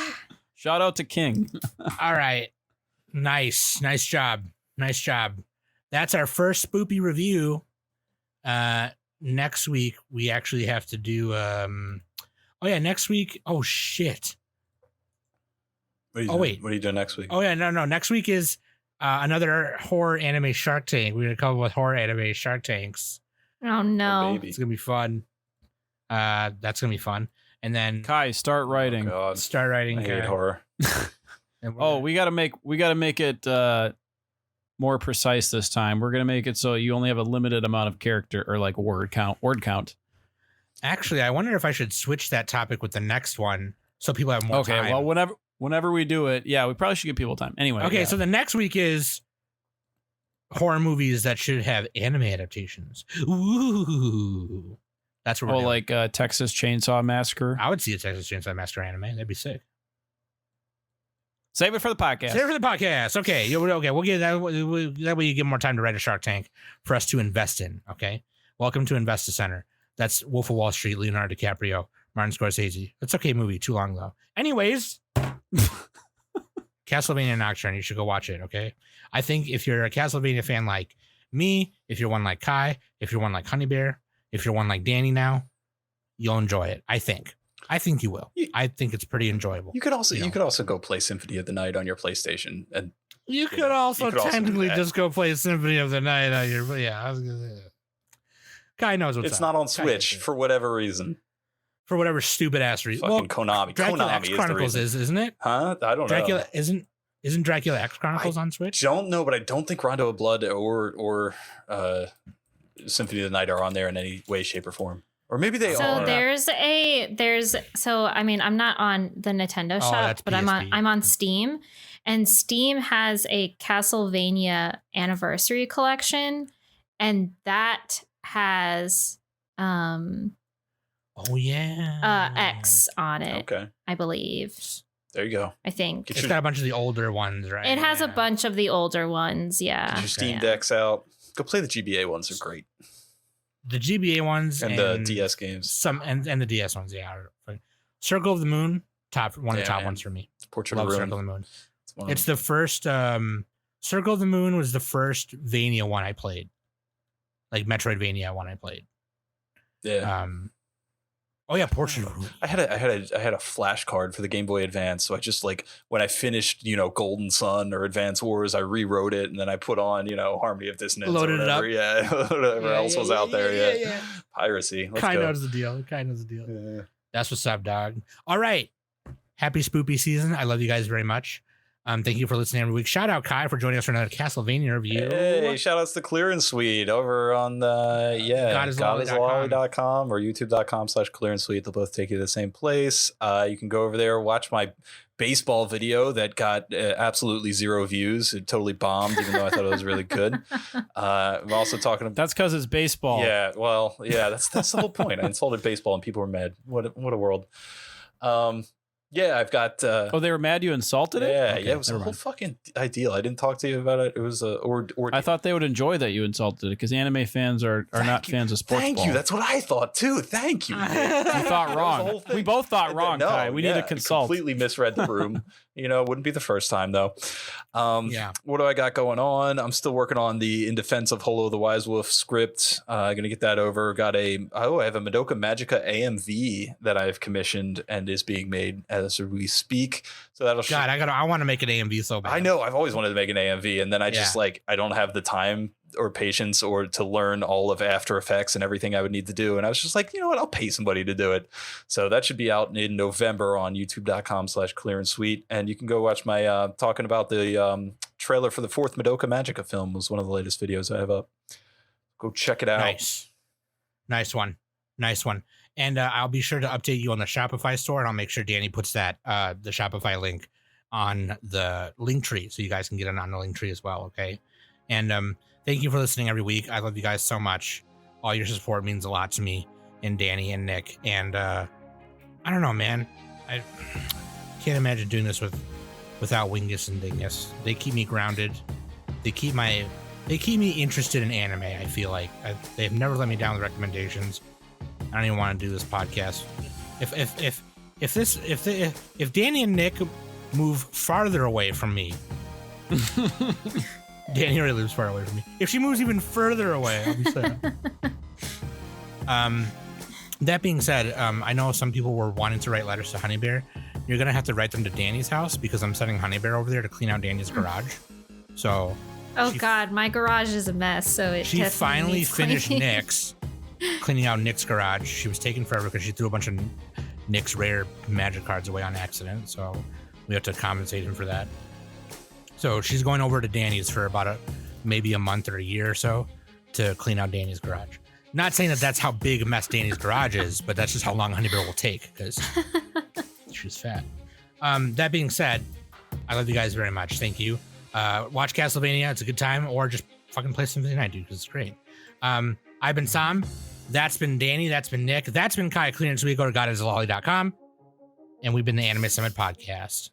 Shout out to King. All right. Nice job. That's our first spoopy review. Next week we actually have to do next week. Oh shit. What are you Oh, doing? wait. What are you doing next week? Oh yeah, no. Next week is another horror anime Shark Tank. We're gonna come up with horror anime Shark Tanks. Oh no. Baby. It's gonna be fun. That's gonna be fun. and then Kai, start writing. Oh, God. start writing. I hate Kai. horror. And we're Oh, gonna- we gotta make it more precise this time. We're gonna make it so you only have a limited amount of character or like word count. actually, I wonder if I should switch that topic with the next one so people have more Okay, time. well, whenever we do it, yeah, we probably should give people time. Anyway. Okay, yeah. so the next week is horror movies that should have anime adaptations. Ooh, that's what we're doing. like Texas Chainsaw Massacre. I would see a Texas Chainsaw Massacre anime. That'd be sick. Save it for the podcast. Save it for the podcast. Okay, we'll get that. That way you get more time to write a Shark Tank for us to invest in. Okay, welcome to Investa Center. That's Wolf of Wall Street, Leonardo DiCaprio, Martin Scorsese. It's okay movie, too long though. Anyways, Castlevania Nocturne, you should go watch it. Okay, I think if you're a Castlevania fan like me, if you're one like Kai, if you're one like Honey Bear, if you're one like Danny now, you'll enjoy it. I think you will. I think it's pretty enjoyable. You could also You know. you could also go play Symphony of the Night on your PlayStation, and You could know, also you could also do technically that. just go play Symphony of the Night on your. Yeah, I was gonna say that. Kai knows what's it's up. not on Kai Switch knows it. for whatever reason. For whatever stupid ass reason. Fucking Konami. Dracula Konami X is the Chronicles reason. isn't it? Huh? I don't Dracula know. isn't Dracula X Chronicles on Switch? Don't know, but I don't think Rondo of Blood or Symphony of the Night are on there in any way, shape, or form. Or maybe they So are. I mean, I'm not on the Nintendo shop, that's but PSP. I'm on Steam, and Steam has a Castlevania anniversary collection, and that has Oh yeah. X on it, Okay, I believe. there you go. I think Get It's your, got a bunch of the older ones, right? it has a Yeah. bunch of the older ones. Yeah. get your Steam Yeah. decks out. Go play the GBA ones. They're great. The GBA ones And the DS games. Some and the DS ones, yeah. Circle of the Moon, one of the Yeah, top man. ones for me. Portrait Love of Circle Ruin. of the Moon. One of It's them. the first Circle of the Moon was the first Vania one I played. Like Metroidvania one I played. Yeah. Oh yeah, Portrait of Ruin. I had a flash card for the Game Boy Advance, so I just like when I finished, Golden Sun or Advance Wars, I rewrote it and then I put on, Harmony of Dissonance, Loaded or it up. whatever, yeah, whatever Yeah, else yeah, was yeah, out there, yeah. Piracy. Let's Kind go. knows the deal. Kind knows the deal. Yeah. That's what's up, dog. All right. Happy spoopy season. I love you guys very much. Thank you for listening every week. Shout out Kai for joining us for another Castlevania review. Hey, shout outs to Clear and Sweet over on GodIsLolly.com. or youtube.com/Clear and Sweet. They'll both take you to the same place. You can go over there, watch my baseball video that got absolutely 0 views. It totally bombed, even though I thought it was really good. I'm also talking about That's because it's baseball. Yeah, well, yeah, that's the whole point. I insulted baseball and people were mad. What a world. Yeah, I've got Oh, they were mad you insulted it? yeah, Okay, yeah, it was a never whole mind. fucking ideal. I didn't talk to you about it. It was or I thought they would enjoy that you insulted it because anime fans are not fans of sports Thank ball. you. That's what I thought too. Thank you. You thought That was the wrong. whole thing. We both thought wrong, No, Kai. We need yeah, to consult. Completely misread the room. Wouldn't be the first time though. Yeah. What do I got going on? I'm still working on the In Defense of Holo the Wise Wolf script. Gonna get that over. I have a Madoka Magica AMV that I've commissioned and is being made as we speak. So that'll God, I want to make an AMV so bad. I know I've always wanted to make an AMV, and then I just Yeah. I don't have the time or patience or to learn all of After Effects and everything I would need to do. And I was just like, you know what, I'll pay somebody to do it. So that should be out in November on youtube.com/clearandsweet. And you can go watch my talking about the trailer for the 4th Madoka Magica film was one of the latest videos I have up. Go check it out. Nice one. And I'll be sure to update you on the Shopify store, and I'll make sure Danny puts that the Shopify link on the link tree so you guys can get it on the link tree as well. Okay. And thank you for listening every week. I love you guys so much. All your support means a lot to me and Danny and Nick. And I don't know, man. I can't imagine doing this without Wingus and Dingus. They keep me grounded. They keep me interested in anime. I feel like they've never let me down with recommendations. I don't even want to do this podcast. If Danny and Nick move farther away from me, Danny already lives far away from me. If she moves even further away, I'll be sad. That being said, I know some people were wanting to write letters to Honey Bear. You're gonna have to write them to Danny's house because I'm sending Honey Bear over there to clean out Danny's garage. So Oh She- God, my garage is a mess. So it she definitely finally needs finished cleaning. Nick's cleaning out Nick's garage. She was taking forever because she threw a bunch of Nick's rare magic cards away on accident, so we have to compensate him for that. So she's going over to Danny's for about maybe a month or a year or so to clean out Danny's garage. Not saying that that's how big a mess Danny's garage is, but that's just how long Honey Bear will take because she's fat. That being said, I love you guys very much. Thank you. Watch Castlevania. It's a good time, or just fucking play Symphony Night, dude, because it's great. I've been Sam. That's been Danny. That's been Nick. That's been Kai. Clear and Sweet. Go to godislalolly.com. And we've been the Anime Summit Podcast.